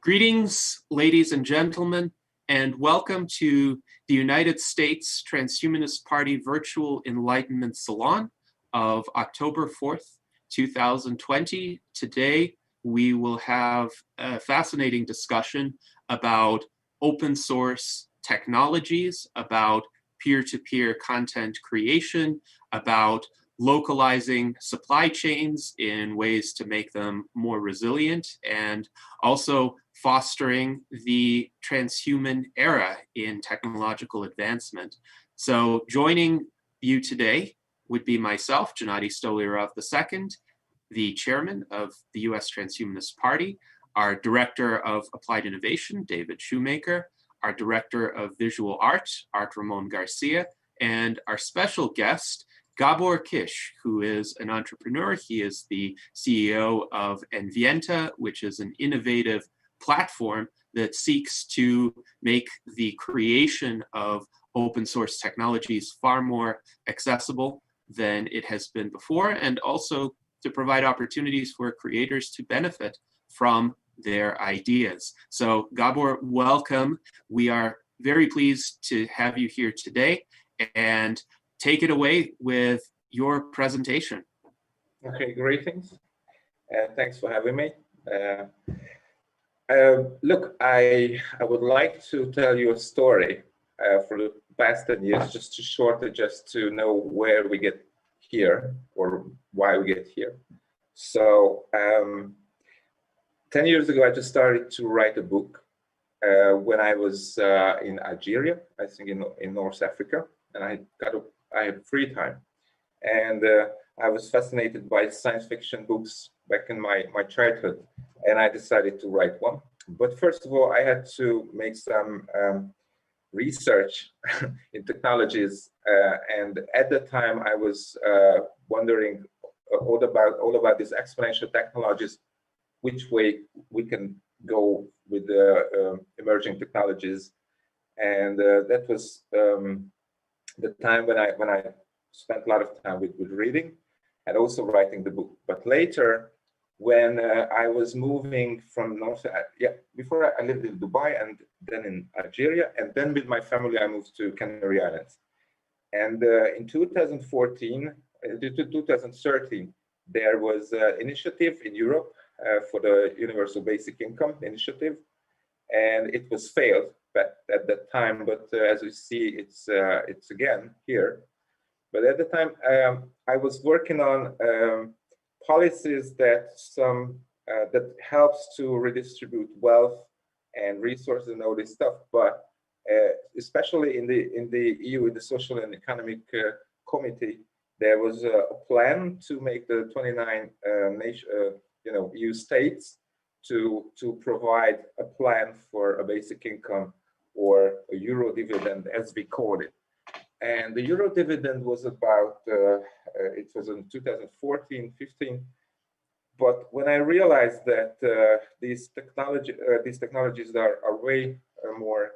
Greetings, ladies and gentlemen, and welcome to the United States Transhumanist Party Virtual Enlightenment Salon of October 4th, 2020. Today, we will have a fascinating discussion about open source technologies, about peer-to-peer content creation, about localizing supply chains in ways to make them more resilient, and also fostering the transhuman era in technological advancement. So joining you today would be myself, Gennady Stolярov II, the chairman of the US Transhumanist Party, our director of applied innovation, David Shoemaker, our director of visual art, Art Ramon Garcia, and our special guest, Gabor Kiss, who is an entrepreneur. He is the CEO of ENVIENTA, which is an innovative platform that seeks to make the creation of open source technologies far more accessible than it has been before, and also to provide opportunities for creators to benefit from their ideas. So Gabor, welcome. We are very pleased to have you here today, and take it away with your presentation. Okay, greetings. Thanks for having me. Look, I would like to tell you a story for the past 10 years, just to know where we get here or why we get here. So 10 years ago, I just started to write a book when I was in Algeria, I think in North Africa, and I had free time. And I was fascinated by science fiction books back in my childhood, and I decided to write one. But first of all, I had to make some research in technologies, and at the time I was wondering all about these exponential technologies, which way we can go with the emerging technologies, and that was the time when I spent a lot of time with reading and also writing the book. But later, when I was moving from before I lived in Dubai and then in Algeria, and then with my family, I moved to Canary Islands. And in 2014 to 2013, there was an initiative in Europe for the Universal Basic Income initiative, and it was failed at that time. But as we see, it's again here. But at the time, I was working on policies that helps to redistribute wealth and resources and all this stuff. But especially in the EU, in the Social and Economic Committee, there was a plan to make the 29 EU states to provide a plan for a basic income or a euro dividend, as we call it. And the euro dividend was about, it was in 2014-15. But when I realized that these technologies are way more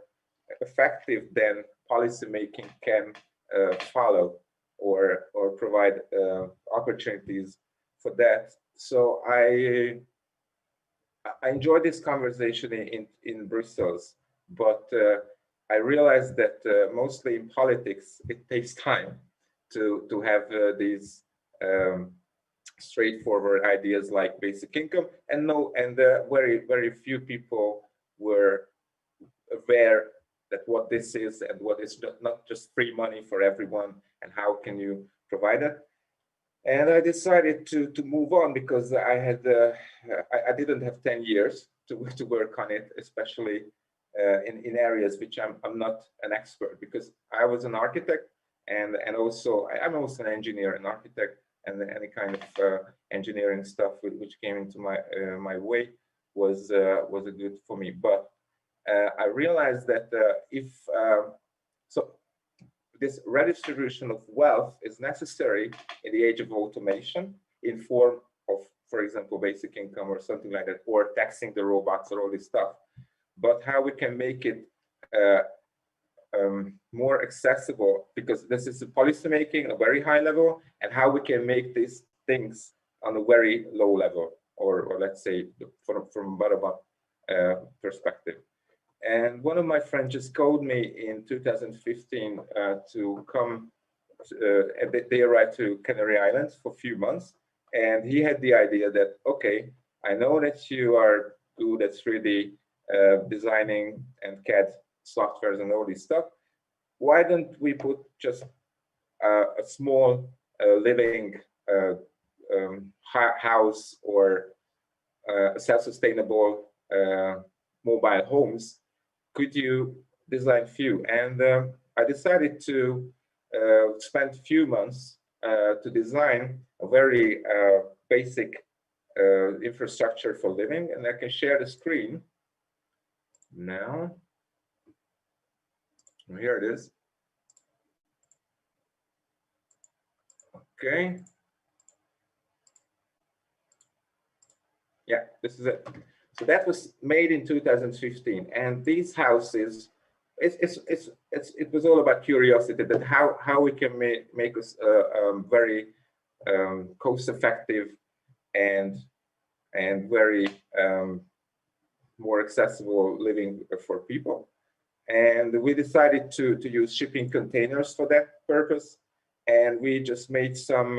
effective than policymaking can follow or provide opportunities for that. So I enjoyed this conversation in Brussels, but I realized that mostly in politics, it takes time to have these straightforward ideas like basic income, and very few people were aware that what this is and what is not just free money for everyone, and how can you provide it. And I decided to move on because I didn't have 10 years to work on it, especially in areas which I'm not an expert, because I was an architect and also I'm also an engineer and architect, and any kind of engineering stuff which came into my way was good for me. But I realized that this redistribution of wealth is necessary in the age of automation in form of, for example, basic income or something like that, or taxing the robots or all this stuff. But how we can make it more accessible, because this is a policy making at a very high level, and how we can make these things on a very low level, or let's say from bottom up. perspective. And one of my friends just called me in 2015 to come. They arrived to Canary Islands for a few months, and he had the idea that, okay, I know that you are good at 3D designing and CAD softwares and all this stuff. Why don't we put just a small living house or self-sustainable mobile homes? Could you design few? And I decided to spend a few months to design a very basic infrastructure for living, and I can share the screen now. Here it is. Okay. Yeah, this is it. So that was made in 2015, and these houses, it was all about curiosity, that how we can make us very cost-effective and very more accessible living for people. And we decided to use shipping containers for that purpose, and we just made some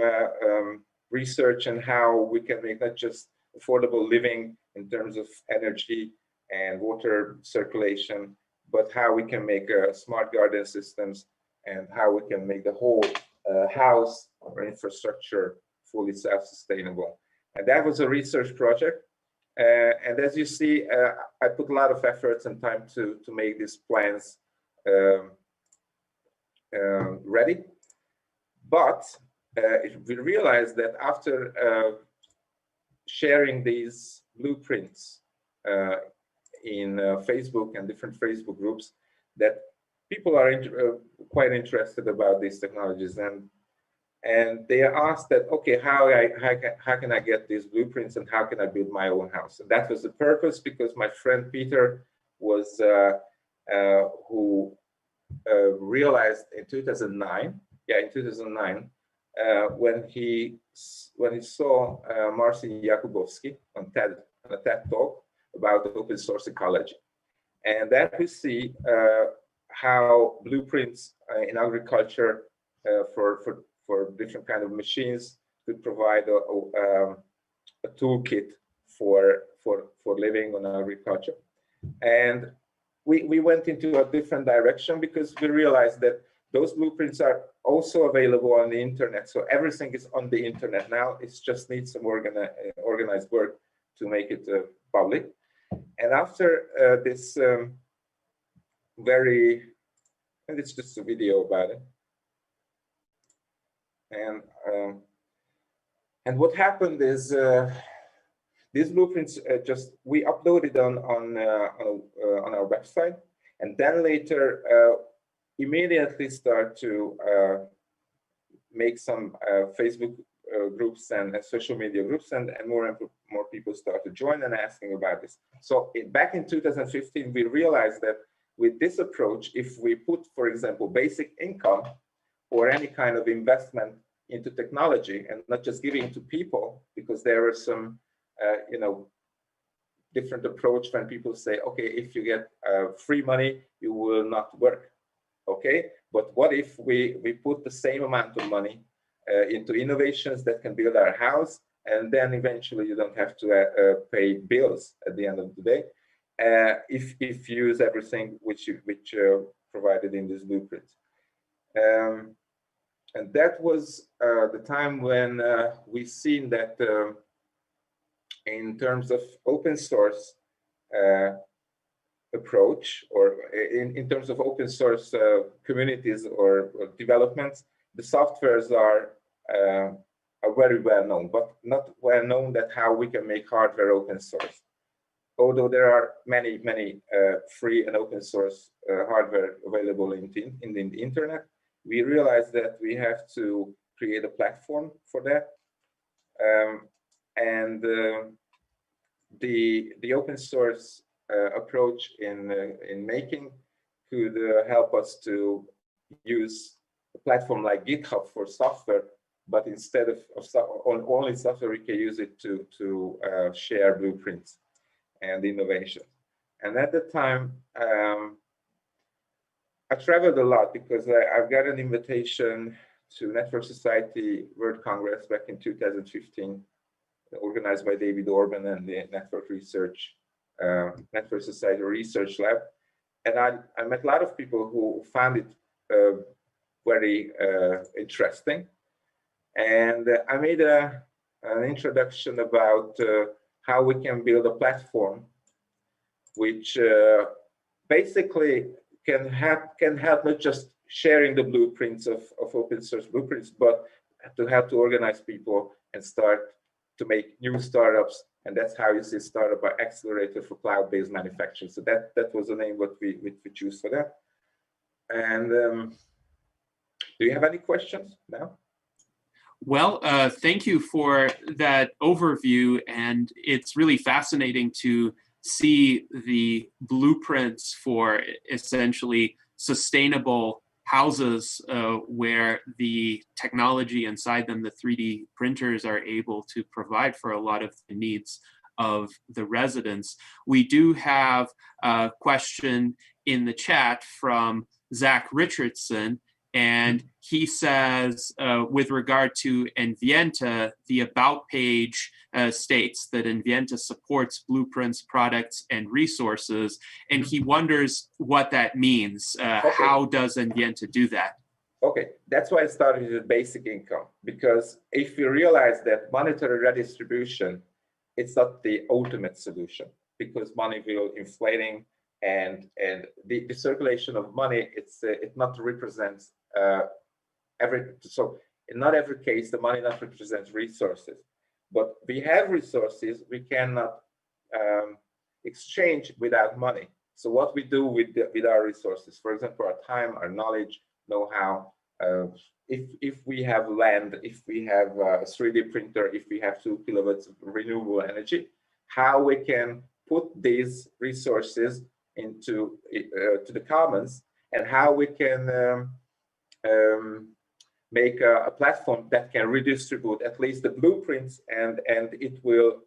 research on how we can make not just affordable living in terms of energy and water circulation, but how we can make smart garden systems and how we can make the whole house or infrastructure fully self-sustainable. And that was a research project. And as you see, I put a lot of efforts and time to make these plans ready. But we realized that after sharing these blueprints in Facebook and different Facebook groups, that people are quite interested about these technologies, and they are asked that, okay, how can I get these blueprints and how can I build my own house? And that was the purpose, because my friend Peter was who realized in 2009, when he saw Marcin Jakubowski on a TED talk about open source ecology, and that we see how blueprints in agriculture for different kind of machines could provide a toolkit for living on agriculture. And we went into a different direction, because we realized that those blueprints are also available on the internet. So everything is on the internet now. It just needs some organized work to make it public. And after this and it's just a video about it. And what happened is these blueprints we uploaded on our website, and then later immediately start to make some Facebook groups and social media groups, and more people start to join and asking about this. So back in 2015, we realized that with this approach, if we put, for example, basic income or any kind of investment into technology and not just giving to people, because there are some, different approach when people say, okay, if you get free money, you will not work. Okay, but what if we put the same amount of money into innovations that can build our house, and then eventually you don't have to pay bills at the end of the day, if you use everything which provided in this blueprint. And that was the time when we seen that in terms of open source approach, or in terms of open source communities or developments, the softwares are very well known, but not well known that how we can make hardware open source. Although there are many free and open source hardware available in the internet, we realized that we have to create a platform for that. And the open source approach in making could help us to use a platform like GitHub for software, but instead of only software, we can use it to share blueprints and innovation. And at the time, I traveled a lot because I've got an invitation to Network Society World Congress back in 2015, organized by David Orban and the Network Society Research Lab. And I met a lot of people who found it very interesting. And I made an introduction about how we can build a platform which basically can help not just sharing the blueprints of open source blueprints, but to help to organize people and start to make new startups. And that's how you see Startup Accelerator for Cloud-Based Manufacturing. So that was the name what we choose for that. And do you have any questions now? Well, thank you for that overview. And it's really fascinating to see the blueprints for essentially sustainable houses where the technology inside them, the 3D printers, are able to provide for a lot of the needs of the residents. We do have a question in the chat from Zach Richardson, and he says, with regard to ENVIENTA, the About page states that ENVIENTA supports blueprints, products, and resources, and he wonders what that means. Okay. How does ENVIENTA do that? Okay, that's why I started with basic income, because if you realize that monetary redistribution, it's not the ultimate solution, because money will inflating, and the circulation of money, it not represents so in not every case the money not represents resources, but we have resources we cannot exchange without money. So what we do with our resources, for example, our time, our knowledge, know-how, if we have land, if we have a 3D printer, if we have 2 kilowatts of renewable energy, how we can put these resources into to the commons, and how we can make a platform that can redistribute at least the blueprints, and it will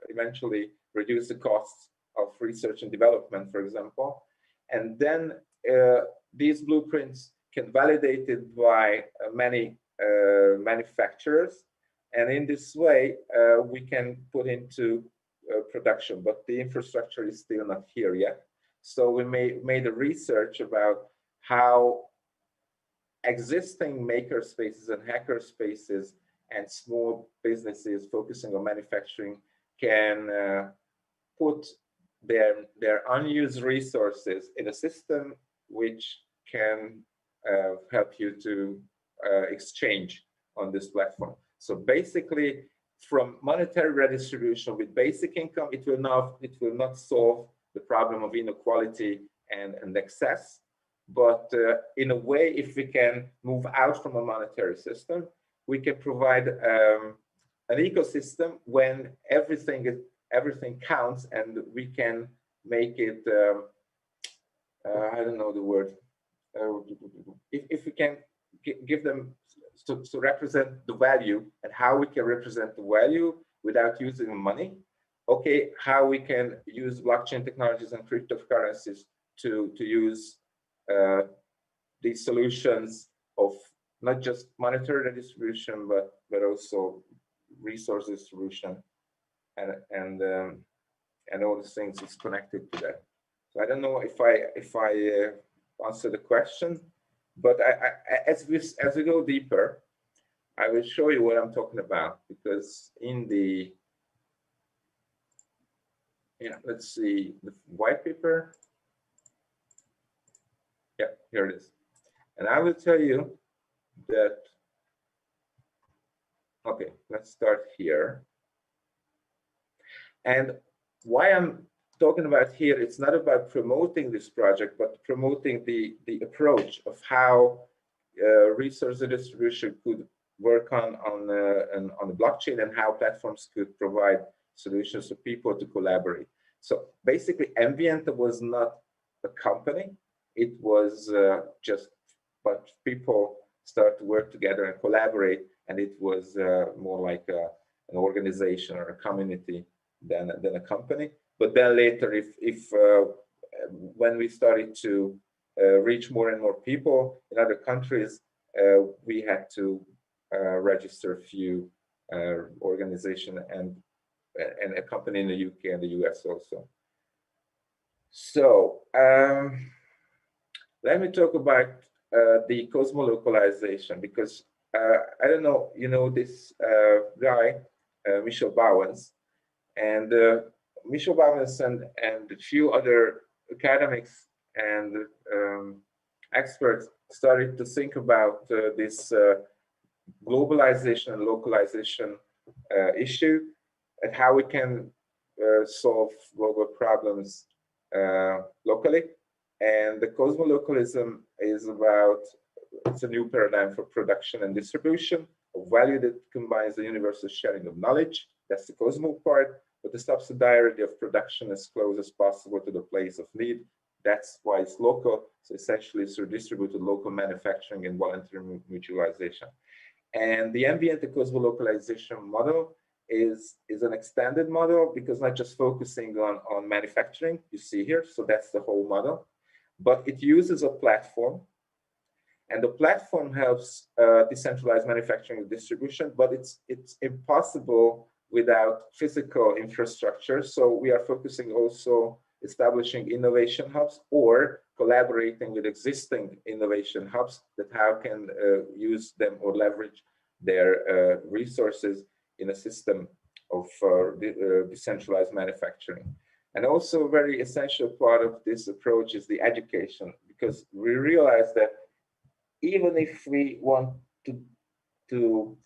eventually reduce the costs of research and development, for example. And then these blueprints can validate it by many manufacturers, and in this way we can put into production, but the infrastructure is still not here yet. So we made a research about how existing maker spaces and hacker spaces and small businesses focusing on manufacturing can put their unused resources in a system which can help you to exchange on this platform. So basically, from monetary redistribution with basic income, it will not solve the problem of inequality and excess. But in a way, if we can move out from a monetary system, we can provide an ecosystem when everything counts, and we can make it. I don't know the word. If we can give them to represent the value, and how we can represent the value without using money. Okay, how we can use blockchain technologies and cryptocurrencies to use these solutions of not just monetary redistribution, but also resource distribution, and all the things that's connected to that. So I don't know if I answer the question, but as we go deeper, I will show you what I'm talking about, because in the let's see, the white paper. Yeah, here it is. And I will tell you that, okay, let's start here. And why I'm talking about here, it's not about promoting this project, but promoting the approach of how resource distribution could work on the blockchain, and how platforms could provide solutions for people to collaborate. So basically, ENVIENTA was not a company. It was just, but people start to work together and collaborate, and it was more like an organization or a community than a company. But then later, when we started to reach more and more people in other countries, we had to register a few organizations and a company in the UK and the US also. So let me talk about the cosmolocalization, because I don't know, you know this guy, Michel Bauwens, and Michel Bauwens and a few other academics and experts started to think about this globalization and localization issue, and how we can solve global problems locally. And the cosmolocalism is about, it's a new paradigm for production and distribution of value that combines the universal sharing of knowledge. That's the cosmo part, but the subsidiarity of production as close as possible to the place of need. That's why it's local. So essentially through distributed local manufacturing and voluntary mutualization. And the ENVIENTA cosmolocalization model is an extended model, because not just focusing on manufacturing, you see here, so that's the whole model, but it uses a platform, and the platform helps decentralize manufacturing and distribution, but it's impossible without physical infrastructure. So we are focusing also establishing innovation hubs or collaborating with existing innovation hubs that how can use them or leverage their resources in a system of decentralized manufacturing. And also a very essential part of this approach is the education, because we realize that even if we want to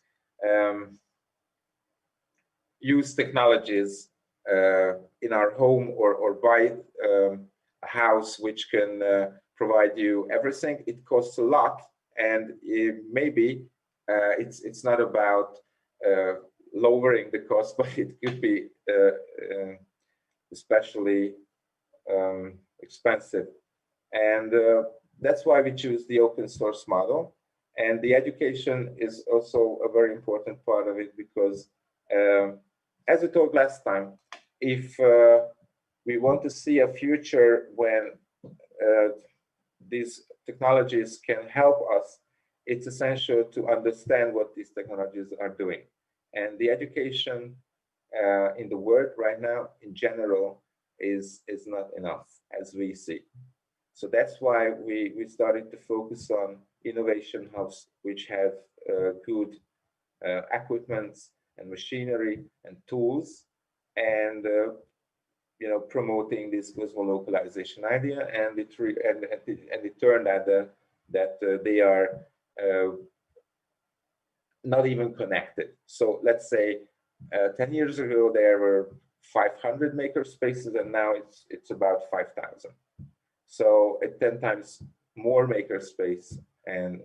use technologies in our home or buy a house which can provide you everything, it costs a lot, and maybe it's not about lowering the cost, but it could be especially expensive. And that's why we choose the open source model. And the education is also a very important part of it, because as we talked last time, if we want to see a future when these technologies can help us, it's essential to understand what these technologies are doing. And the education in the world right now, in general, is not enough, as we see. So that's why we started to focus on innovation hubs, which have good equipments and machinery and tools, and you know, promoting this cosmolocalization idea. And it turned out that they are not even connected. So let's say 10 years ago there were 500 maker spaces, and now it's about 5,000. So 10 times more maker space and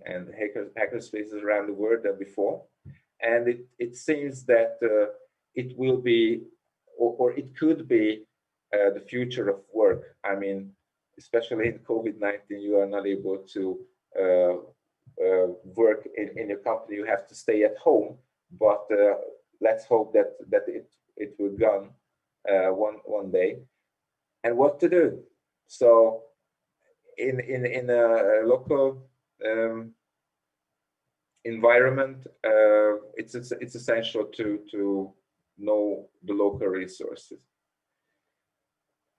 hacker spaces around the world than before. And it seems that it will be, or it could be, the future of work. I mean, especially in COVID-19, you are not able to work in your company. You have to stay at home, but let's hope that it will gone one day. And what to do? So in a local environment, it's essential to know the local resources.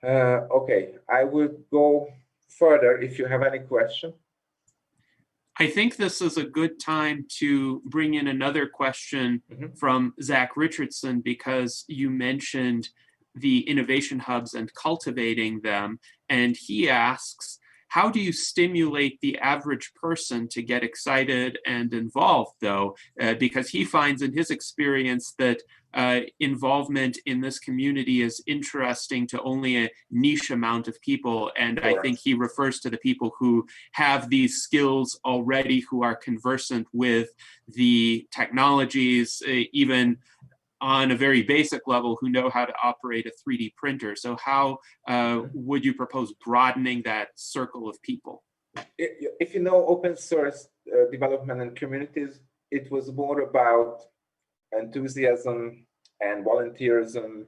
Okay, I will go further if you have any question. I think this is a good time to bring in another question from Zach Richardson, because you mentioned the innovation hubs and cultivating them. And he asks, how do you stimulate the average person to get excited and involved, though? Because he finds in his experience that involvement in this community is interesting to only a niche amount of people. And I think he refers to the people who have these skills already, who are conversant with the technologies, even on a very basic level, who know how to operate a 3D printer. So how would you propose broadening that circle of people? If you know open source development and communities, it was more about enthusiasm and volunteerism,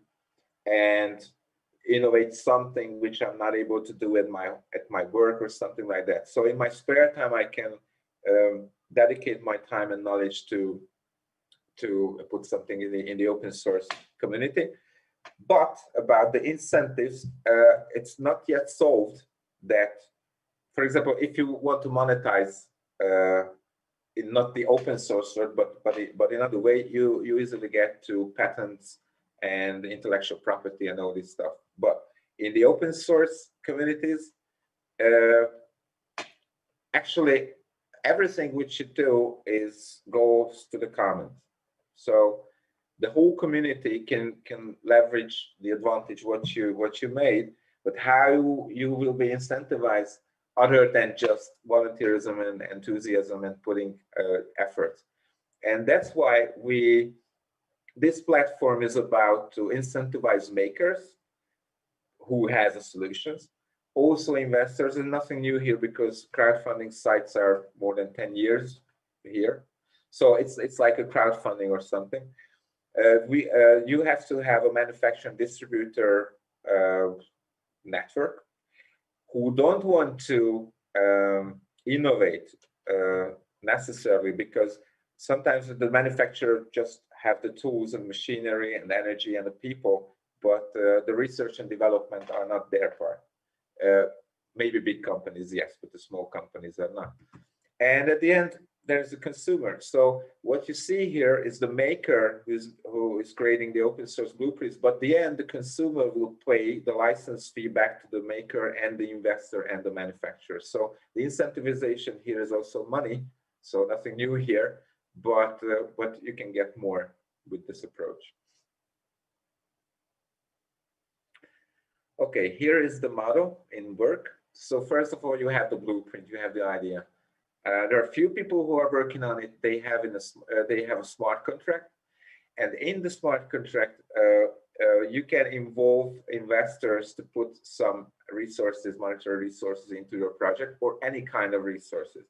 and innovate something which I'm not able to do at my work or something like that. So in my spare time, I can dedicate my time and knowledge to put something in the open source community. But about the incentives, it's not yet solved that, for example, if you want to monetize in not the open source world, but in other way, you easily get to patents and intellectual property and all this stuff. But in the open source communities, actually everything which you do goes to the commons. So the whole community can leverage the advantage what you made, but how you will be incentivized other than just volunteerism and enthusiasm and putting effort. And that's why this platform is about to incentivize makers who has a solutions, also investors, and nothing new here because crowdfunding sites are more than 10 years here. So it's like a crowdfunding or something. You have to have a manufacturer and distributor network who don't want to innovate necessarily, because sometimes the manufacturer just have the tools and machinery and energy and the people, but the research and development are not their part. Maybe big companies, yes, but the small companies are not. And at the end, there's a consumer. So what you see here is the maker who is creating the open source blueprints, but at the end, the consumer will pay the license fee back to the maker and the investor and the manufacturer. So the incentivization here is also money. So nothing new here, but you can get more with this approach. Okay, here is the model in work. So first of all, you have the blueprint, you have the idea. There are a few people who are working on it. They have a smart contract, and in the smart contract, you can involve investors to put some resources, monetary resources, into your project or any kind of resources.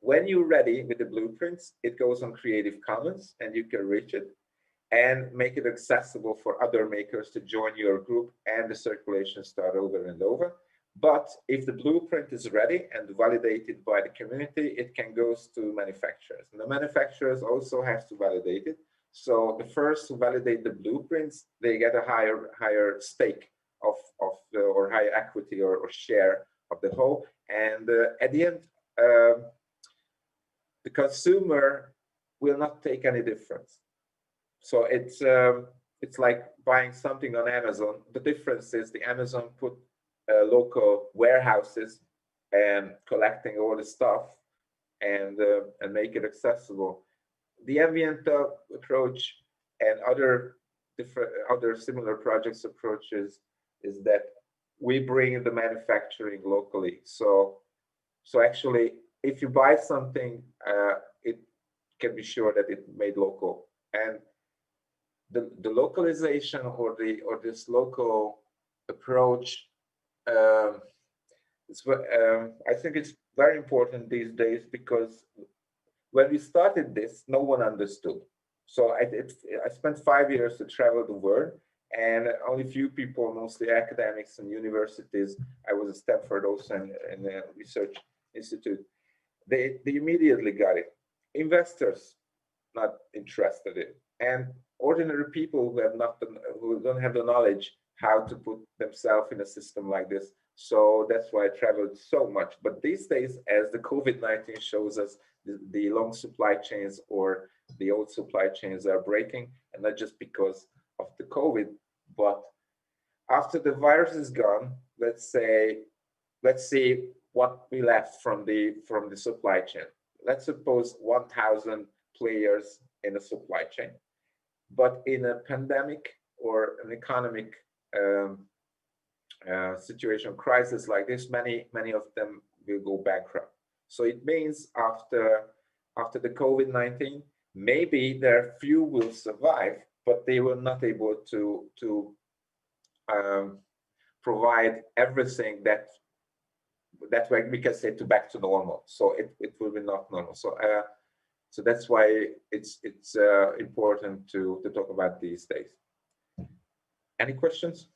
When you're ready with the blueprints, it goes on Creative Commons, and you can reach it and make it accessible for other makers to join your group, and the circulation start over and over. But if the blueprint is ready and validated by the community, it can go to manufacturers. And the manufacturers also have to validate it. So the first to validate the blueprints, they get a higher stake or higher equity or share of the whole. And at the end, the consumer will not take any difference. So it's like buying something on Amazon. The difference is the Amazon put local warehouses and collecting all the stuff and make it accessible. The ENVIENTA approach and other similar projects approaches is that we bring the manufacturing locally. So actually, if you buy something, it can be sure that it's made local. And the localization or this local approach, I think it's very important these days, because when we started this, no one understood. So I spent 5 years to travel the world, and only few people, mostly academics and universities. I was at Stanford also in a research institute. They immediately got it. Investors not interested in it, and ordinary people who don't have the knowledge how to put themselves in a system like this. So that's why I traveled so much. But these days, as the COVID-19 shows us, the long supply chains or the old supply chains are breaking, and not just because of the COVID, but after the virus is gone, let's see what we left from the supply chain. Let's suppose 1,000 players in a supply chain. But in a pandemic or an economic situation, crisis like this, many of them will go bankrupt. So it means after the COVID-19, maybe there few will survive, but they were not able to provide everything that way we can say to back to normal. So it will be not normal. So that's why it's important to talk about these days. Any questions?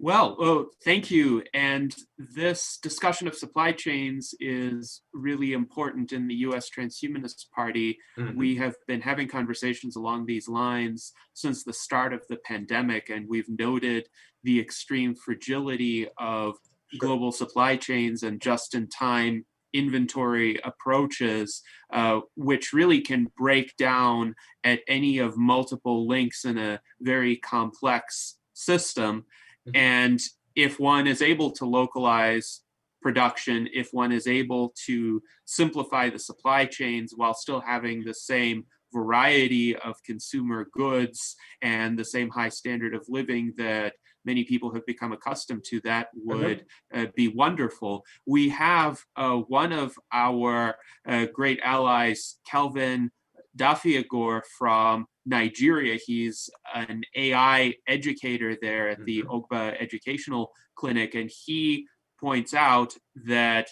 Well, oh, thank you. And this discussion of supply chains is really important in the US Transhumanist Party. We have been having conversations along these lines since the start of the pandemic, and we've noted the extreme fragility of global supply chains and just-in-time inventory approaches, which really can break down at any of multiple links in a very complex system. And if one is able to localize production, if one is able to simplify the supply chains while still having the same variety of consumer goods and the same high standard of living that many people have become accustomed to, that would be wonderful. We have one of our great allies, Kelvin Dafiagor from Nigeria. He's an AI educator there at the Ogba Educational Clinic, and he points out that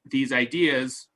these ideas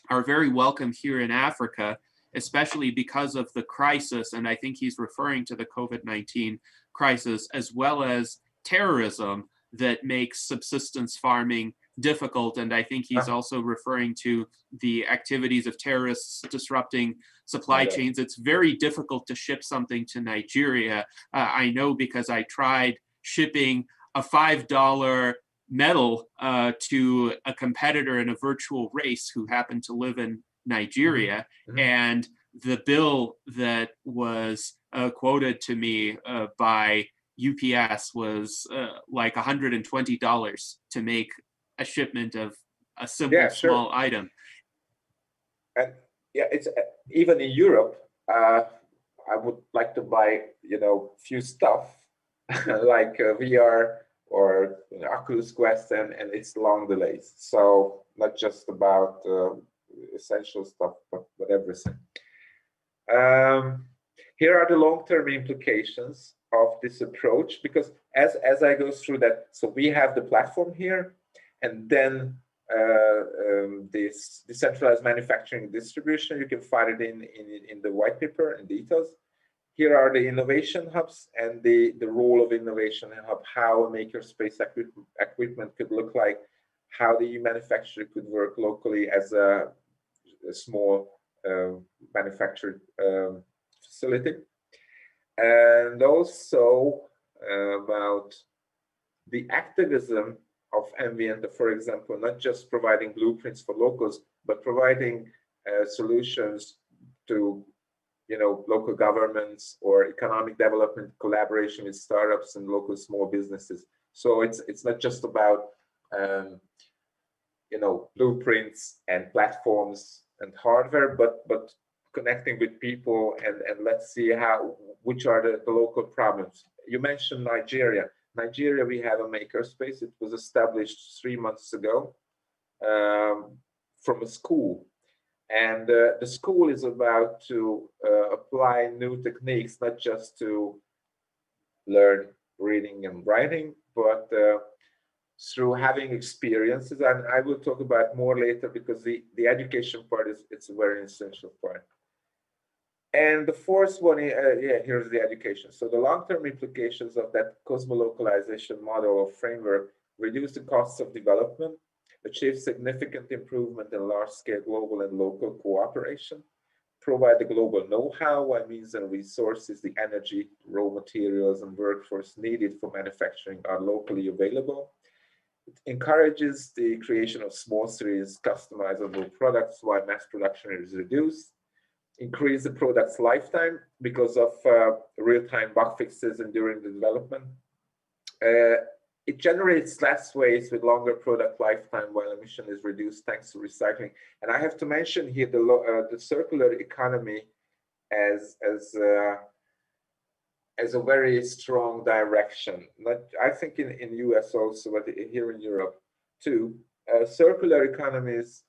are very welcome here in Africa, especially because of the crisis, and I think he's referring to the COVID-19 crisis, as well as terrorism that makes subsistence farming difficult. And I think he's also referring to the activities of terrorists disrupting supply chains. It's very difficult to ship something to Nigeria. I know because I tried shipping a $5 metal to a competitor in a virtual race who happened to live in Nigeria. And the bill that was quoted to me by UPS was like $120 to make a shipment of a simple small item. And it's even in Europe, I would like to buy, few stuff like VR or Oculus Quest, and it's long delays. So not just about essential stuff, but everything. Here are the long-term implications of this approach, because as I go through that, so we have the platform here, and then this decentralized manufacturing and distribution, you can find it in the white paper and details. Here are the innovation hubs and the role of innovation hub, how a makerspace equipment could look like, how the manufacturer could work locally as a small manufactured facility. And also about the activism of ENVIENTA, for example, not just providing blueprints for locals, but providing solutions to local governments or economic development, collaboration with startups and local small businesses. So it's not just about blueprints and platforms and hardware, but connecting with people and let's see which are the local problems. You mentioned Nigeria. Nigeria, we have a makerspace. It was established 3 months ago from a school. And the school is about to apply new techniques, not just to learn reading and writing, but through having experiences. And I will talk about more later, because the education part it's a very essential part. And the fourth one, here's the education. So the long-term implications of that cosmolocalization model or framework: reduce the costs of development, achieve significant improvement in large-scale global and local cooperation, provide the global know-how by means and resources, the energy, raw materials, and workforce needed for manufacturing are locally available. It encourages the creation of small series customizable products while mass production is reduced. Increase the product's lifetime because of real-time bug fixes and during the development. It generates less waste with longer product lifetime while emission is reduced thanks to recycling. And I have to mention here the circular economy as a very strong direction. I think in US also, but here in Europe too. Circular economies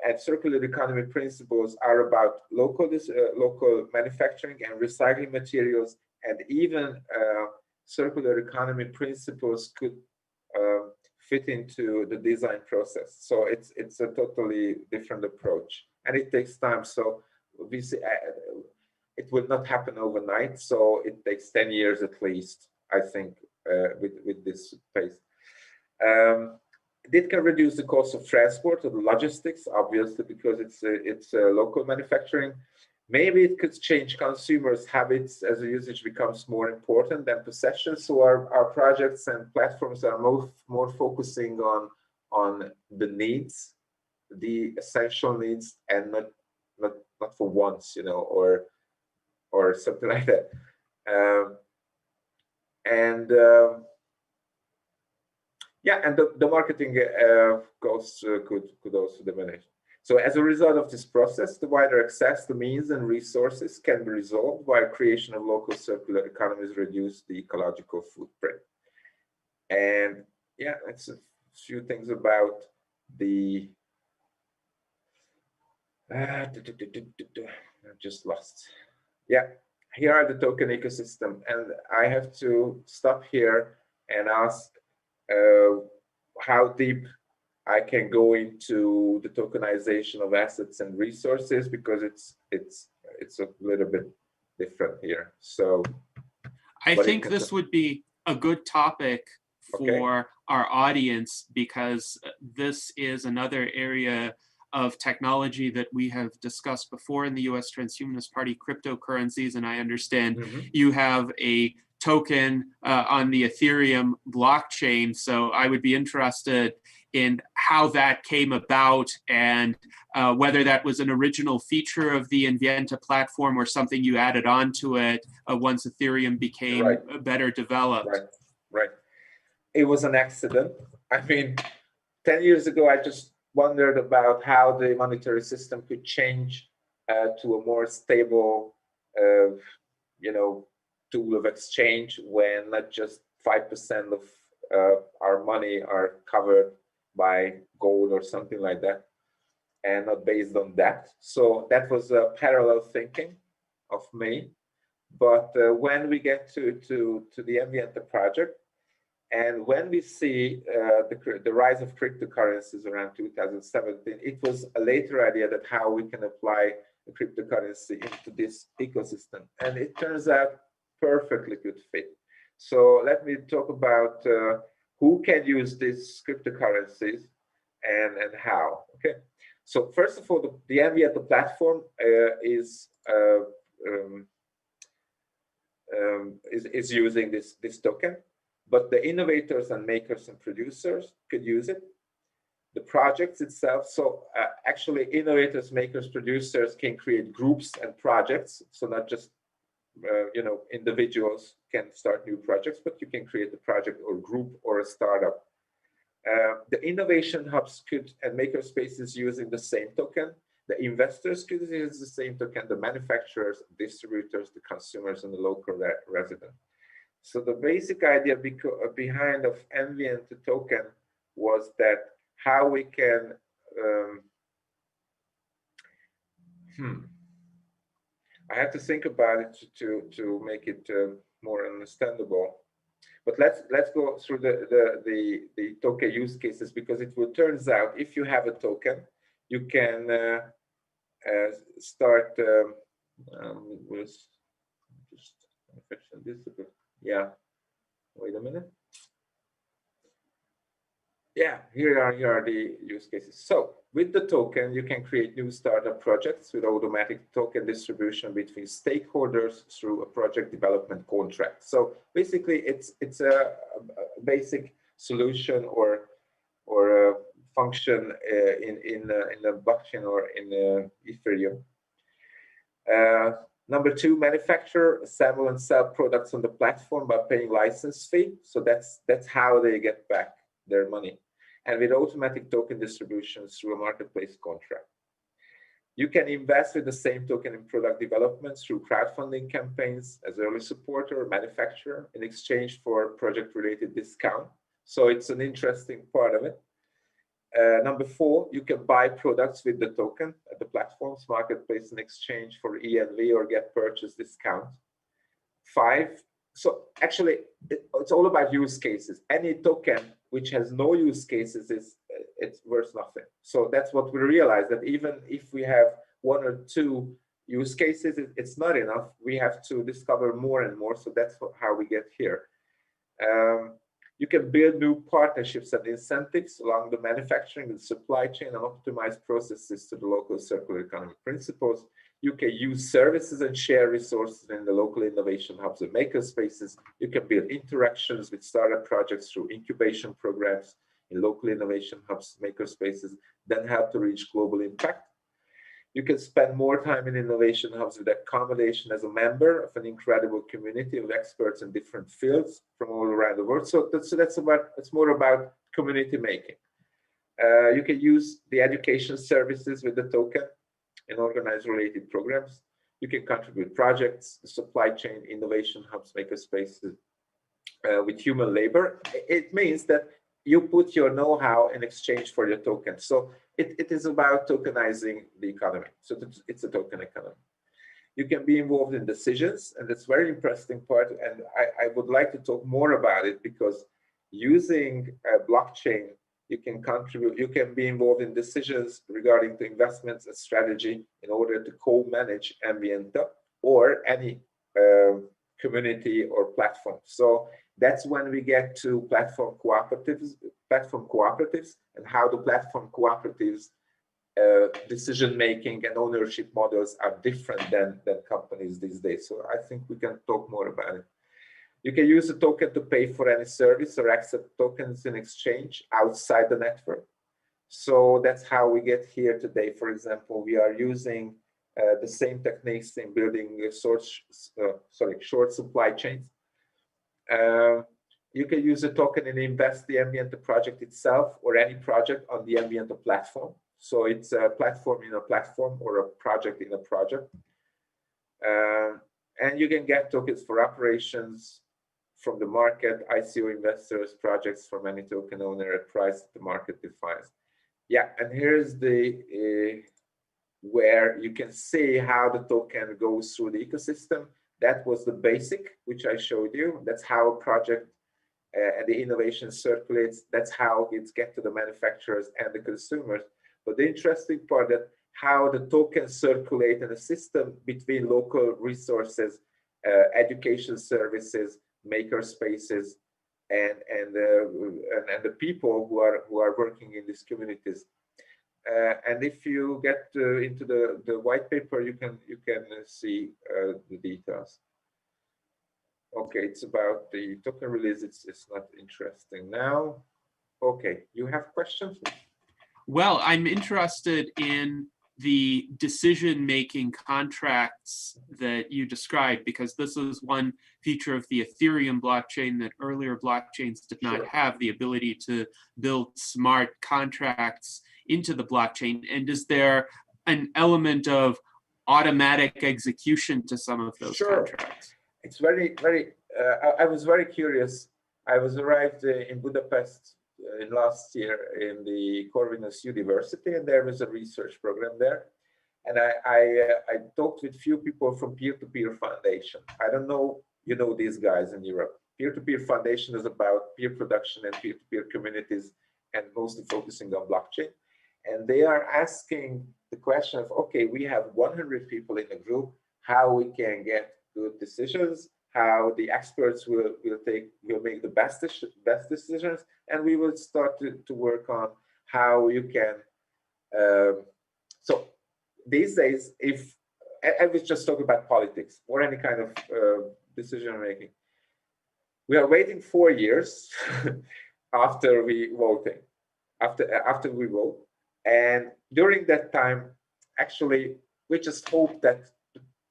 and circular economy principles are about local manufacturing and recycling materials, and even circular economy principles could fit into the design process. So it's a totally different approach, and it takes time. So we see it will not happen overnight. So it takes 10 years at least I think, with this pace. It can reduce the cost of transport or the logistics, obviously, because it's local manufacturing. Maybe it could change consumers' habits as the usage becomes more important than possession. So our projects and platforms are more focusing on the needs, the essential needs, and not for wants, you know, or something like that. Yeah, and the marketing costs could also diminish. So as a result of this process, the wider access to means and resources can be resolved while creation of local circular economies reduce the ecological footprint. And yeah, it's a few things about the I just lost. Yeah, here are the token ecosystem, and I have to stop here and ask how deep I can go into the tokenization of assets and resources, because it's a little bit different here. So I think this would be a good topic for our audience, because this is another area of technology that we have discussed before in the US Transhumanist Party, cryptocurrencies, and I understand you have a token on the Ethereum blockchain. So I would be interested in how that came about, and whether that was an original feature of the ENVIENTA platform or something you added onto it once Ethereum became better developed. Right. It was an accident. I mean, 10 years ago, I just wondered about how the monetary system could change to a more stable, you know, tool of exchange, when not just 5% of our money are covered by gold or something like that, and not based on that. So that was a parallel thinking of me. But when we get to the ENVIENTA project, and when we see the rise of cryptocurrencies around 2017, it was a later idea that how we can apply the cryptocurrency into this ecosystem. And it turns out perfectly good fit. So let me talk about who can use these cryptocurrencies and how. Okay. So first of all, the ENVIENTA platform is using this token, but the innovators and makers and producers could use it. The projects itself, so actually innovators, makers, producers can create groups and projects. So not just you know, individuals can start new projects, but you can create a project or group or a startup. The innovation hubs could and maker spaces using the same token. The investors could use the same token, the manufacturers, distributors, the consumers, and the local resident. So the basic idea behind of ENVIENTA token was that how we can I have to think about it to make it more understandable. But let's go through the token use cases, because it will turns out if you have a token, you can start with just this. Yeah, wait a minute. Yeah, here are the use cases. So with the token, you can create new startup projects with automatic token distribution between stakeholders through a project development contract. So basically, it's a basic solution or a function in the blockchain or in Ethereum. Number two, manufacture, assemble, and sell products on the platform by paying license fee. So that's how they get back their money. And with automatic token distribution through a marketplace contract. You can invest with the same token in product development through crowdfunding campaigns as early supporter or manufacturer in exchange for project-related discount. So it's an interesting part of it. Number four, you can buy products with the token at the platform's marketplace in exchange for ENV or get purchase discount. Five, so actually, it's all about use cases. Any token which has no use cases it's worth nothing. So that's what we realize, that even if we have one or two use cases, it's not enough. We have to discover more and more. So that's how we get here. You can build new partnerships and incentives along the manufacturing and supply chain and optimize processes to the local circular economy principles. You can use services and share resources in the local innovation hubs and makerspaces. You can build interactions with startup projects through incubation programs in local innovation hubs, makerspaces, then help to reach global impact. You can spend more time in innovation hubs with accommodation as a member of an incredible community of experts in different fields from all around the world. So it's more about community making. You can use the education services with the token and organize related programs. You can contribute projects, the supply chain, innovation hubs, makerspaces with human labor. It means that you put your know-how in exchange for your token. So it is about tokenizing the economy. So it's a token economy. You can be involved in decisions, and that's very interesting part. And I would like to talk more about it because using a blockchain, you can contribute, you can be involved in decisions regarding the investments and strategy in order to co-manage ENVIENTA or any community or platform. So that's when we get to platform cooperatives, and how the platform cooperatives decision-making and ownership models are different than companies these days. So I think we can talk more about it. You can use a token to pay for any service or accept tokens in exchange outside the network. So that's how we get here today. For example, we are using the same techniques in building short supply chains. You can use a token and invest the ENVIENTA project itself or any project on the ENVIENTA platform. So it's a platform in a platform or a project in a project. And you can get tokens for operations from the market, ICO investors, projects from any token owner at price that the market defines. Yeah, and here's the where you can see how the token goes through the ecosystem. That was the basic, which I showed you. That's how a project and the innovation circulates. That's how it gets to the manufacturers and the consumers. But the interesting part that how the tokens circulate in a system between local resources, education services, maker spaces, and the people who are working in these communities. And if you get into the white paper, you can see the details. Okay, it's about the token release. It's not interesting now. Okay, you have questions? Well, I'm interested in the decision-making contracts that you described, because this is one feature of the Ethereum blockchain that earlier blockchains did not have, the ability to build smart contracts into the blockchain. And is there an element of automatic execution to some of those contracts? It's very, I was very curious. I was arrived in Budapest in last year in the Corvinus University, and there was a research program there. And I talked with few people from peer-to-peer foundation. I don't know, you know these guys in Europe. Peer-to-peer foundation is about peer production and peer-to-peer communities, and mostly focusing on blockchain. And they are asking the question of, okay, we have 100 people in a group, how we can get good decisions, how the experts will make the best decisions, and we will start to work on how you can. So these days, if I was just talking about politics or any kind of decision making, we are waiting 4 years after we voting, after we vote, and during that time, actually, we just hope that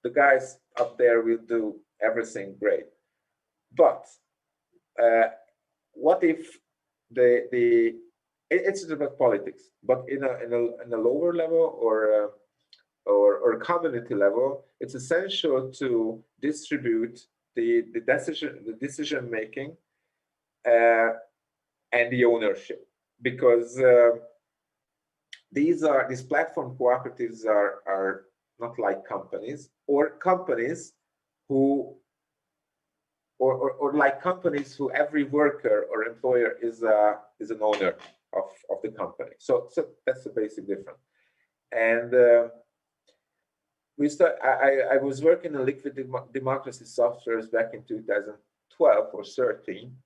the guys up there will do everything great. But what if it's about politics, but in a lower level or community level, it's essential to distribute the decision making and the ownership, because these platform cooperatives are not like companies, or companies who or like companies who every worker or employer is an owner of the company. So that's the basic difference. And I was working in liquid democracy softwares back in 2012 or 13,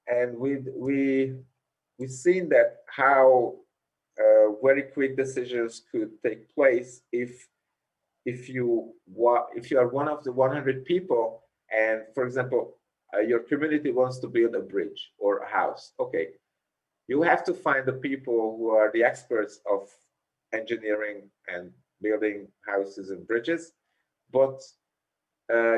and we've seen that how very quick decisions could take place if you are one of the 100 people, and for example, your community wants to build a bridge or a house. Okay, you have to find the people who are the experts of engineering and building houses and bridges, but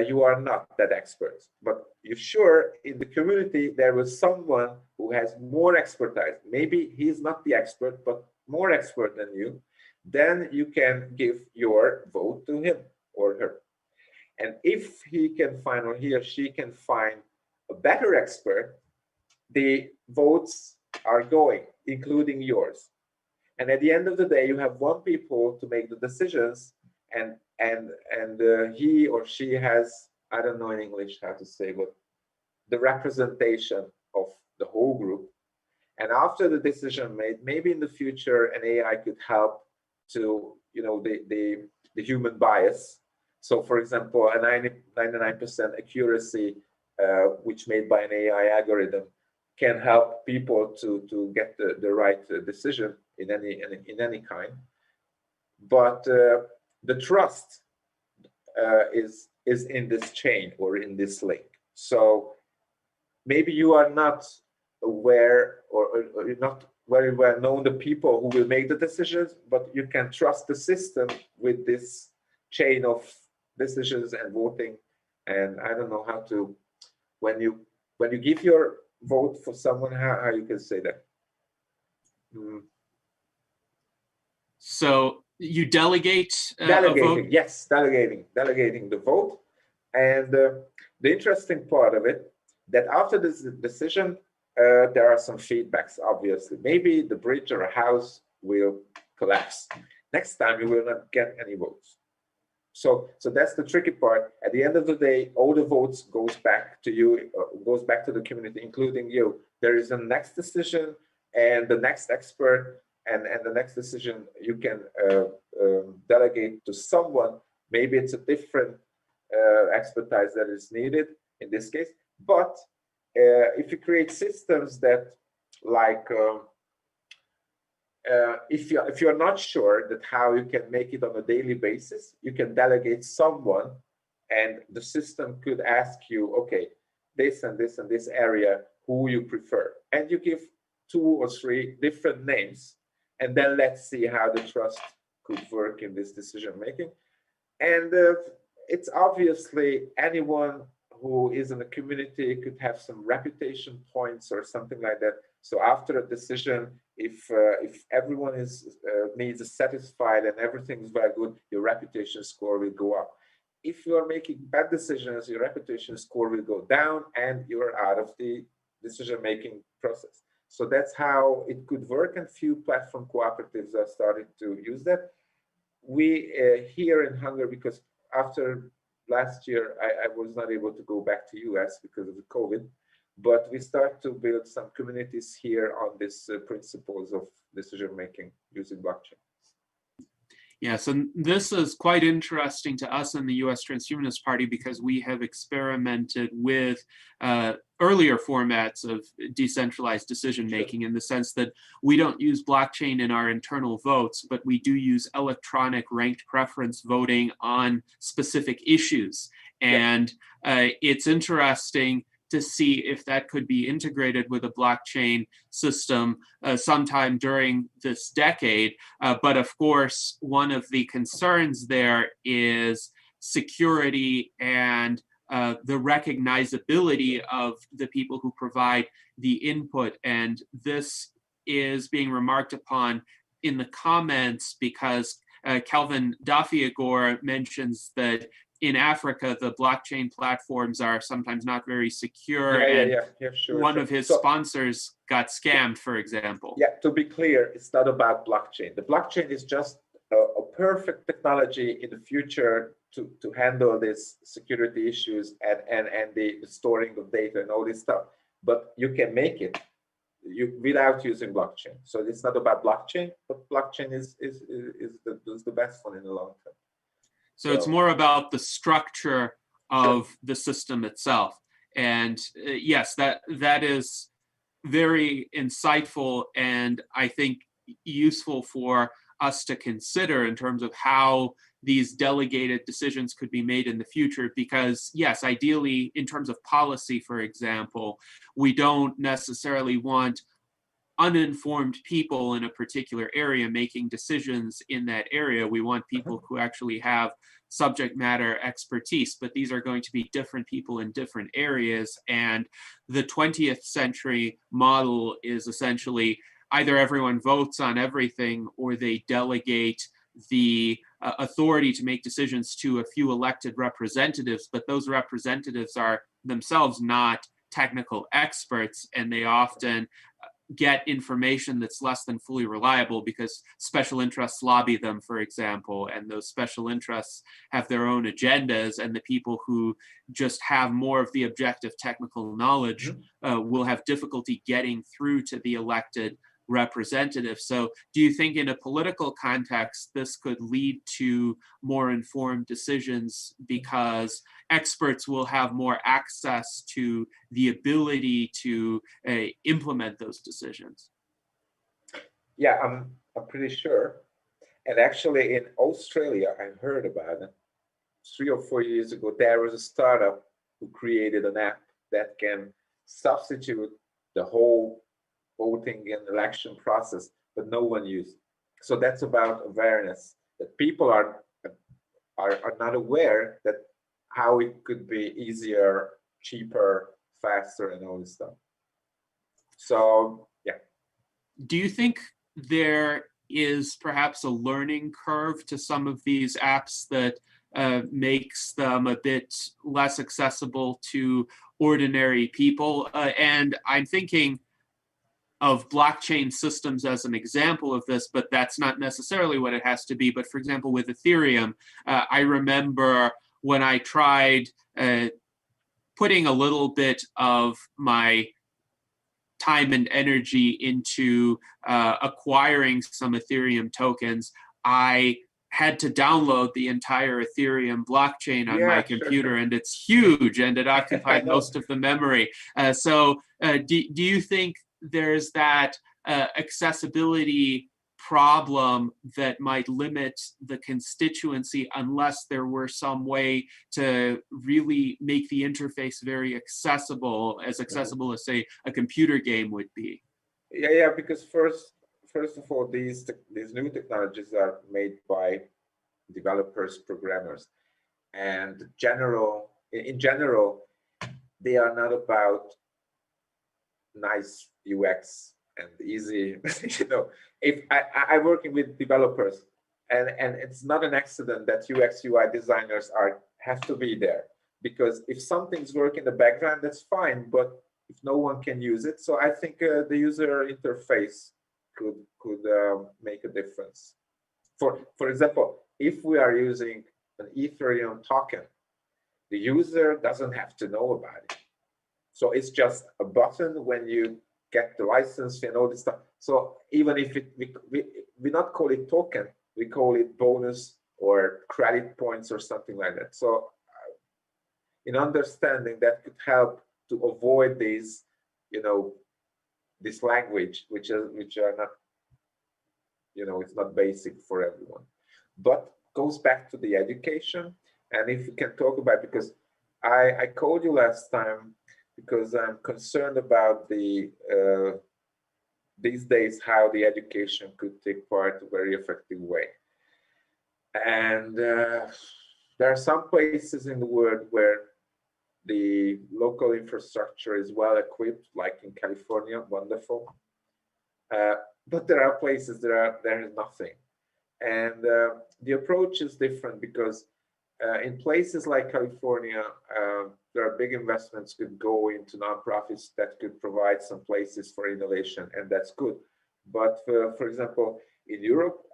you are not that expert. But you're sure in the community there was someone who has more expertise. Maybe he's not the expert, but more expert than you. Then you can give your vote to him or her. And if he can find, or he or she can find a better expert, the votes are going, including yours. And at the end of the day, you have one people to make the decisions, and he or she has, I don't know in English how to say, but the representation of the whole group. And after the decision made, maybe in the future an AI could help to, the human bias. So for example, a 99% accuracy, which made by an AI algorithm, can help people to get the right decision in any kind. But the trust is in this chain or in this link. So maybe you are not aware, or you're not very well known the people who will make the decisions, but you can trust the system with this chain of decisions and voting. And I don't know how to, when you give your vote for someone, how you can say that. So you delegate delegating, a vote? Yes, delegating the vote. And the interesting part of it, that after this decision, there are some feedbacks, obviously. Maybe the bridge or a house will collapse. Next time you will not get any votes. So that's the tricky part. At the end of the day, all the votes goes back to you, goes back to the community, including you. There is a next decision and the next expert, and the next decision you can delegate to someone. Maybe it's a different expertise that is needed in this case. But if you create systems that, like, if you're not sure that how you can make it on a daily basis, you can delegate someone, and the system could ask you, okay, this and this and this area, who you prefer, and you give 2 or 3 different names, and then let's see how the trust could work in this decision making. And it's obviously anyone who is in a community could have some reputation points or something like that. So after a decision, if everyone needs is satisfied and everything is very good, your reputation score will go up. If you are making bad decisions, your reputation score will go down, and you're out of the decision-making process. So that's how it could work, and few platform cooperatives are starting to use that. We here in Hungary, because after last year, I was not able to go back to US because of the COVID, but we start to build some communities here on these principles of decision-making using blockchain. Yes, and this is quite interesting to us in the US Transhumanist Party, because we have experimented with earlier formats of decentralized decision-making, in the sense that we don't use blockchain in our internal votes, but we do use electronic ranked preference voting on specific issues. And it's interesting to see if that could be integrated with a blockchain system sometime during this decade. But of course, one of the concerns there is security and the recognizability of the people who provide the input. And this is being remarked upon in the comments, because Kelvin Dafiagor mentions that in Africa, the blockchain platforms are sometimes not very secure, sure. One of his sponsors got scammed, for example. Yeah, to be clear, it's not about blockchain. The blockchain is just a perfect technology in the future to handle these security issues and the storing of data and all this stuff. But you can make it without using blockchain. So it's not about blockchain, but blockchain is the best one in the long term. So it's more about the structure of the system itself. And yes, that is very insightful and I think useful for us to consider in terms of how these delegated decisions could be made in the future. Because yes, ideally, in terms of policy, for example, we don't necessarily want uninformed people in a particular area making decisions in that area. We want people who actually have subject matter expertise, but these are going to be different people in different areas. And the 20th century model is essentially either everyone votes on everything or they delegate the authority to make decisions to a few elected representatives, but those representatives are themselves not technical experts, and they often get information that's less than fully reliable because special interests lobby them, for example, and those special interests have their own agendas, and the people who just have more of the objective technical knowledge will have difficulty getting through to the elected representative. So do you think in a political context this could lead to more informed decisions because experts will have more access to the ability to implement those decisions? Yeah, I'm pretty sure. And actually in Australia, I heard about it 3 or 4 years ago, there was a startup who created an app that can substitute the whole voting and election process, but no one used it. So that's about awareness, that people are not aware that how it could be easier, cheaper, faster, and all this stuff. So yeah. Do you think there is perhaps a learning curve to some of these apps that makes them a bit less accessible to ordinary people? And I'm thinking of blockchain systems as an example of this, but that's not necessarily what it has to be. But for example, with Ethereum, I remember when I tried putting a little bit of my time and energy into acquiring some Ethereum tokens, I had to download the entire Ethereum blockchain on my computer, and it's huge, and it occupied most of the memory. So do you think there's that accessibility problem that might limit the constituency unless there were some way to really make the interface very accessible, as accessible as, say, a computer game would be? Yeah, because first of all, these new technologies are made by developers, programmers, and in general, they are not about nice UX and easy. If I'm working with developers, and it's not an accident that UX UI designers have to be there, because if something's working in the background, that's fine, but if no one can use it, so I think the user interface could make a difference. For example, if we are using an Ethereum token, the user doesn't have to know about it. So it's just a button when you get the license and all this stuff. So even if we not call it token, we call it bonus or credit points or something like that. So in understanding that could help to avoid these, this language, which are not, it's not basic for everyone. But goes back to the education. And if we can talk about, because I called you last time because I'm concerned about these days how the education could take part in a very effective way. And there are some places in the world where the local infrastructure is well equipped, like in California, wonderful. But there are places there is nothing. And the approach is different because in places like California, there are big investments could go into nonprofits that could provide some places for innovation, and that's good. But for example, in Europe,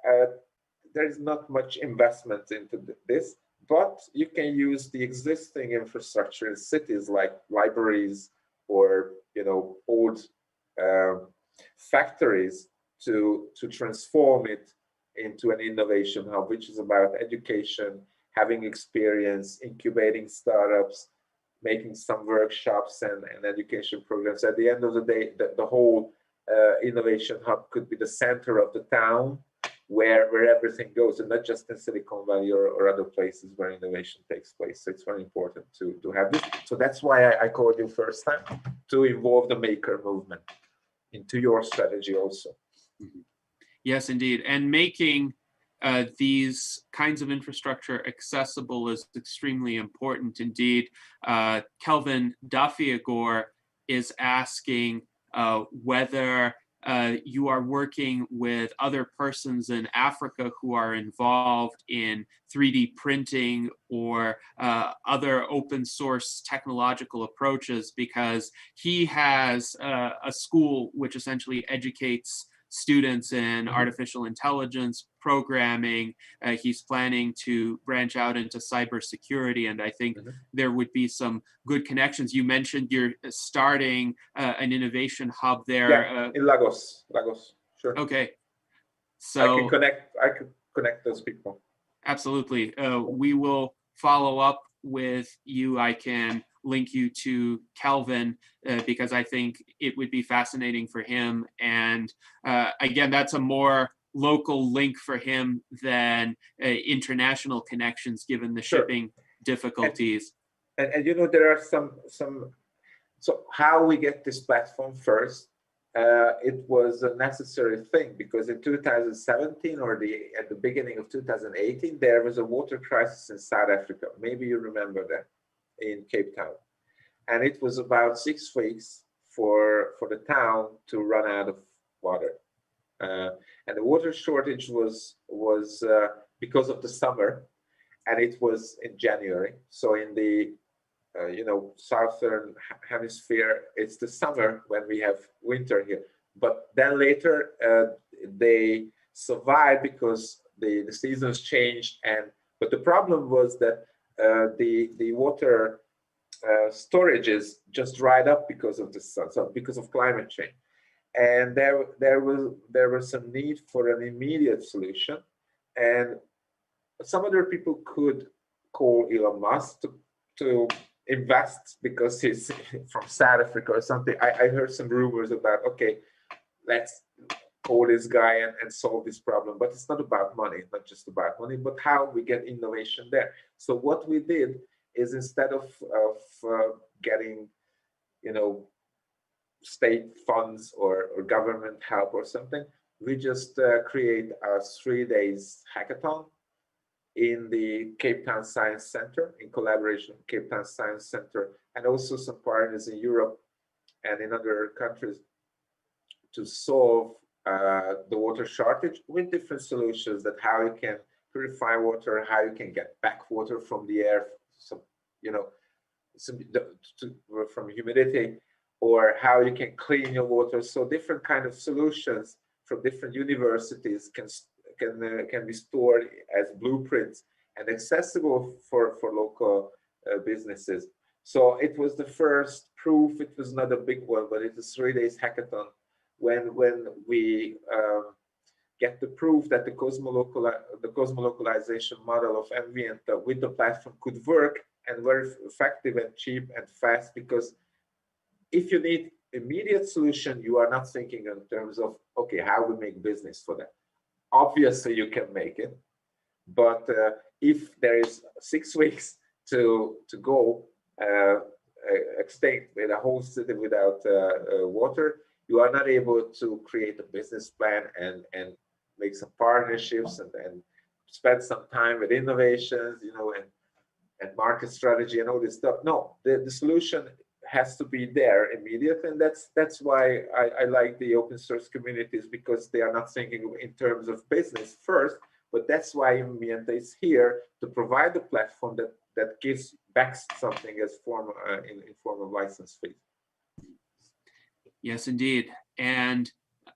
there is not much investment into this, but you can use the existing infrastructure in cities like libraries or old factories to transform it into an innovation hub, which is about education, having experience, incubating startups, making some workshops and education programs. At the end of the day, the whole innovation hub could be the center of the town where everything goes, and not just in Silicon Valley or other places where innovation takes place. So it's very important to have this. So that's why I called you first time, to involve the maker movement into your strategy also. Mm-hmm. Yes, indeed. And making these kinds of infrastructure accessible is extremely important indeed. Kelvin Dafiagor is asking whether you are working with other persons in Africa who are involved in 3D printing or other open source technological approaches, because he has a school which essentially educates students in artificial intelligence programming. He's planning to branch out into cybersecurity, and I think there would be some good connections. You mentioned you're starting an innovation hub there. Yeah, in Lagos, sure. Okay, so I can connect those people. Absolutely. We will follow up with you. I can link you to Kelvin because I think it would be fascinating for him. And again, that's a more local link for him than international connections, given the shipping difficulties. And you know, there are some. So how we get this platform first? It was a necessary thing, because in 2017 or at the beginning of 2018, there was a water crisis in South Africa. Maybe you remember that, in Cape Town. And it was about 6 weeks for the town to run out of water. And the water shortage was because of the summer, and it was in January. So in the southern hemisphere, it's the summer when we have winter here. But then later they survived because the seasons changed. But the problem was that the water storages just dried up because of the sun, so because of climate change. And there was some need for an immediate solution. And some other people could call Elon Musk to invest because he's from South Africa or something. I heard some rumors about, okay, let's call this guy and solve this problem. But it's not about money, not just about money, but how we get innovation there. So what we did is, instead of getting, state funds or government help or something, we just create a 3 days hackathon in the Cape Town Science Center, in collaboration with Cape Town Science Center, and also some partners in Europe and in other countries, to solve the water shortage with different solutions, that how you can purify water, how you can get back water from the air, from humidity, or how you can clean your water. So different kind of solutions from different universities can be stored as blueprints and accessible for local businesses. So it was the first proof. It was not a big one, but it's a 3 days hackathon. When we get the proof that the cosmolocalization model of ENVIENTA with the platform could work, and very effective and cheap and fast, because if you need immediate solution, you are not thinking in terms of, okay, how we make business for that. Obviously you can make it, but if there is 6 weeks to go extinct with a whole city without water, you are not able to create a business plan and make some partnerships and spend some time with innovations, and market strategy and all this stuff. No, the solution has to be there immediate, and that's why I like the open source communities, because they are not thinking in terms of business first, but that's why ENVIENTA is here to provide a platform that gives back something as in form of license fees. Yes, indeed. And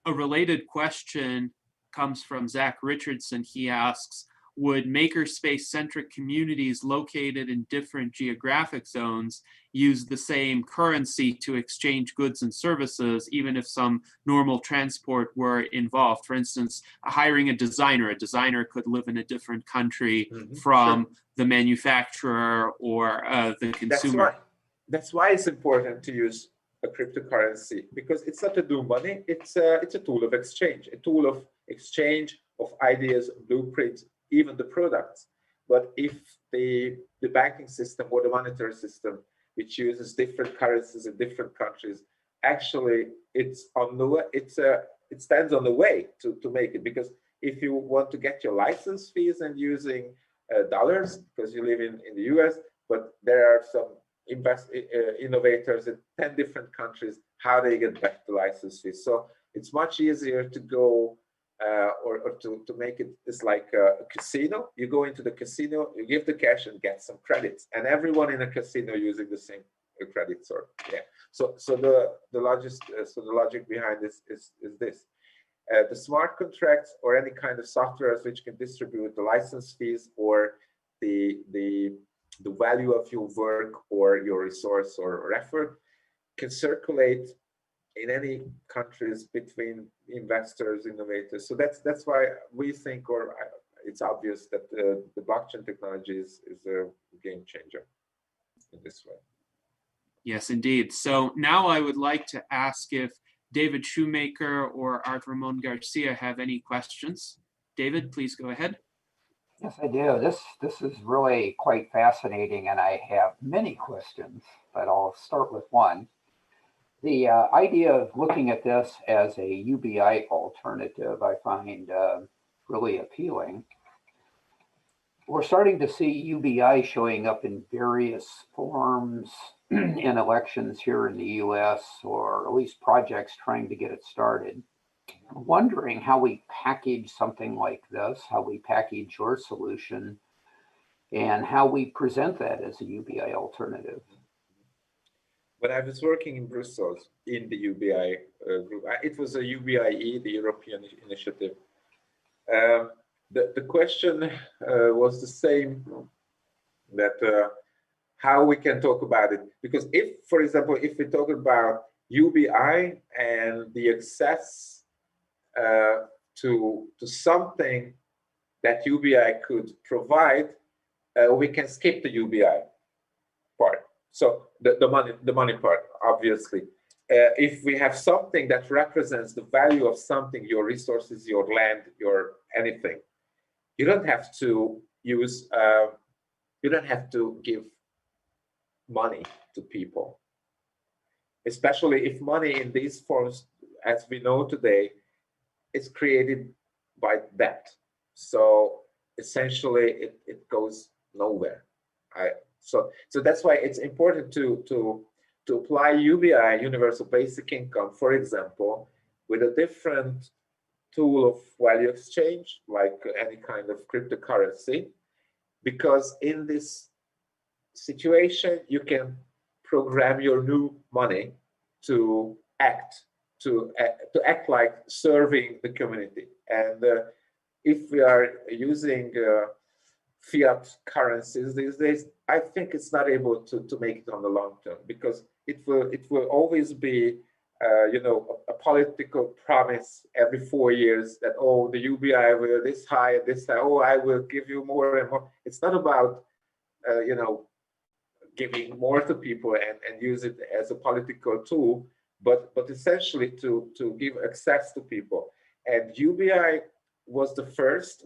a related question comes from Zach Richardson. He asks, would makerspace-centric communities located in different geographic zones use the same currency to exchange goods and services, even if some normal transport were involved? For instance, hiring a designer could live in a different country from the manufacturer or the consumer. that's why it's important to use a cryptocurrency, because it's not a new money, it's a tool of exchange, of ideas, blueprints, even the products. But if the banking system or the monetary system, which uses different currencies in different countries, actually it stands on the way to make it. Because if you want to get your license fees and using dollars, because you live in the US, but there are some innovators in 10 different countries, how they get back the license fees. So it's much easier to go or to make it. It's like a casino. You go into the casino, you give the cash and get some credits, and everyone in a casino using the same credits. Or so the logic behind this is this. The smart contracts or any kind of software which can distribute the license fees or the value of your work or your resource or effort can circulate in any countries between investors, innovators. So that's why we think, or it's obvious that the blockchain technology is a game changer in this way. Yes, indeed. So now I would like to ask if David Shoemaker or Art Ramon Garcia have any questions. David, please go ahead. Yes, I do. This is really quite fascinating, and I have many questions, but I'll start with one. The idea of looking at this as a UBI alternative, I find really appealing. We're starting to see UBI showing up in various forms in elections here in the US, or at least projects trying to get it started. I'm wondering how we package something like this, how we package your solution, and how we present that as a UBI alternative. When I was working in Brussels in the UBI group, it was a UBIE, the European Initiative. The question was the same, that how we can talk about it. Because if, for example, if we talk about UBI and the access to something that UBI could provide, we can skip the UBI part. So the money part, obviously. If we have something that represents the value of something, your resources, your land, your anything, you don't have to use, you don't have to give money to people. Especially if money in these forms, as we know today, is created by debt. So essentially it goes nowhere. So that's why it's important to apply UBI, universal basic income, for example, with a different tool of value exchange, like any kind of cryptocurrency, because in this situation you can program your new money to act like serving the community. And if we are using fiat currencies these days, I think it's not able to make it on the long term, because it will always be a political promise every 4 years that, oh, the UBI will this high, oh, I will give you more and more. It's not about giving more to people and use it as a political tool, but essentially to give access to people. And UBI was the first,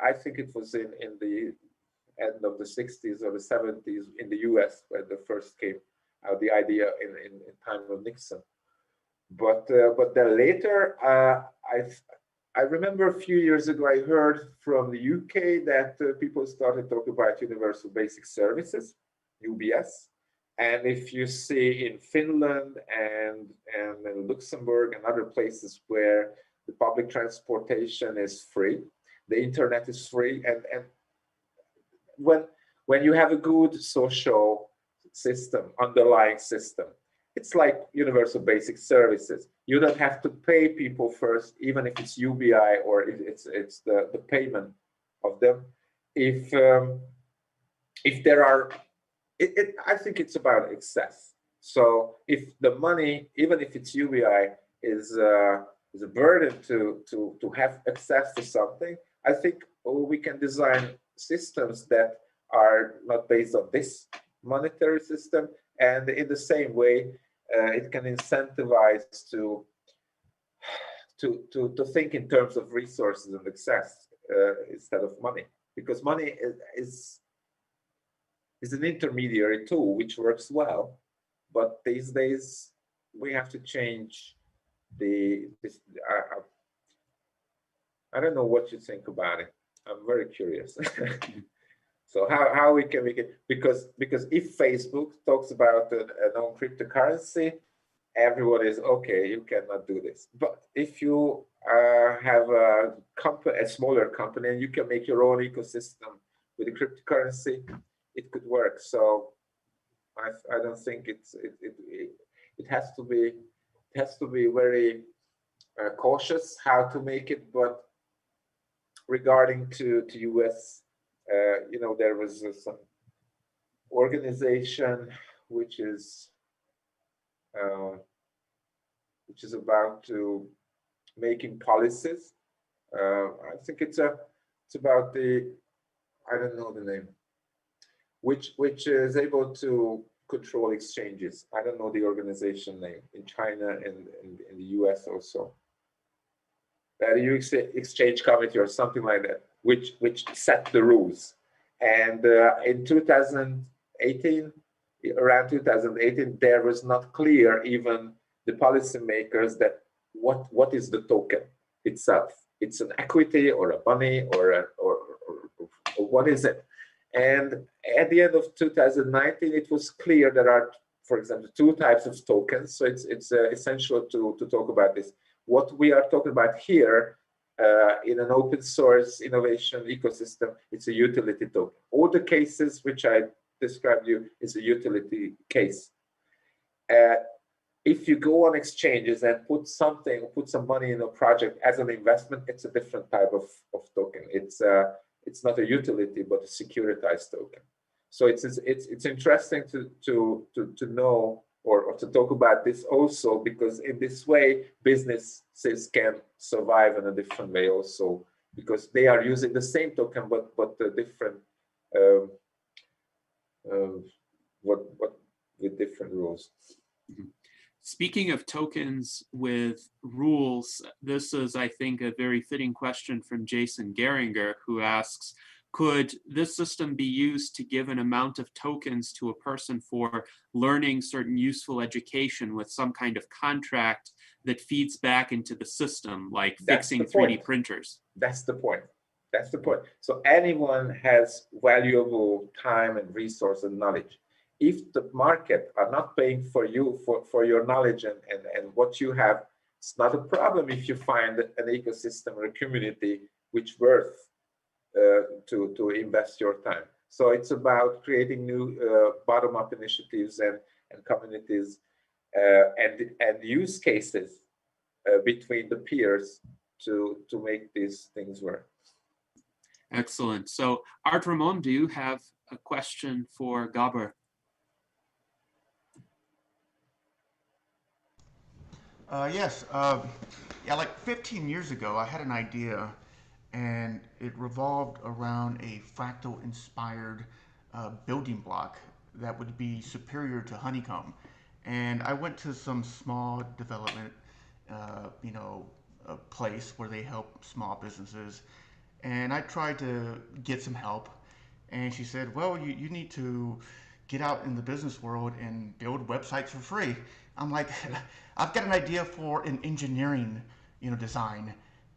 I think it was in the end of the 60s or the 70s in the US when the first came out, the idea in time of Nixon. But then later, I remember a few years ago, I heard from the UK that people started talking about universal basic services, UBS. And if you see in Finland and in Luxembourg and other places where the public transportation is free, the internet is free, and when you have a good social system, underlying system, it's like universal basic services. You don't have to pay people first, even if it's UBI or it's the payment of them. If there are, I think it's about excess. So if the money, even if it's UBI, is a burden to have access to something, I think we can design systems that are not based on this monetary system And in the same way, it can incentivize to think in terms of resources and access instead of money, because money is an intermediary tool which works well, but these days we have to change this. I don't know what you think about it. I'm very curious. So how we can make it, because if Facebook talks about a known cryptocurrency, everyone is okay, you cannot do this. But if you have a smaller company and you can make your own ecosystem with a cryptocurrency, it could work. So I don't think it has to be very cautious how to make it. But regarding to US, there was some organization which is about to making policies. I think it's about the, I don't know the name, which is able to control exchanges. I don't know the organization name, in China and in the US also. The Exchange Committee or something like that, which set the rules. And in 2018, around 2018, there was not clear, even the policymakers, that what is the token itself. It's an equity or a money or what is it? And at the end of 2019, it was clear there are, for example, two types of tokens. So it's essential to talk about this. What we are talking about here in an open source innovation ecosystem, it's a utility token. All the cases which I described you is a utility case. If you go on exchanges and put some money in a project as an investment, it's a different type of token. It's not a utility, but a securitized token. So it's interesting to know or to talk about this also, because in this way businesses can survive in a different way also, because they are using the same token but different with different rules. Speaking of tokens with rules, this is, I think, a very fitting question from Jason Geringer, who asks, could this system be used to give an amount of tokens to a person for learning certain useful education with some kind of contract that feeds back into the system, like fixing 3D printers? That's the point. That's the point. So anyone has valuable time and resource and knowledge. If the market are not paying for you for your knowledge and what you have, it's not a problem if you find an ecosystem or a community which worth to invest your time. So it's about creating new bottom-up initiatives and communities and use cases between the peers to make these things work. Excellent. So Art Ramon, do you have a question for Gabor? Yes. Yeah, like 15 years ago, I had an idea, and it revolved around a fractal-inspired building block that would be superior to honeycomb. And I went to some small development, a place where they help small businesses, and I tried to get some help. And she said, well, you need to get out in the business world and build websites for free. I'm like, I've got an idea for an engineering, design.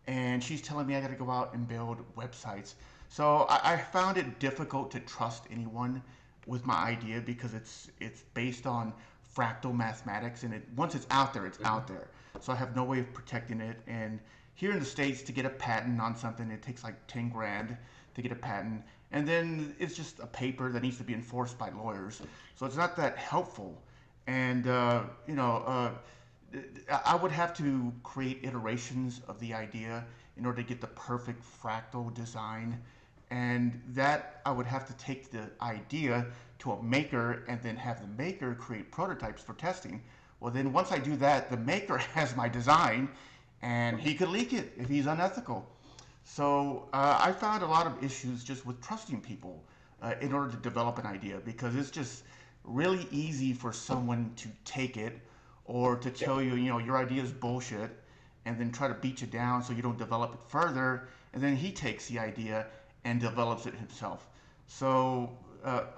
And she's telling me I got to go out and build websites. So I found it difficult to trust anyone with my idea, because it's based on fractal mathematics, and once it's out there, it's out there. So I have no way of protecting it. And here in the States, to get a patent on something, it takes like 10 grand to get a patent. And then it's just a paper that needs to be enforced by lawyers. So it's not that helpful. And, I would have to create iterations of the idea in order to get the perfect fractal design. And that I would have to take the idea to a maker and then have the maker create prototypes for testing. Well, then once I do that, the maker has my design, and he could leak it if he's unethical. So I found a lot of issues just with trusting people in order to develop an idea, because it's just really easy for someone to take it or to tell you, you know, your idea is bullshit, and then try to beat you down so you don't develop it further. And then he takes the idea and develops it himself. So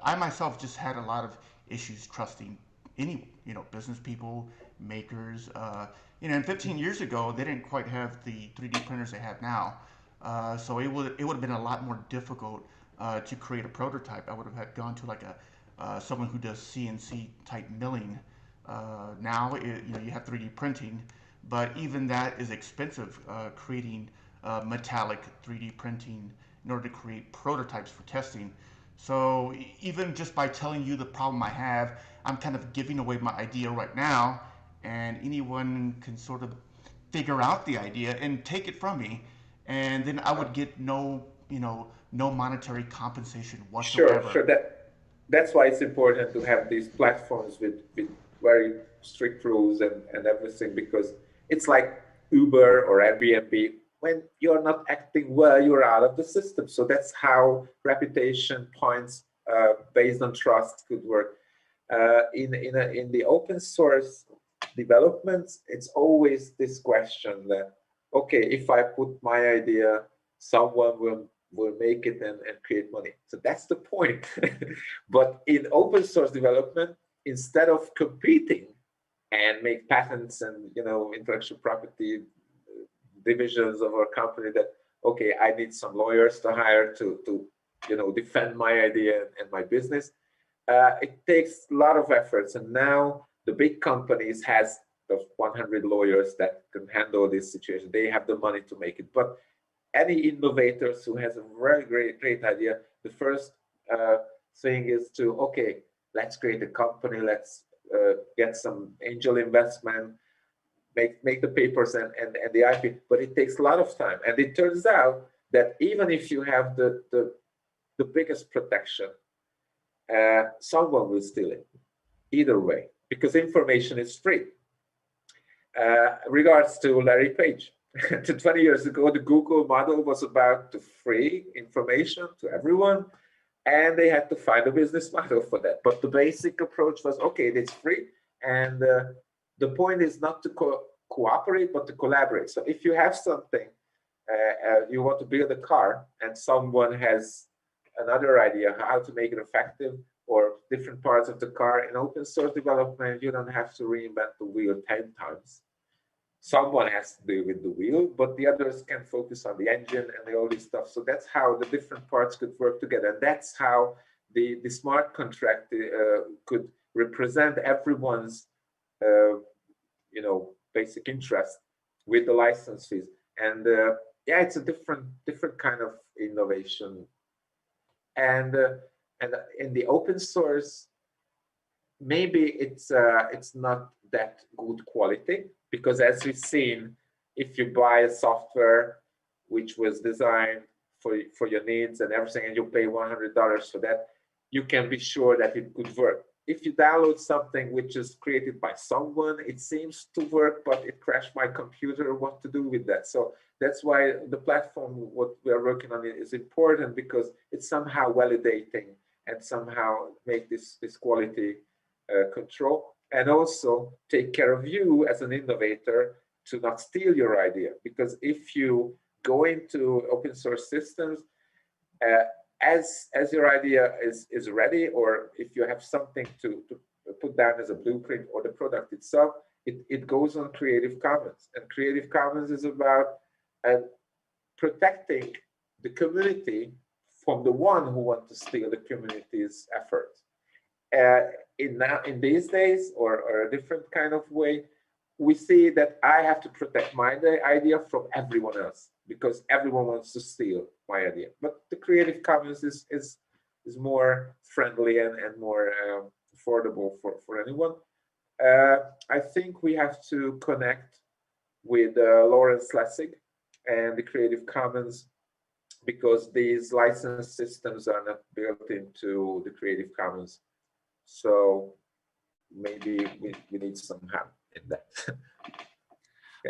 I myself just had a lot of issues trusting any, you know, business people, makers. You know, and 15 years ago, they didn't quite have the 3D printers they have now. So it would have been a lot more difficult to create a prototype. I would have had gone to like a someone who does CNC type milling. Now, you know, you have 3D printing, but even that is expensive. Creating metallic 3D printing in order to create prototypes for testing. So even just by telling you the problem I have, I'm kind of giving away my idea right now, and anyone can sort of figure out the idea and take it from me, and then I would get no, you know, no monetary compensation Sure, whatsoever. sure. That's why it's important to have these platforms with very strict rules and everything, because it's like Uber or Airbnb. When you're not acting well, you're out of the system. So that's how reputation points based on trust could work. In the open source developments, it's always this question that, okay, if I put my idea, someone will make it and create money. So that's the point. But in open source development, instead of competing and make patents and, you know, intellectual property divisions of our company that, okay, I need some lawyers to hire to you know, defend my idea and my business. It takes a lot of efforts, and now the big companies has those 100 lawyers that can handle this situation. They have the money to make it. But any innovators who has a very great idea, the first thing is to, okay, let's create a company, let's get some angel investment, make the papers and the IP, but it takes a lot of time. And it turns out that even if you have the biggest protection, someone will steal it either way, because information is free. Regards to Larry Page. 20 years ago, the Google model was about to free information to everyone, and they had to find a business model for that. But the basic approach was, okay, it's free, and the point is not to cooperate, but to collaborate. So if you have something, you want to build a car, and someone has another idea how to make it effective, or different parts of the car, in open source development, you don't have to reinvent the wheel 10 times. Someone has to do with the wheel, but the others can focus on the engine and all this stuff. So that's how the different parts could work together. And that's how the smart contract could represent everyone's you know, basic interest with the license fees. And yeah, it's a different kind of innovation. And in the open source, maybe it's not that good quality, because as we've seen, if you buy a software which was designed for your needs and everything, and you pay $100 for that, you can be sure that it could work. If you download something which is created by someone, it seems to work, but it crashed my computer, what to do with that? So that's why the platform, what we are working on, is important, because it's somehow validating and somehow make this quality control, and also take care of you as an innovator to not steal your idea. Because if you go into open source systems, as your idea is ready, or if you have something to put down as a blueprint or the product itself, it goes on Creative Commons. And Creative Commons is about protecting the community from the one who wants to steal the community's effort. In these days, or a different kind of way, we see that I have to protect my idea from everyone else, because everyone wants to steal my idea. But the Creative Commons is more friendly and more affordable for anyone. I think we have to connect with Lawrence Lessig and the Creative Commons, because these license systems are not built into the Creative Commons. So maybe we need some help in that.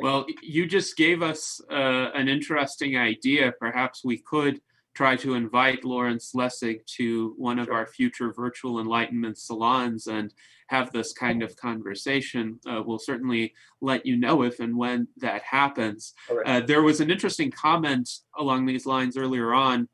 Well, you just gave us an interesting idea. Perhaps we could try to invite Lawrence Lessig to one of our future virtual Enlightenment salons and have this kind of conversation. We'll certainly let you know if and when that happens. Right. There was an interesting comment along these lines earlier on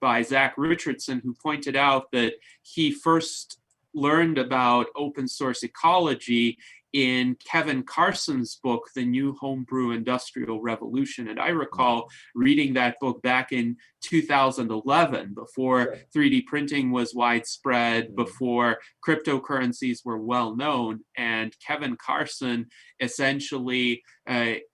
by Zach Richardson, who pointed out that he first learned about open source ecology in Kevin Carson's book, The New Homebrew Industrial Revolution. And I recall reading that book back in 2011, before 3D printing was widespread, before cryptocurrencies were well known. And Kevin Carson essentially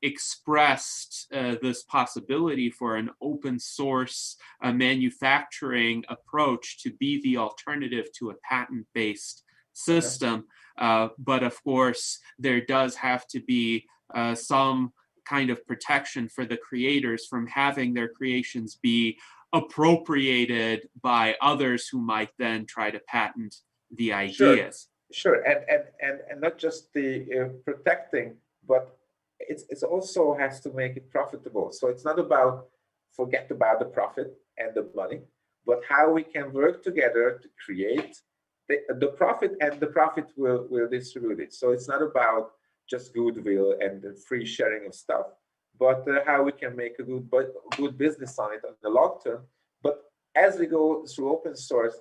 expressed this possibility for an open source manufacturing approach to be the alternative to a patent-based system. But of course, there does have to be some kind of protection for the creators from having their creations be appropriated by others who might then try to patent the ideas. Sure. And not just the protecting, but it's also has to make it profitable. So it's not about forget about the profit and the money, but how we can work together to create the profit, and the profit will distribute it. So it's not about just goodwill and the free sharing of stuff, but how we can make a good business on it in the long term. But as we go through open source,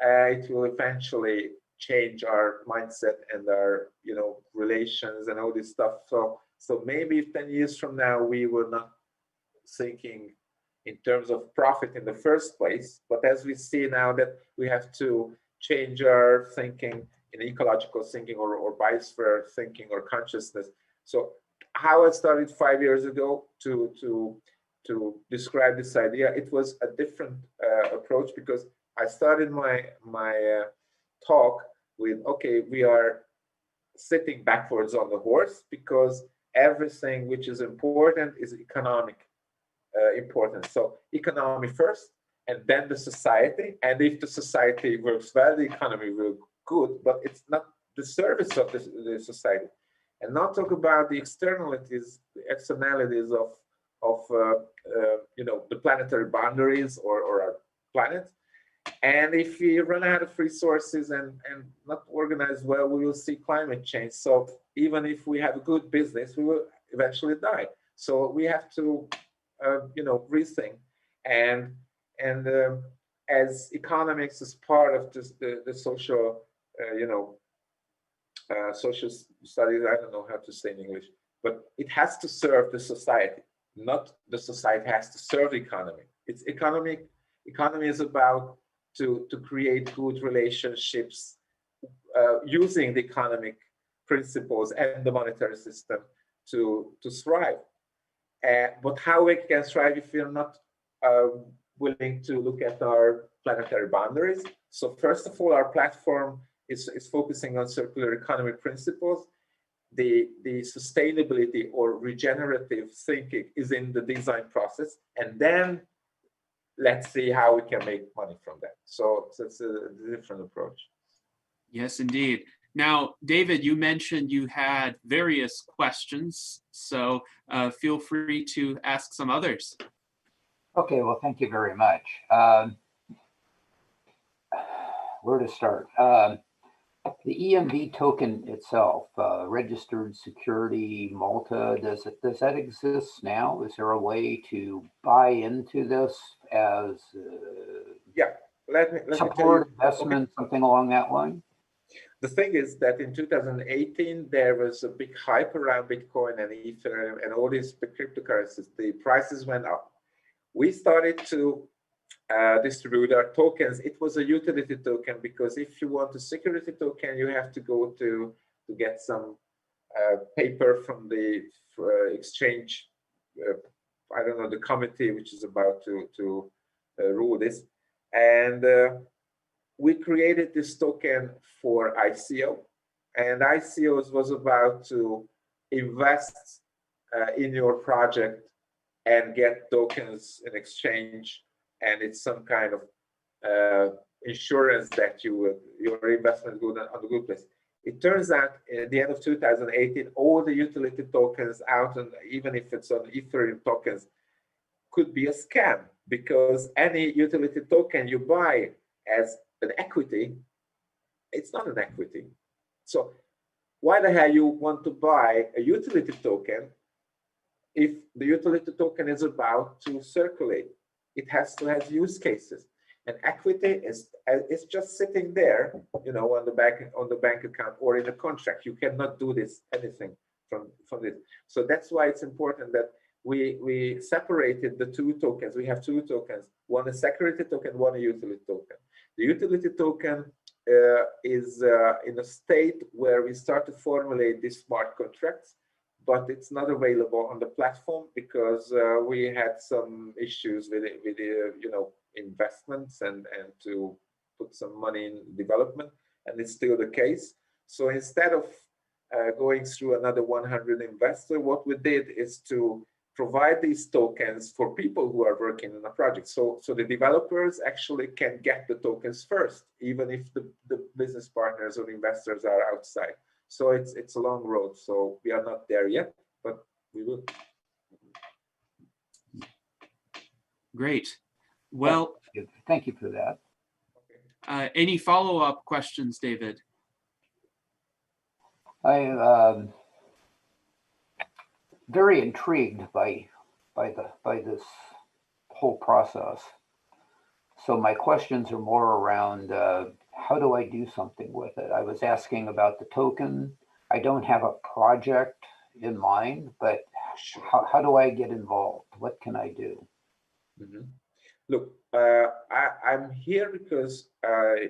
it will eventually change our mindset and our relations and all this stuff. So maybe 10 years from now we were not thinking in terms of profit in the first place, but as we see now that we have to change our thinking in ecological thinking or biosphere thinking or consciousness. So how I started 5 years ago to describe this idea, it was a different approach, because I started my talk with, okay, we are sitting backwards on the horse, because everything which is important is economic importance. So economy first, and then the society. And if the society works well, the economy will good, but it's not the service of the society. And not talk about the externalities, the externalities of the planetary boundaries or our planet. And if we run out of resources and not organize well, we will see climate change. So even if we have a good business, we will eventually die. So we have to rethink. And as economics is part of the social, social studies, I don't know how to say in English, but it has to serve the society, not the society has to serve the economy. It's economy is about to create good relationships using the economic principles and the monetary system to thrive. But how we can thrive if we're not willing to look at our planetary boundaries? So first of all, our platform is focusing on circular economy principles. The sustainability or regenerative thinking is in the design process, and then let's see how we can make money from that. So it's a different approach. Yes, indeed. Now, David, you mentioned you had various questions, so feel free to ask some others. Okay, well, thank you very much. Where to start? The ENV token itself, registered security Malta, does that exist now? Is there a way to buy into this as let me support investment, something along that line? The thing is that in 2018, there was a big hype around Bitcoin and Ethereum and all these cryptocurrencies. The prices went up. We started to distribute our tokens. It was a utility token, because if you want a security token, you have to go to get some paper from the exchange, I don't know, the committee which is about to rule this. And we created this token for ICO, and ICOs was about to invest in your project and get tokens in exchange, and it's some kind of insurance that your investment goes on the good place. It turns out at the end of 2018, all the utility tokens out, and even if it's on Ethereum tokens, could be a scam, because any utility token you buy as an equity, it's not an equity. So why the hell you want to buy a utility token if the utility token is about to circulate? It has to have use cases. And equity is just sitting there, you know, on the bank account or in a contract. You cannot do this anything from this. So that's why it's important that we separated the two tokens. We have two tokens, one a security token, one a utility token. The utility token is in a state where we start to formulate these smart contracts, but it's not available on the platform because we had some issues with you know, investments and to put some money in development, and it's still the case. So instead of going through another 100 investors, what we did is to provide these tokens for people who are working on a project. So the developers actually can get the tokens first, even if the business partners or investors are outside. So it's a long road. So we are not there yet, but we will. Great. Well, thank you for that. any follow-up questions, David? I'm very intrigued by this whole process. So my questions are more around how do I do something with it? I was asking about the token. I don't have a project in mind, but how do I get involved? What can I do? Mm-hmm. Look, I'm here because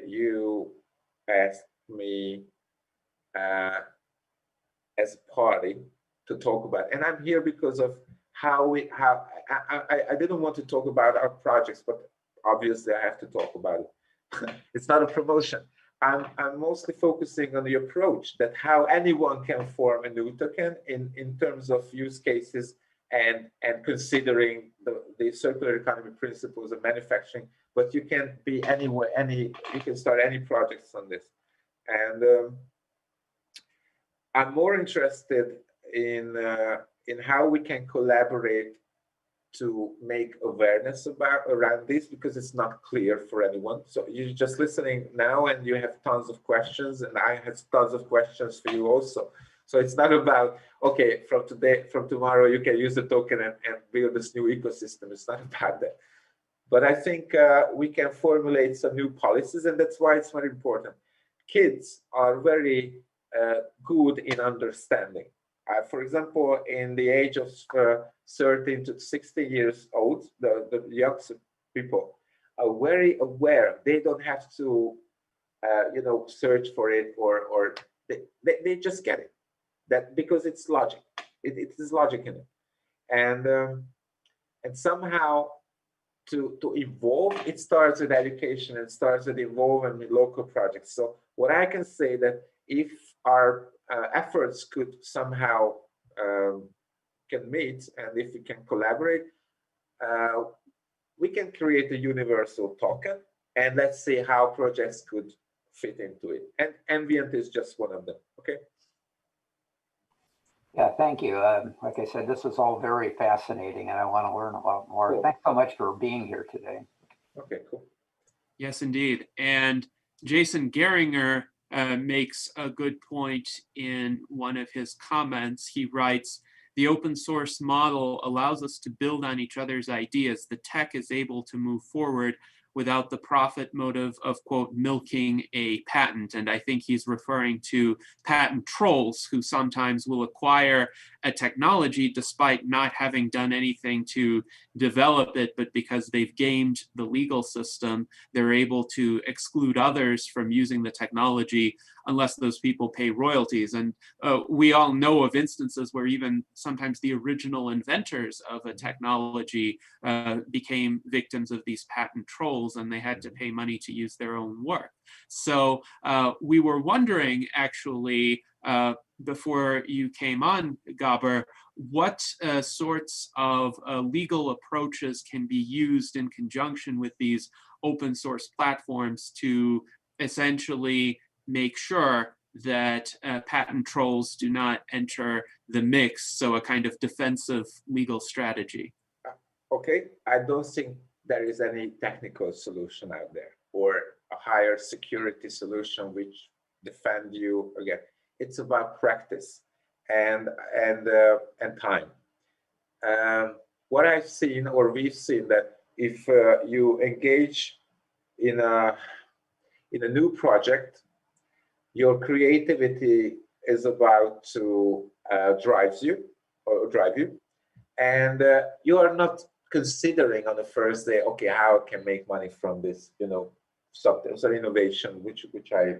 you asked me as a party to talk about, and I'm here because of how I didn't want to talk about our projects, but obviously I have to talk about it. It's not a promotion. I'm mostly focusing on the approach, that how anyone can form a new token in terms of use cases and considering the circular economy principles of manufacturing. But you can be anywhere, you can start any projects on this. And I'm more interested in how we can collaborate to make awareness around this, because it's not clear for anyone. So you're just listening now and you have tons of questions, and I have tons of questions for you also. So it's not about, okay, from tomorrow you can use the token and build this new ecosystem. It's not about that. But I think we can formulate some new policies, and that's why it's very important. Kids are very good in understanding. For example, in the age of 13 to 16 years old, the youngster people are very aware. They don't have to, you know, search for it, or they just get it. That because it's logic. It is logic in it, and somehow to evolve, it starts with education and starts with involvement with local projects. So what I can say that if our efforts could somehow can meet, and if we can collaborate, we can create a universal token, and let's see how projects could fit into it. And ENVIENTA is just one of them. Okay. Yeah, thank you. Like I said, this is all very fascinating, and I want to learn a lot more. Cool. Thanks so much for being here today. Okay, cool. Yes, indeed. And Jason Geringer makes a good point in one of his comments. He writes, the open source model allows us to build on each other's ideas. The tech is able to move forward without the profit motive of, quote, milking a patent. And I think he's referring to patent trolls who sometimes will acquire a technology despite not having done anything to develop it, but because they've gamed the legal system, they're able to exclude others from using the technology unless those people pay royalties. And we all know of instances where even sometimes the original inventors of a technology became victims of these patent trolls, and they had to pay money to use their own work. So we were wondering, actually, before you came on, Gabor, what sorts of legal approaches can be used in conjunction with these open source platforms to essentially make sure that patent trolls do not enter the mix, so a kind of defensive legal strategy? okay, I don't think there is any technical solution out there or a higher security solution which defend you again. It's about practice and time. What I've seen, or we've seen, that if you engage in a new project, your creativity is about to drive you, and you are not considering on the first day, okay, how I can make money from this, something, some innovation, which a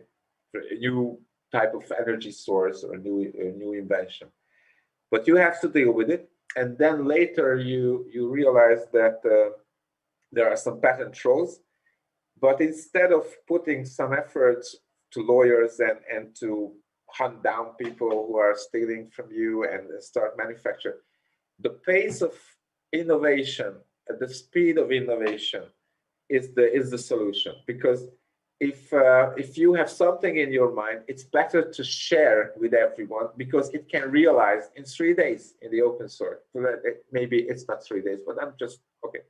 new type of energy source or a new invention. But you have to deal with it, and then later you realize that there are some patent trolls. But instead of putting some effort to lawyers and to hunt down people who are stealing from you and start manufacture, the pace of innovation, the speed of innovation is the solution. Because if you have something in your mind, it's better to share with everyone, because it can realize in 3 days in the open source. So that maybe it's not 3 days, but I'm just okay.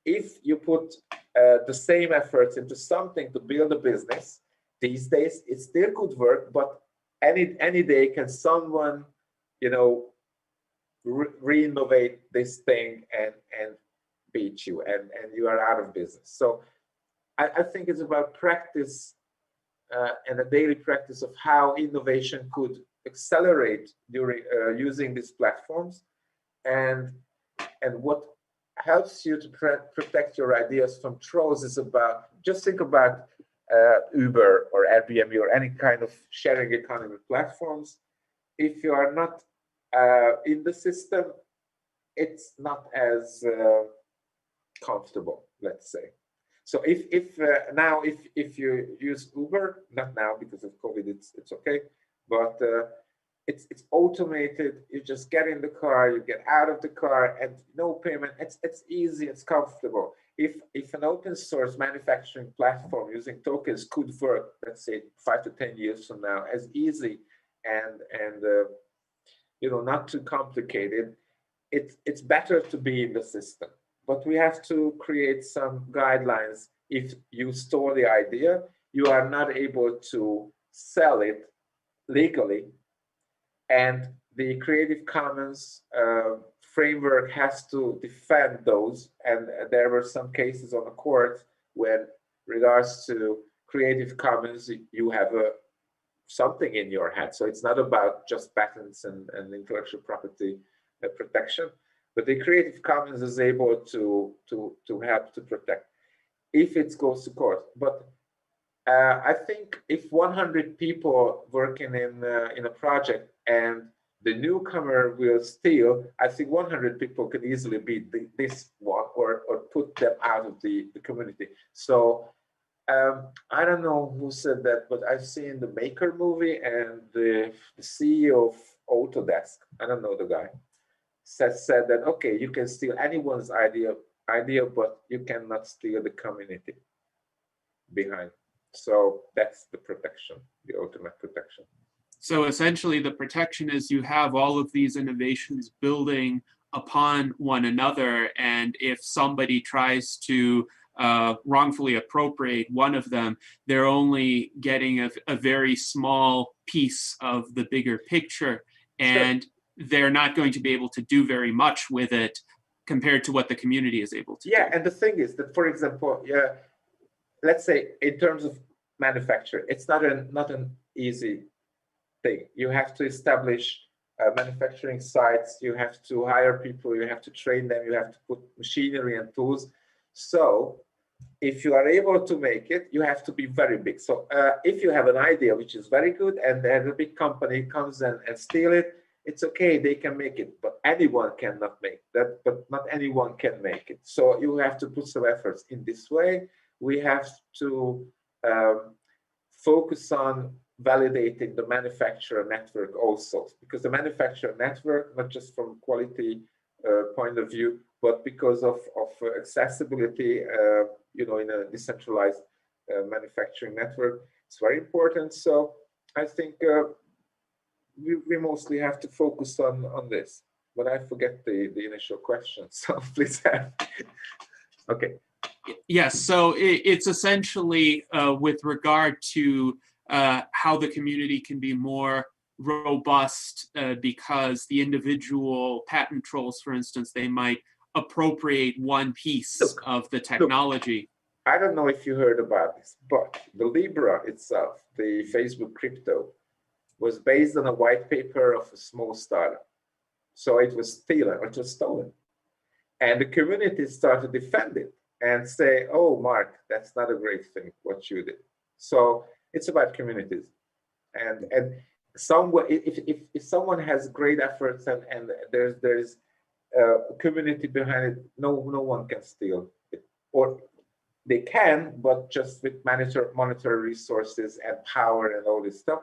If you put the same efforts into something to build a business, these days it's still good work, but any day can someone, re-innovate this thing and beat you, and you are out of business. So I think it's about practice and a daily practice of how innovation could accelerate during using these platforms, and what helps you to protect your ideas from trolls is about, just think about Uber or Airbnb or any kind of sharing economy platforms. If you are not in the system, it's not as comfortable, let's say. So if now if you use Uber, not now because of COVID, it's okay, but it's automated. You just get in the car, you get out of the car, and no payment. It's easy, it's comfortable. If an open source manufacturing platform using tokens could work, let's say 5 to 10 years from now, as easy and not too complicated, it's better to be in the system. But we have to create some guidelines. If you store the idea, you are not able to sell it legally, and the Creative Commons framework has to defend those. And there were some cases on the court when, regards to Creative Commons, you have something in your head. So it's not about just patents and intellectual property protection, but the Creative Commons is able to help to protect if it goes to court. But I think if 100 people working in a project and the newcomer will steal, I think 100 people can easily beat this one or put them out of the community. So I don't know who said that, but I've seen the Maker movie, and the CEO of Autodesk, I don't know the guy, said that, okay, you can steal anyone's idea, but you cannot steal the community behind. So that's the protection, the ultimate protection. So essentially the protection is you have all of these innovations building upon one another, and if somebody tries to wrongfully appropriate one of them, they're only getting a very small piece of the bigger picture, and sure, they're not going to be able to do very much with it compared to what the community is able to do. And the thing is that, for example, let's say in terms of manufacture, it's not an easy thing. You have to establish manufacturing sites, you have to hire people, you have to train them, you have to put machinery and tools. So if you are able to make it, you have to be very big. So if you have an idea which is very good, and then a big company comes and steal it, it's okay, they can make it, but anyone cannot make that, but not anyone can make it. So you have to put some efforts in this way. We have to focus on validating the manufacturer network also, because the manufacturer network, not just from quality point of view, but because of accessibility, in a decentralized manufacturing network, it's very important. So I think we mostly have to focus on this. but I forget the initial question. So please have. Okay. Yes, so it's essentially with regard to how the community can be more robust because the individual patent trolls, for instance, they might appropriate one piece of the technology. I don't know if you heard about this, but the Libra itself, the Facebook crypto, was based on a white paper of a small startup. So it was stolen. And the community started to defend it and say, oh, Mark, that's not a great thing, what you did. So it's about communities. And if someone has great efforts and there's a community behind it, no one can steal it. Or they can, but just with monetary resources and power and all this stuff.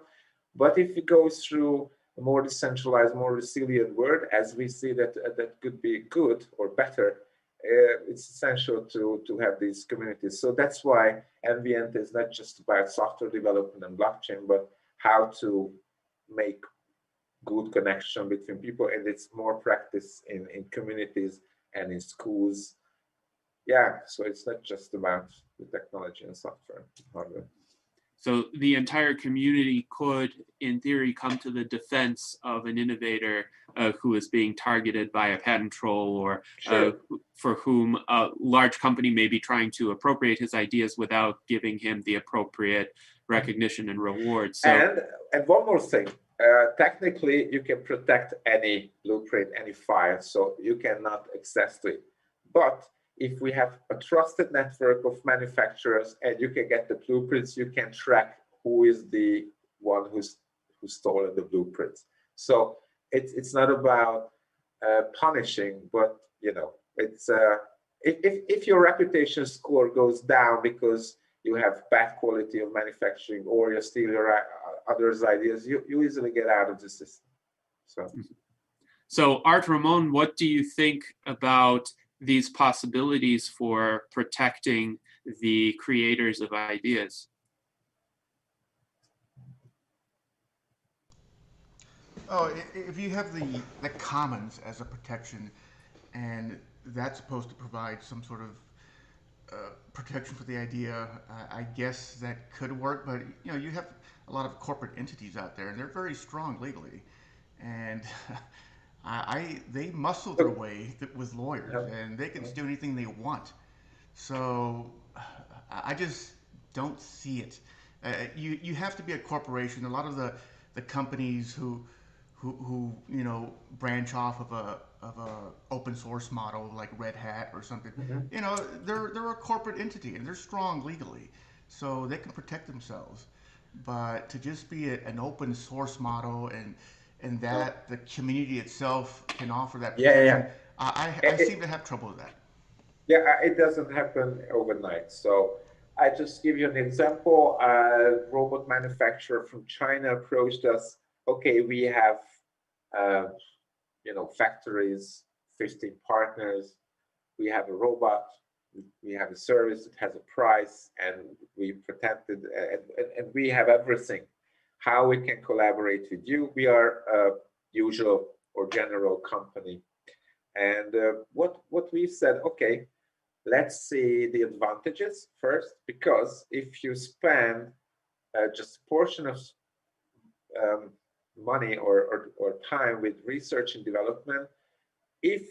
But if it goes through a more decentralized, more resilient world, as we see that could be good or better, it's essential to have these communities. So that's why ENVIENTA is not just about software development and blockchain, but how to make good connection between people, and it's more practice in communities and in schools. Yeah, so it's not just about the technology and software hardware. So the entire community could, in theory, come to the defense of an innovator who is being targeted by a patent troll, or for whom a large company may be trying to appropriate his ideas without giving him the appropriate recognition and reward. So, and one more thing. Technically, you can protect any blueprint, any file, so you cannot access to it. But if we have a trusted network of manufacturers and you can get the blueprints, you can track who is the one who's stolen the blueprints. So it's not about punishing, but it's if your reputation score goes down because you have bad quality of manufacturing or you steal your others' ideas, you easily get out of the system. So Art Ramon, what do you think about these possibilities for protecting the creators of ideas? Oh, if you have the commons as a protection, and that's supposed to provide some sort of protection for the idea, I guess that could work. But you have a lot of corporate entities out there, and they're very strong legally, and they muscle their way with lawyers, and they can do anything they want. So I just don't see it. You have to be a corporation. A lot of the companies who branch off of a open source model like Red Hat or something, they're a corporate entity and they're strong legally, so they can protect themselves. But to just be an open source model and that the community itself can offer that protection, I seem to have trouble with that. Yeah, it doesn't happen overnight. So I just give you an example. A robot manufacturer from China approached us. Okay, we have factories, 15 partners. We have a robot. We have a service that has a price, and we protected, and we have everything. How we can collaborate with you? We are a usual or general company, and what we said, okay, let's see the advantages first, because if you spend just a portion of money or time with research and development, if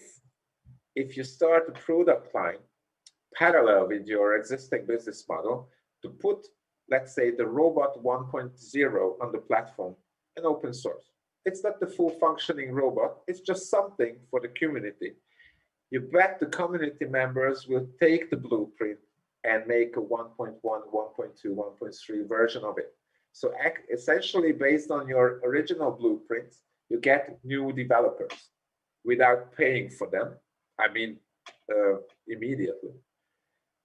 you start a product line parallel with your existing business model to put, let's say, the robot 1.0 on the platform in open source. It's not the full functioning robot, it's just something for the community. You bet the community members will take the blueprint and make a 1.1, 1.2, 1.3 version of it. So essentially, based on your original blueprints, you get new developers without paying for them. I mean, immediately.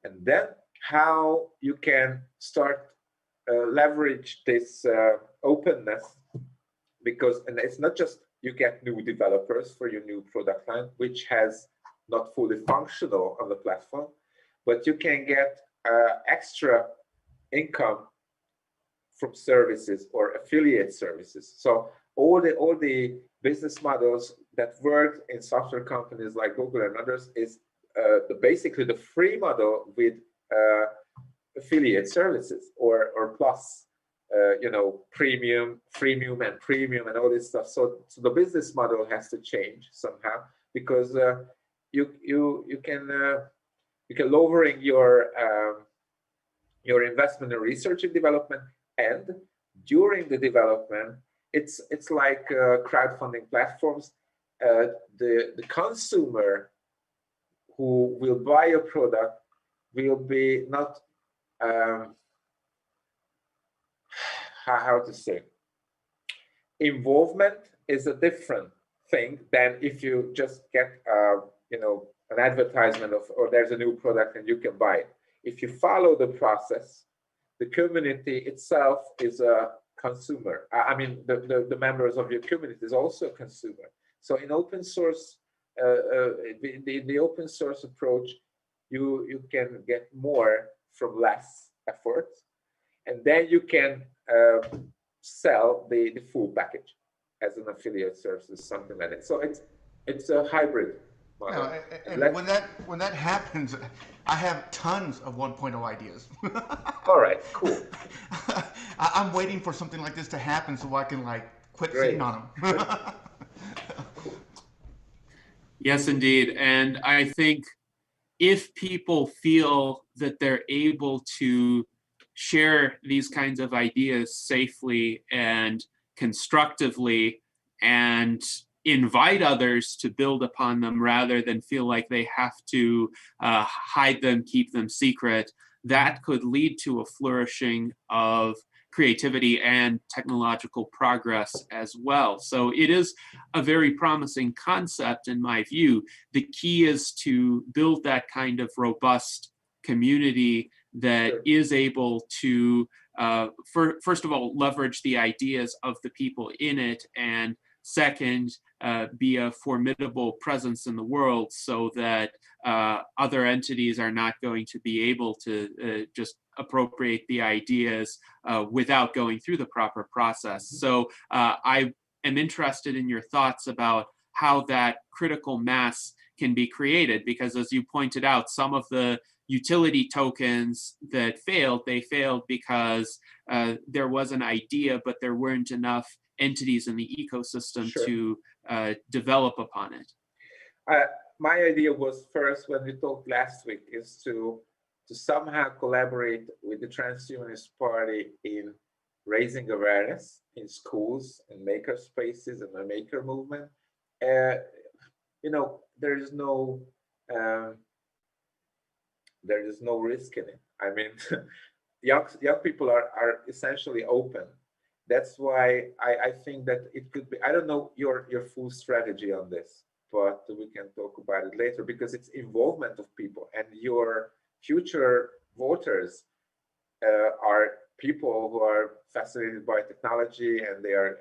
And then how you can start leverage this openness, because and it's not just you get new developers for your new product line, which has not fully functional on the platform, but you can get extra income from services or affiliate services. So all the business models that works in software companies like Google and others is basically the free model with affiliate services or plus, premium, freemium, and premium, and all this stuff. So the business model has to change somehow, because you can lowering your investment in research and development, and during the development, it's like crowdfunding platforms. The consumer who will buy a product will be not how to say, involvement is a different thing than if you just get an advertisement of, or there's a new product and you can buy it. If you follow the process, the community itself is a consumer. I mean, the members of your community is also a consumer. So in open source, the open source approach, you can get more from less effort, and then you can sell the full package as an affiliate service, something like that. So it's a hybrid model. No, and when that happens, I have tons of 1.0 ideas. All right, cool. I'm waiting for something like this to happen so I can quit sitting on them. Cool. Yes, indeed. And I think if people feel that they're able to share these kinds of ideas safely and constructively and invite others to build upon them rather than feel like they have to hide them, keep them secret, that could lead to a flourishing of creativity and technological progress as well. So it is a very promising concept in my view. The key is to build that kind of robust community that is able to, first of all, leverage the ideas of the people in it, and second, be a formidable presence in the world so that other entities are not going to be able to just appropriate the ideas without going through the proper process. So I am interested in your thoughts about how that critical mass can be created, because as you pointed out, some of the utility tokens that failed, they failed because there was an idea, but there weren't enough entities in the ecosystem to develop upon it. My idea was first, when we talked last week, is to somehow collaborate with the Transhumanist Party in raising awareness in schools and maker spaces and the maker movement. There is no risk in it. I mean, young people are essentially open. That's why I think that it could be, I don't know your full strategy on this, but we can talk about it later, because it's involvement of people, and your future voters are people who are fascinated by technology, and they are,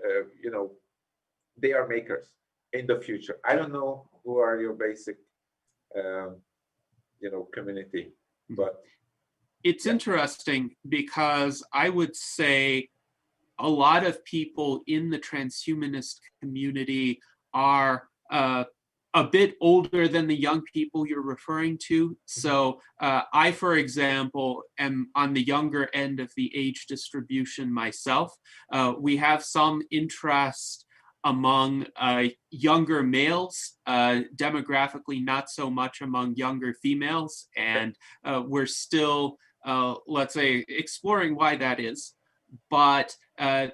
they are makers in the future. I don't know who are your basic, community, but. It's interesting because I would say a lot of people in the transhumanist community are a bit older than the young people you're referring to. So I, for example, am on the younger end of the age distribution myself. We have some interest among younger males, demographically not so much among younger females, and we're still, let's say, exploring why that is. But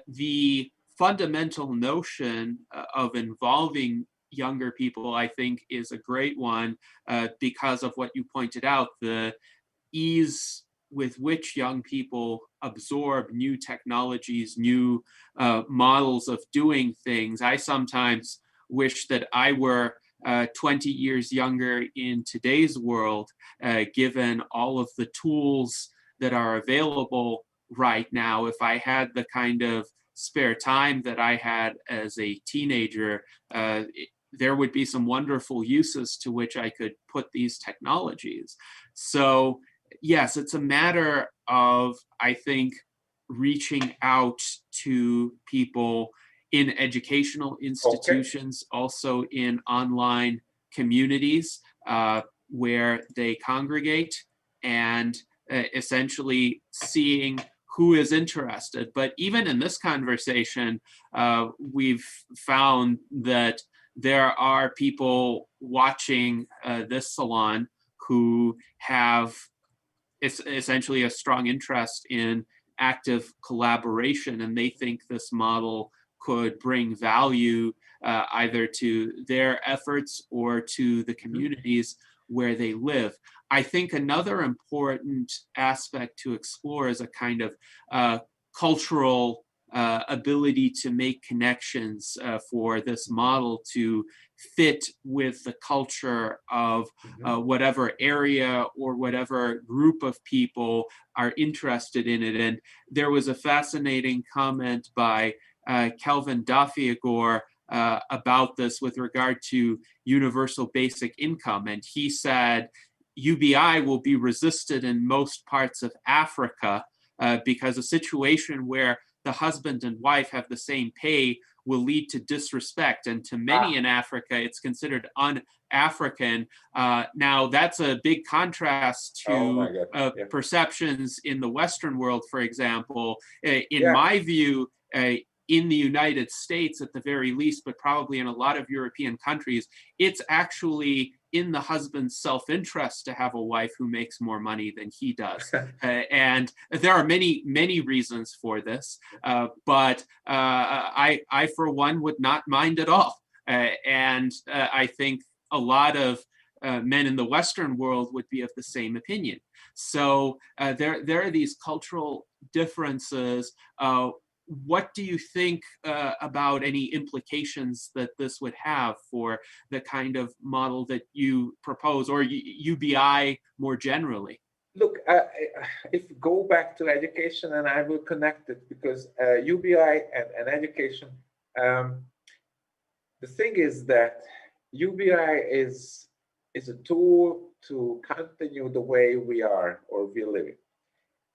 the fundamental notion of involving younger people, I think, is a great one because of what you pointed out, the ease with which young people absorb new technologies, new models of doing things. I sometimes wish that I were 20 years younger in today's world, given all of the tools that are available right now. If I had the kind of spare time that I had as a teenager, there would be some wonderful uses to which I could put these technologies. So yes, it's a matter of, I think, reaching out to people in educational institutions, also in online communities where they congregate, and essentially seeing who is interested. But even in this conversation, we've found that there are people watching this salon who have essentially a strong interest in active collaboration, and they think this model could bring value either to their efforts or to the communities where they live. I think another important aspect to explore is a kind of cultural ability to make connections for this model to fit with the culture of whatever area or whatever group of people are interested in it. And there was a fascinating comment by Kelvin Dafiagor about this with regard to universal basic income. And he said, UBI will be resisted in most parts of Africa because a situation where the husband and wife have the same pay will lead to disrespect. And to many in Africa, it's considered un-African. Now, that's a big contrast to perceptions in the Western world, for example. In my view, in the United States at the very least, but probably in a lot of European countries, it's actually in the husband's self-interest to have a wife who makes more money than he does. And there are many, many reasons for this, but I, for one, would not mind at all. And I think a lot of men in the Western world would be of the same opinion. So there are these cultural differences. What do you think about any implications that this would have for the kind of model that you propose, or UBI more generally? Look, if you go back to education, and I will connect it, because UBI and education, the thing is that UBI is a tool to continue the way we are or we're living.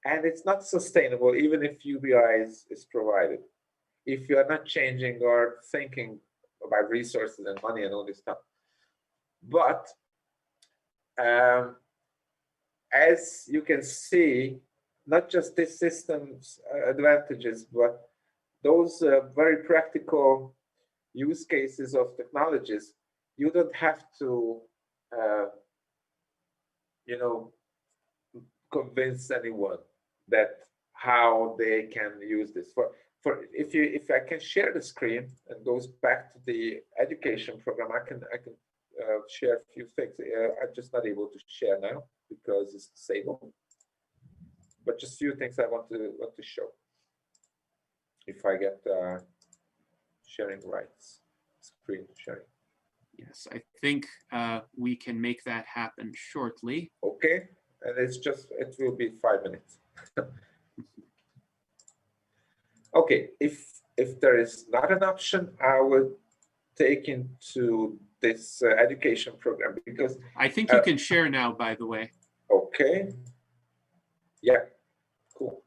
And it's not sustainable even if UBI is provided. If you are not changing or thinking about resources and money and all this stuff. But as you can see, not just this system's advantages, but those very practical use cases of technologies, you don't have to, convince anyone that how they can use this. If I can share the screen and goes back to the education program, I can share a few things. I'm just not able to share now because it's disabled. But just a few things I want to show. If I get sharing rights, screen sharing. Yes, I think we can make that happen shortly. Okay, and it will be 5 minutes. Okay, if there is not an option, I will take into this education program, because I think you can share now, by the way. Okay. Yeah, cool.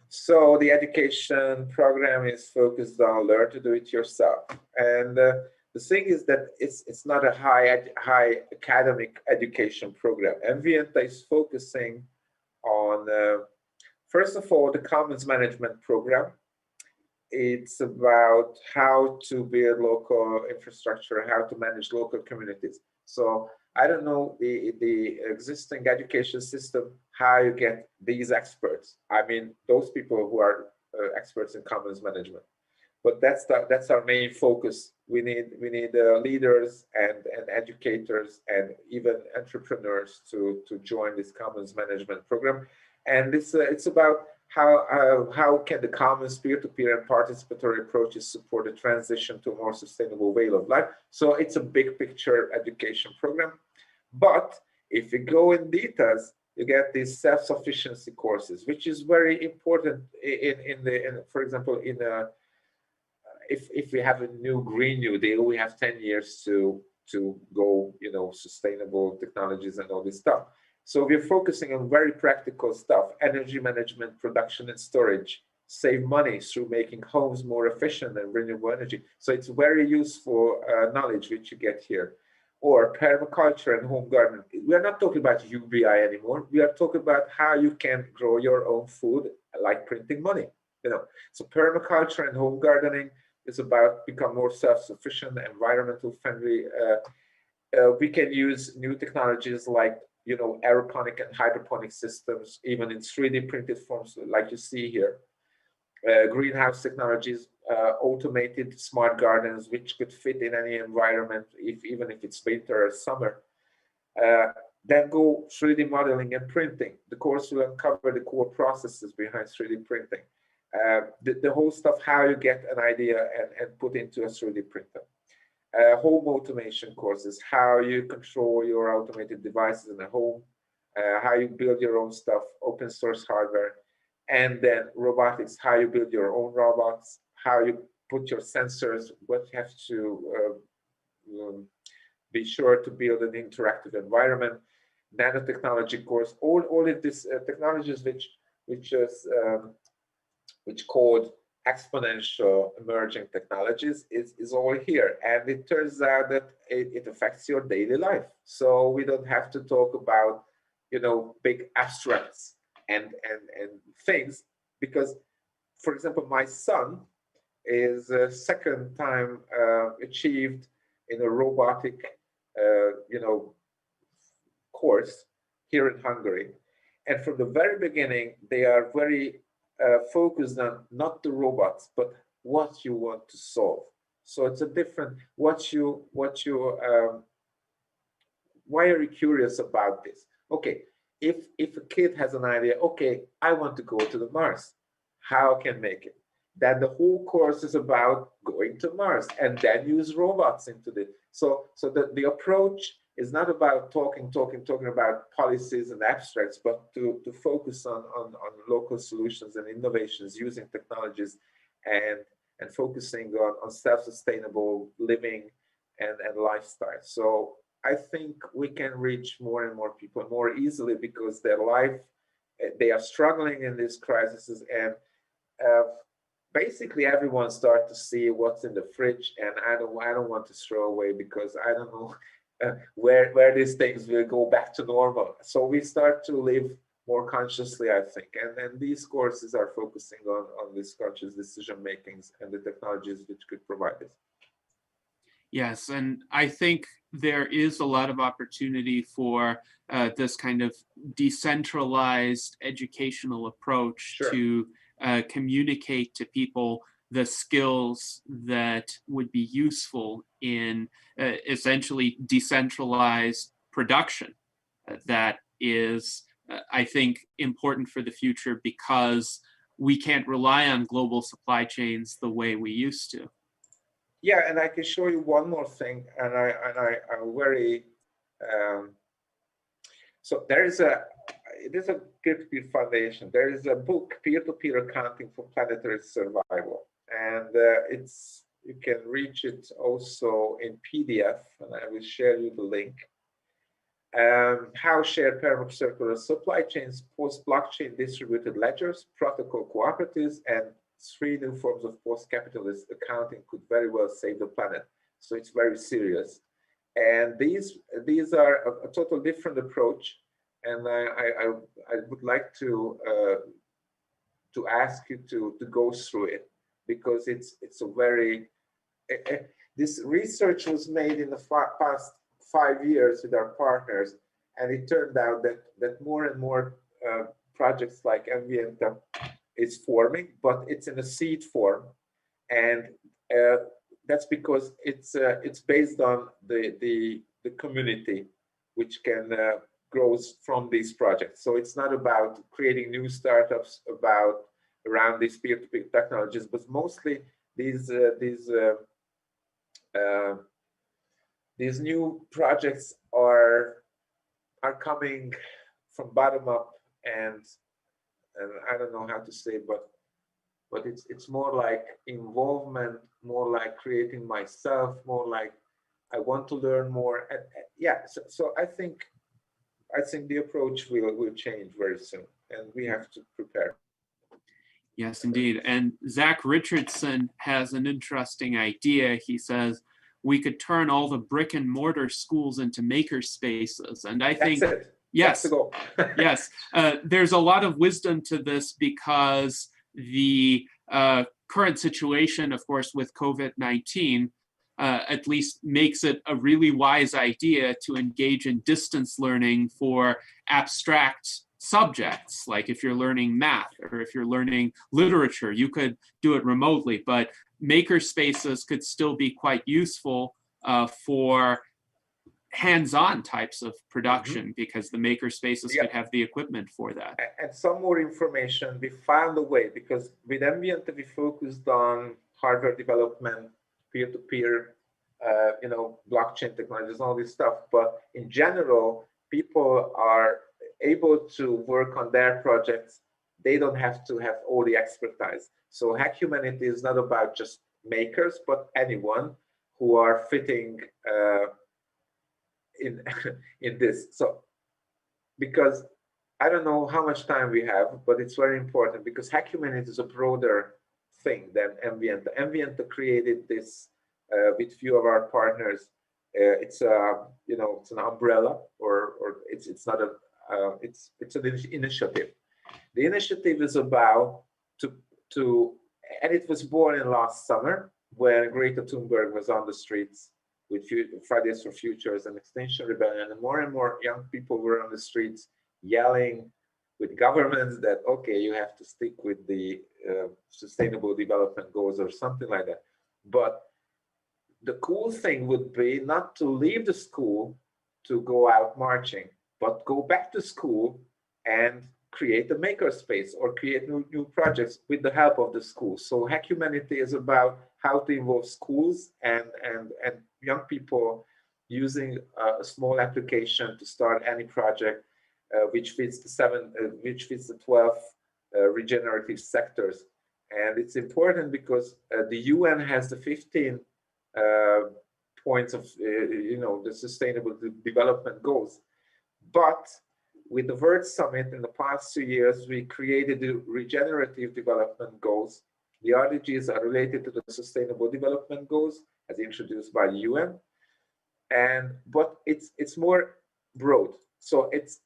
So the education program is focused on learn to do it yourself, and the thing is that it's not a high academic education program. ENVIENTA is focusing on first of all the commons management program. It's about how to build local infrastructure, how to manage local communities. So I don't know the existing education system, how you get these experts. I mean, those people who are experts in commons management. But that's our main focus. We need leaders and educators and even entrepreneurs to join this commons management program. And it's about how can the commons peer-to-peer and participatory approaches support the transition to a more sustainable way of life. So it's a big picture education program. But if you go in details, you get these self-sufficiency courses, which is very important for example, if we have a Green New Deal, we have 10 years to go, sustainable technologies and all this stuff. So we're focusing on very practical stuff: energy management, production and storage, save money through making homes more efficient and renewable energy. So it's very useful knowledge which you get here. Or permaculture and home gardening. We are not talking about UBI anymore. We are talking about how you can grow your own food, like printing money. So permaculture and home gardening is about become more self-sufficient, environmental friendly. We can use new technologies like aeroponic and hydroponic systems, even in 3D printed forms, like you see here. Greenhouse technologies, automated smart gardens, which could fit in any environment, even if it's winter or summer. Then go 3D modeling and printing. The course will uncover the core processes behind 3D printing. The whole stuff, how you get an idea and put into a 3D printer. Home automation courses, how you control your automated devices in a home, how you build your own stuff, open source hardware. And then robotics, how you build your own robots, how you put your sensors, what you have to be sure to build an interactive environment. Nanotechnology course, all of these technologies which called exponential emerging technologies is all here. And it turns out that it affects your daily life. So we don't have to talk about big abstracts and things, because, for example, my son is second time achieved in a robotic course here in Hungary. And from the very beginning, they are very focused on not the robots, but what you want to solve. So it's a different, why are you curious about this? Okay, if a kid has an idea, okay, I want to go to the Mars, how I can make it? Then the whole course is about going to Mars, and then use robots into this. So the approach is not about talking about policies and abstracts, but to focus on local solutions and innovations using technologies and focusing on self-sustainable living and lifestyle. So I think we can reach more and more people more easily, because their life, they are struggling in these crises, and basically everyone starts to see what's in the fridge, and I don't want to throw away, because I don't know where these things will go back to normal. So we start to live more consciously, I think, and these courses are focusing on this conscious decision makings and the technologies which could provide this. Yes, and I think there is a lot of opportunity for this kind of decentralized educational approach to communicate to people the skills that would be useful in essentially decentralized production. That is, I think, important for the future, because we can't rely on global supply chains the way we used to. Yeah, and I can show you one more thing, and I'm very so it is a peer-to-peer foundation. There is a book, Peer-to-Peer Accounting for Planetary Survival, and you can reach it also in PDF, and I will share you the link. How shared permacircular supply chains, post-blockchain distributed ledgers, protocol cooperatives, and 3 new forms of post-capitalist accounting could very well save the planet. So it's very serious. And these are a total different approach. And I would like to ask you to go through it, because it's a very, this research was made in the past 5 years with our partners, and it turned out that more and more projects like ENVIENTA is forming, but it's in a seed form, and that's because it's based on the community, which can grow from these projects. So it's not about creating new startups around these peer-to-peer technologies, but mostly these new projects are coming from bottom up, and I don't know how to say, but it's more like involvement, more like creating myself, more like I want to learn more. And yeah, so I think the approach will change very soon, and we have to prepare. Yes, indeed. And Zach Richardson has an interesting idea. He says we could turn all the brick and mortar schools into maker spaces. And I think, That's it. yes, That's the goal. yes, there's a lot of wisdom to this because the current situation, of course, with COVID-19, at least makes it a really wise idea to engage in distance learning for abstract subjects. Like if you're learning math or if you're learning literature, you could do it remotely, but maker spaces could still be quite useful for hands-on types of production because the maker spaces could have the equipment for that. And some more information, we found a way, because with ENVIENTA we focused on hardware development, peer-to-peer, blockchain technologies, all this stuff. But in general, people are able to work on their projects. They don't have to have all the expertise. So Hack Humanity is not about just makers, but anyone who are fitting in this. So because I don't know how much time we have, but it's very important because Hack Humanity is a broader thing than ENVIENTA. ENVIENTA created this with few of our partners. It's it's an umbrella, or it's not a it's an initiative. The initiative is about and it was born in last summer when Greta Thunberg was on the streets with Fridays for Futures and Extinction Rebellion, and more young people were on the streets yelling with governments that, okay, you have to stick with the sustainable development goals or something like that. But the cool thing would be not to leave the school to go out marching, but go back to school and create a makerspace or create new projects with the help of the school. So Hack Humanity is about how to involve schools and young people using a small application to start any project which fits the 12 regenerative sectors. And it's important because the UN has the 15 points of the sustainable development goals. But with the World Summit in the past 2 years, we created the regenerative development goals. The RDGs are related to the sustainable development goals as introduced by the UN. But it's more broad. So it's,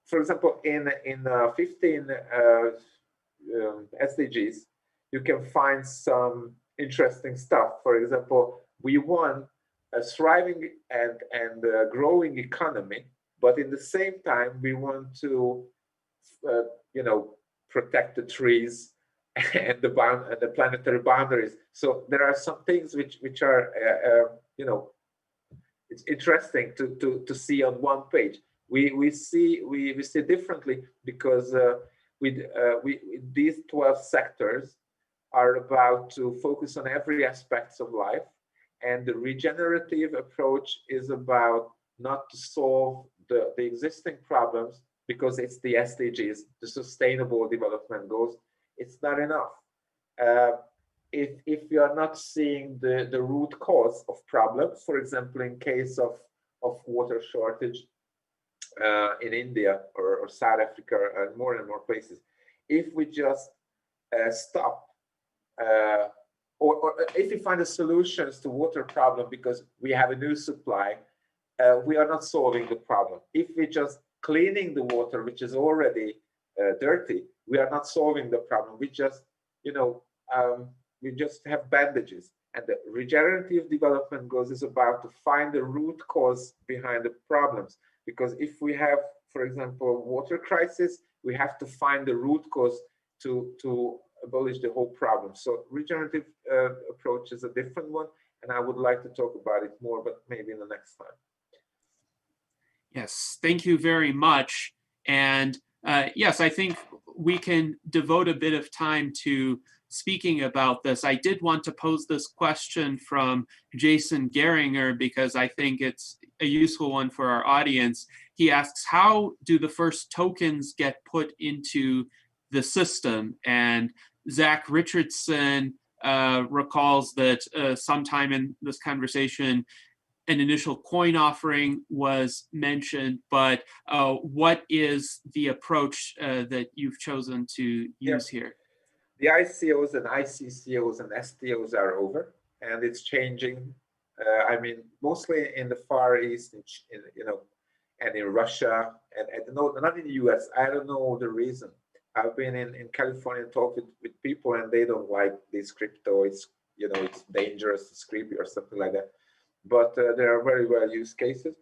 for example, in 15 SDGs, you can find some interesting stuff. For example, we want a thriving and growing economy, but in the same time, we want to, protect the trees and the planetary boundaries. So there are some things which are, it's interesting to see on one page. We see differently because these 12 sectors are about to focus on every aspect of life, and the regenerative approach is about not to solve the existing problems because it's the SDGs, the Sustainable Development Goals. It's not enough. If you are not seeing the root cause of problems, for example, in case of water shortage in India or South Africa and more places, if we just stop or if we find the solutions to water problem because we have a new supply, we are not solving the problem. If we just cleaning the water, which is already dirty, we are not solving the problem. We just, we just have bandages. And the regenerative development goals is about to find the root cause behind the problems. Because if we have, for example, water crisis, we have to find the root cause to abolish the whole problem. So regenerative approach is a different one, and I would like to talk about it more, but maybe in the next time. Yes, thank you very much. And yes, I think we can devote a bit of time to speaking about this. I did want to pose this question from Jason Geringer because I think it's a useful one for our audience. He asks, how do the first tokens get put into the system? And Zach Richardson recalls that sometime in this conversation, an initial coin offering was mentioned, but what is the approach that you've chosen to use here? The ICOs and ICCOs and STOs are over, and it's changing. I mean, mostly in the Far East, and in Russia, and no, not in the US. I don't know the reason. I've been in California and talked with people, and they don't like this crypto. It's it's dangerous, it's creepy, or something like that. But there are very well used cases.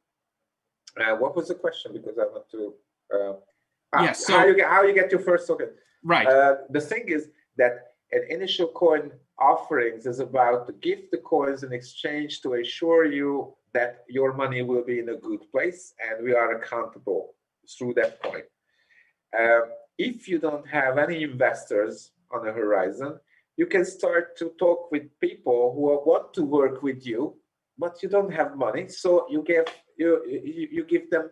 What was the question? Because I want to. Yes. So how you get your first token? right. The thing is that an initial coin offerings is about to give the coins in exchange to assure you that your money will be in a good place, and we are accountable through that coin. If you don't have any investors on the horizon, you can start to talk with people who want to work with you, but you don't have money, so you give them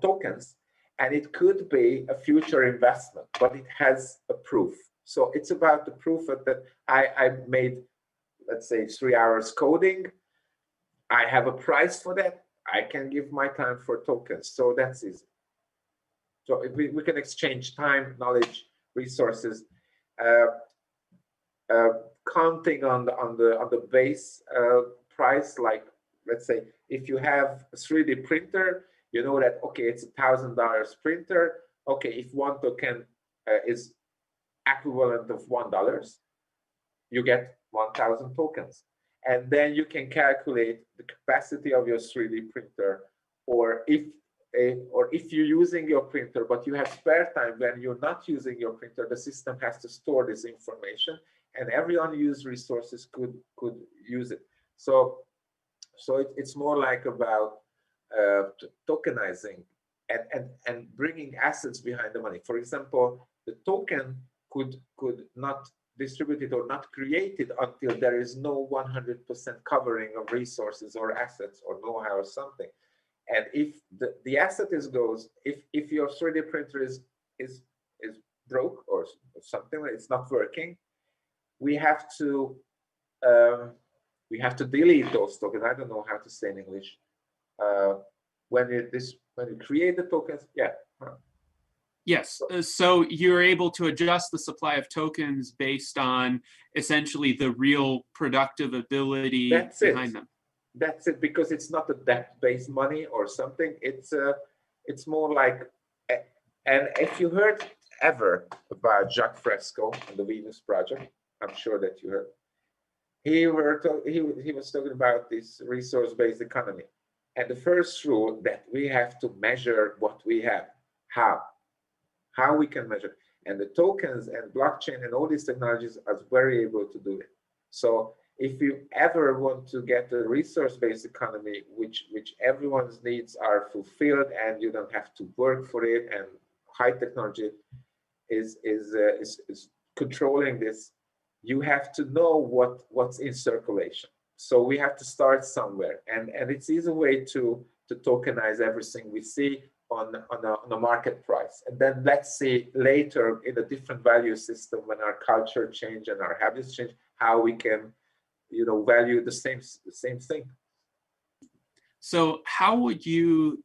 tokens, and it could be a future investment, but it has a proof. So it's about the proof that I made, let's say, 3 hours coding. I have a price for that. I can give my time for tokens. So that's easy. So if we can exchange time, knowledge, resources, counting on the base price. Like, let's say, if you have a 3D printer, you know that, okay, it's $1,000 printer. Okay, if one token is equivalent of $1, you get 1,000 tokens. And then you can calculate the capacity of your 3D printer, or if you're using your printer, but you have spare time when you're not using your printer, the system has to store this information, and every unused resources could use it. So it's more like about tokenizing and bringing assets behind the money. For example, the token could not distributed or not created until there is no 100% covering of resources or assets or know-how or something. And if the asset goes, if your 3D printer is broke or something, it's not working, we have to delete those tokens. I don't know how to say in English. When you create the tokens, yeah. Yes, so you're able to adjust the supply of tokens based on essentially the real productive ability behind them. That's it, because it's not a debt-based money or something. It's more like, and if you heard ever about Jacques Fresco and the Venus Project, I'm sure that you heard. He was talking about this resource-based economy, and the first rule that we have to measure what we have. How we can measure, and the tokens and blockchain and all these technologies are very able to do it. So if you ever want to get a resource-based economy, which everyone's needs are fulfilled and you don't have to work for it, and high technology is controlling this, you have to know what's in circulation. So we have to start somewhere, and it's easy way to tokenize everything we see on a market price, and then let's see later in a different value system, when our culture change and our habits change, how we can value the same thing. So how would you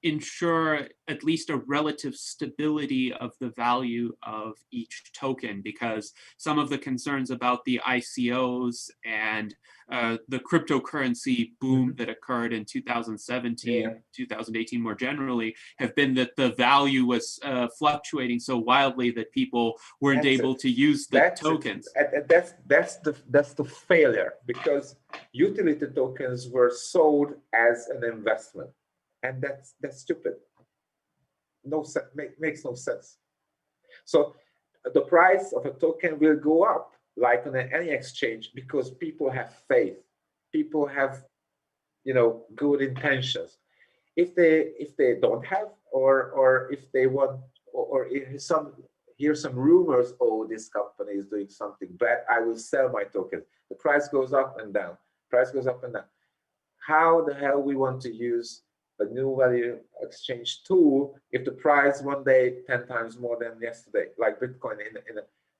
ensure at least a relative stability of the value of each token? Because some of the concerns about the ICOs and the cryptocurrency boom that occurred in 2017, 2018 more generally, have been that the value was fluctuating so wildly that people weren't able to use the tokens. That's the failure, because utility tokens were sold as an investment. And that's stupid. Makes no sense. So the price of a token will go up, like on any exchange, because people have faith. People have, good intentions. If they don't have, or if they want, or hear some rumors, oh, this company is doing something bad, I will sell my token. The price goes up and down. Price goes up and down. How the hell we want to use a new value exchange tool if the price one day 10 times more than yesterday, like Bitcoin?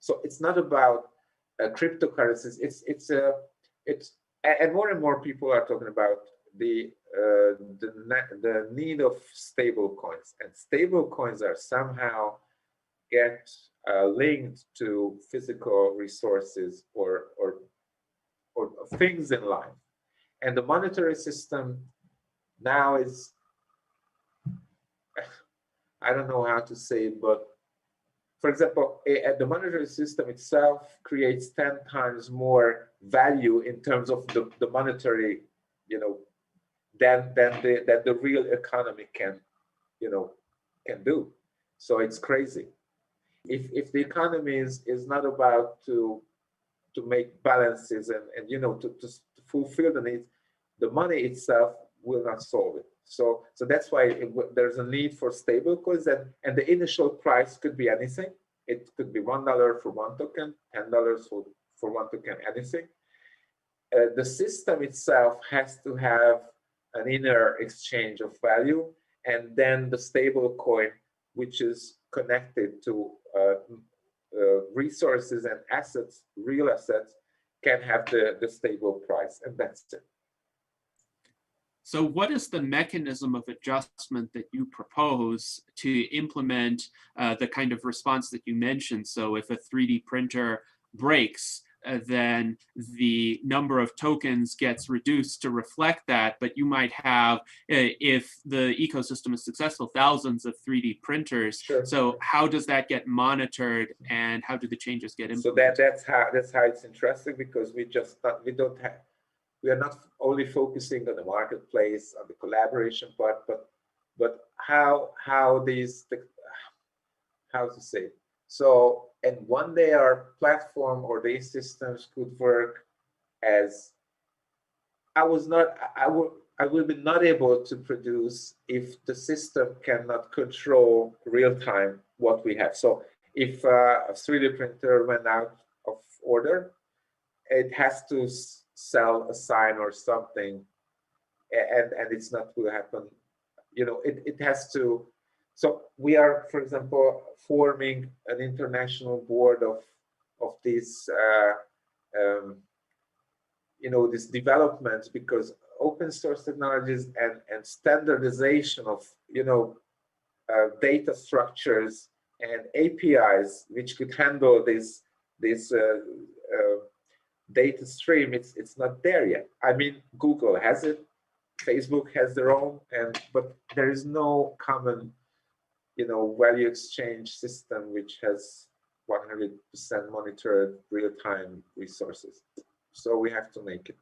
So it's not about cryptocurrencies. It's and more people are talking about the need of stable coins, and stable coins are somehow linked to physical resources or things in life. And the monetary system now is, I don't know how to say it, but for example, the monetary system itself creates 10 times more value in terms of the monetary, than the real economy can, can do. So it's crazy. If the economy is not about to make balances and to fulfill the needs, the money itself will not solve it. So that's why there's a need for stable coins, and the initial price could be anything. It could be $1 for one token, $10 for one token, anything. The system itself has to have an inner exchange of value, and then the stable coin, which is connected to resources and assets, real assets, can have the stable price, and that's it. So what is the mechanism of adjustment that you propose to implement the kind of response that you mentioned? So if a 3D printer breaks, then the number of tokens gets reduced to reflect that, but you might have, if the ecosystem is successful, thousands of 3D printers. Sure. So how does that get monitored, and how do the changes get implemented? So that's how it's interesting, because we are not only focusing on the marketplace, on the collaboration part, but how to say it. So, and one day our platform or these systems could work as I will be not able to produce if the system cannot control real time what we have. So if a 3D printer went out of order, it has to sell a sign or something, and it's not will happen. It has to. So we are, for example, forming an international board of these these developments, because open source technologies and standardization of data structures and APIs which could handle this data stream, it's not there yet. I mean, Google has it, Facebook has their own, but there is no common value exchange system which has 100% monitored real-time resources. So we have to make it.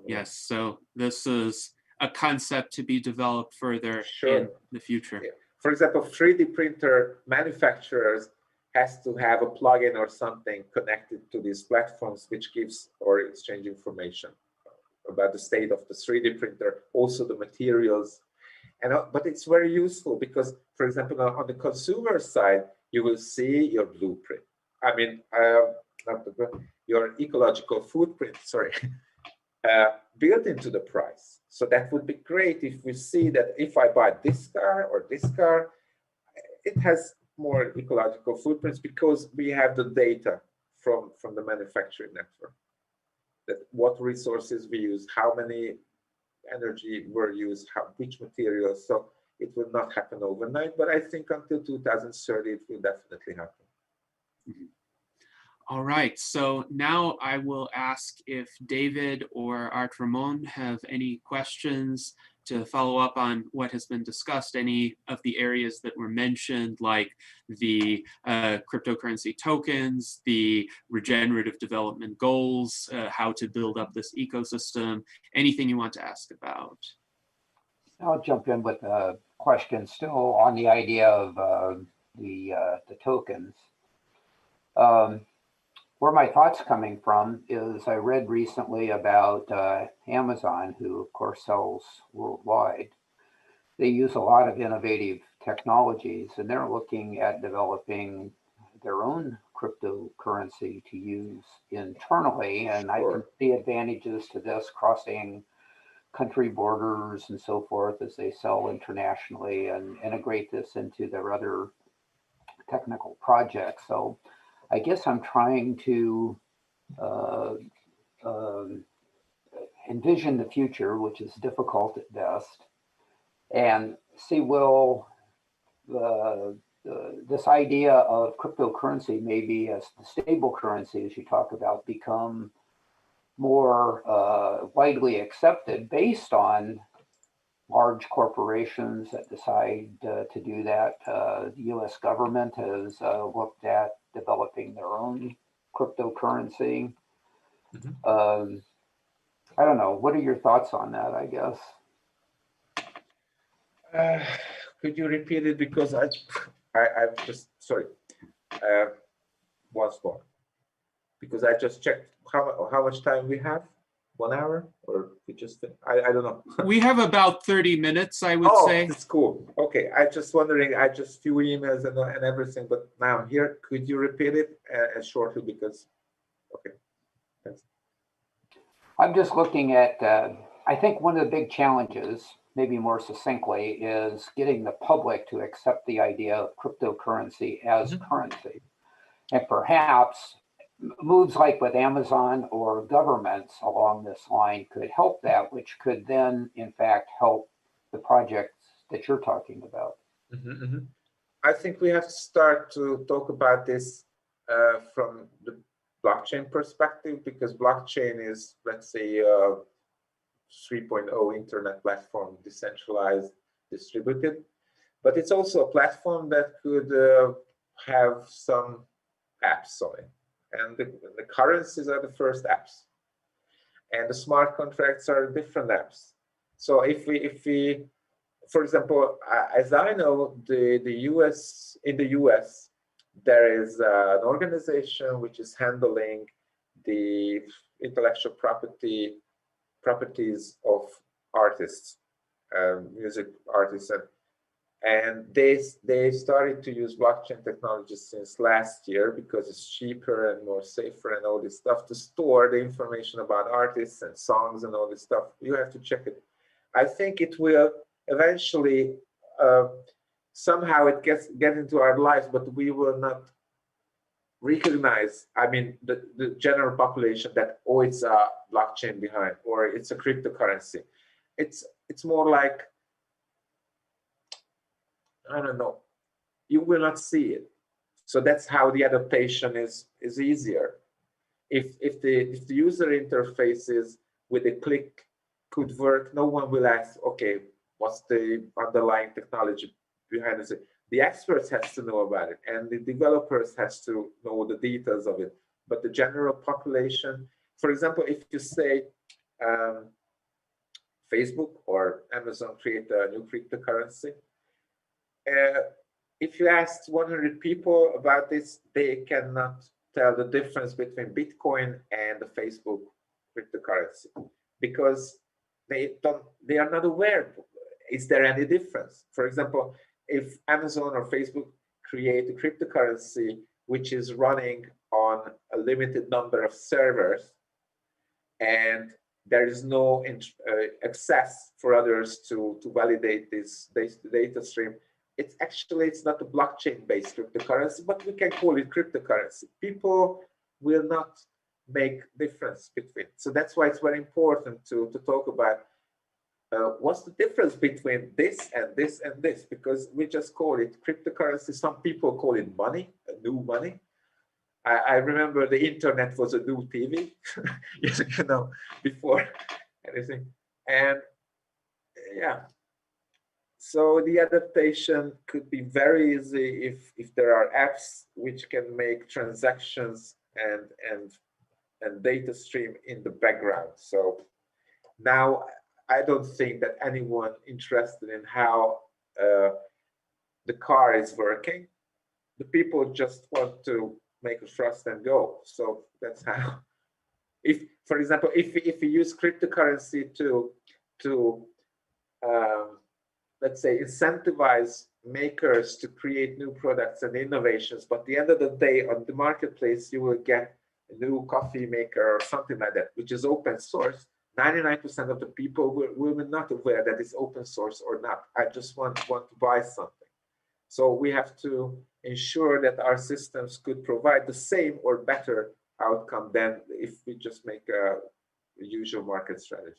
Yes, so this is a concept to be developed further in the future. Yeah. For example, 3D printer manufacturers has to have a plugin or something connected to these platforms which gives or exchange information about the state of the 3D printer, also the materials. But it's very useful because, for example, on the consumer side, you will see your blueprint. I mean, your ecological footprint, sorry, built into the price. So that would be great if we see that if I buy this car or this car, it has more ecological footprints because we have the data from the manufacturing network. That what resources we use, how many energy were used, which materials. So it will not happen overnight, but I think until 2030 it will definitely happen. Mm-hmm. All right, so now I will ask if David or Art Ramon have any questions to follow up on what has been discussed, any of the areas that were mentioned, like the cryptocurrency tokens, the regenerative development goals, how to build up this ecosystem, anything you want to ask about. I'll jump in with a question still on the idea of the tokens. Where my thoughts coming from is I read recently about Amazon, who of course sells worldwide. They use a lot of innovative technologies, and they're looking at developing their own cryptocurrency to use internally. And I can see advantages to this crossing country borders and so forth as they sell internationally and integrate this into their other technical projects. So I guess I'm trying to envision the future, which is difficult at best, and see, will the this idea of cryptocurrency, maybe as the stable currency, as you talk about, become more widely accepted based on large corporations that decide to do that. The US government has looked at developing their own cryptocurrency. I don't know. What are your thoughts on that, I guess? Could you repeat it? Because I'm just, sorry, once more. Because I just checked how much time we have. 1 hour, or we just, I don't know. We have about 30 minutes, I would say. Oh, that's cool. Okay, I just wondering, I just few emails and everything, but now I'm here. Could you repeat it shortly? Because, okay, thanks. I'm just looking at, I think one of the big challenges, maybe more succinctly, is getting the public to accept the idea of cryptocurrency as currency. And perhaps moves like with Amazon or governments along this line could help that, which could then, in fact, help the projects that you're talking about. I think we have to start to talk about this from the blockchain perspective, because blockchain is, let's say, 3.0 internet platform, decentralized, distributed. But it's also a platform that could have some apps on it. And the currencies are the first apps, and the smart contracts are different apps. So if we, for example, as I know, in the US, there is an organization which is handling the intellectual properties of artists, music artists, and they started to use blockchain technology since last year because it's cheaper and more safer and all this stuff to store the information about artists and songs and all this stuff. You have to check it. I think it will eventually somehow it get into our lives, but we will not recognize, I mean, the general population that, oh, it's a blockchain behind, or it's a cryptocurrency. It's more like, I don't know, you will not see it. So that's how the adaptation is easier. If the user interfaces with a click could work, no one will ask, okay, what's the underlying technology behind it? The experts has to know about it, and the developers has to know the details of it. But the general population, for example, if you say Facebook or Amazon create a new cryptocurrency, if you asked 100 people about this, they cannot tell the difference between Bitcoin and the Facebook cryptocurrency, because they are not aware. Is there any difference? For example, if Amazon or Facebook create a cryptocurrency which is running on a limited number of servers, and there is no access for others to validate this data stream, it's not a blockchain-based cryptocurrency, but we can call it cryptocurrency. People will not make difference between. So that's why it's very important to talk about what's the difference between this and this and this, because we just call it cryptocurrency. Some people call it money, a new money. I remember the internet was a new TV, you know, before anything. And yeah. So the adaptation could be very easy if there are apps which can make transactions and data stream in the background. So now I don't think that anyone interested in how the car is working. The people just want to make a trust and go. So that's how. If, for example, if we use cryptocurrency to let's say, incentivize makers to create new products and innovations, but at the end of the day, on the marketplace, you will get a new coffee maker or something like that, which is open source. 99% of the people will be not aware that it's open source or not. I just want to buy something. So we have to ensure that our systems could provide the same or better outcome than if we just make a usual market strategy.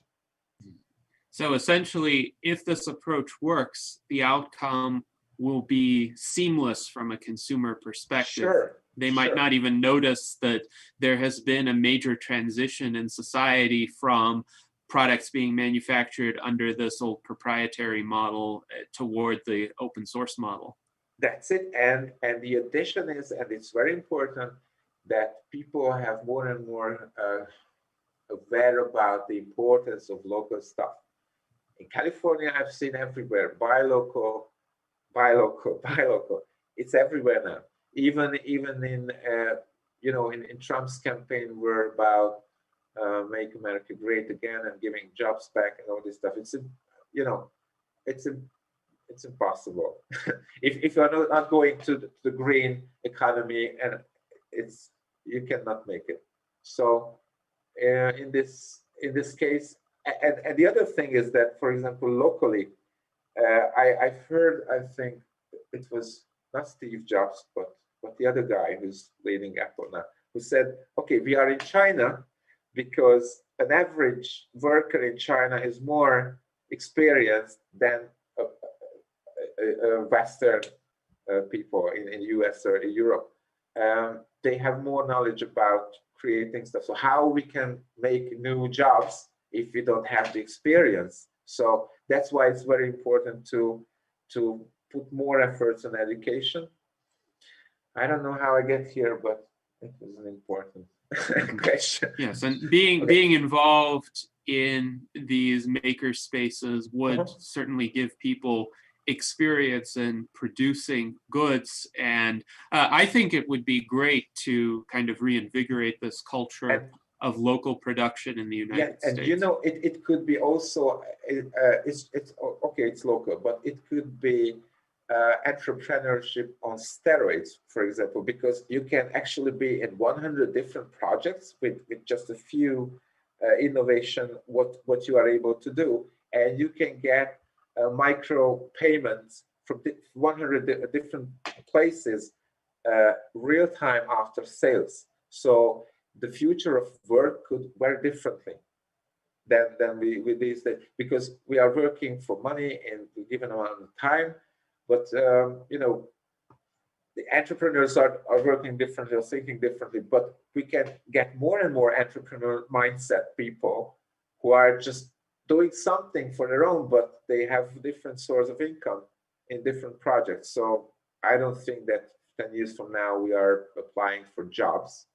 So essentially, if this approach works, the outcome will be seamless from a consumer perspective. Sure. They might not even notice that there has been a major transition in society from products being manufactured under this old proprietary model toward the open source model. That's it. And the addition is, and it's very important, that people have more and more aware about the importance of local stuff. In California, I've seen everywhere, buy local, buy local, buy local. It's everywhere now. Even in you know, in Trump's campaign, we're about make America great again and giving jobs back and all this stuff. It's you know, it's impossible. if you're not going to the green economy, and you cannot make it. So in this case, and the other thing is that, for example, locally, I've heard, I think it was not Steve Jobs, but the other guy who's leading Apple now, who said, okay, we are in China because an average worker in China is more experienced than Western people in the US or in Europe. They have more knowledge about creating stuff. So how we can make new jobs if we don't have the experience? So that's why it's very important to put more efforts on education. I don't know how I get here, but it was an important question. Yes, and being involved in these maker spaces would certainly give people experience in producing goods, and I think it would be great to kind of reinvigorate this culture of local production in the United States. And you know, it could be also it's okay, it's local, but it could be entrepreneurship on steroids, for example, because you can actually be in 100 different projects with just a few innovation, what you are able to do, and you can get micro payments from 100 different places real time after sales. So the future of work could work differently than we with these days, because we are working for money in a given amount of time. But you know, the entrepreneurs are working differently or thinking differently. But we can get more and more entrepreneur mindset people who are just doing something for their own, but they have different source of income in different projects. So I don't think that 10 years from now we are applying for jobs.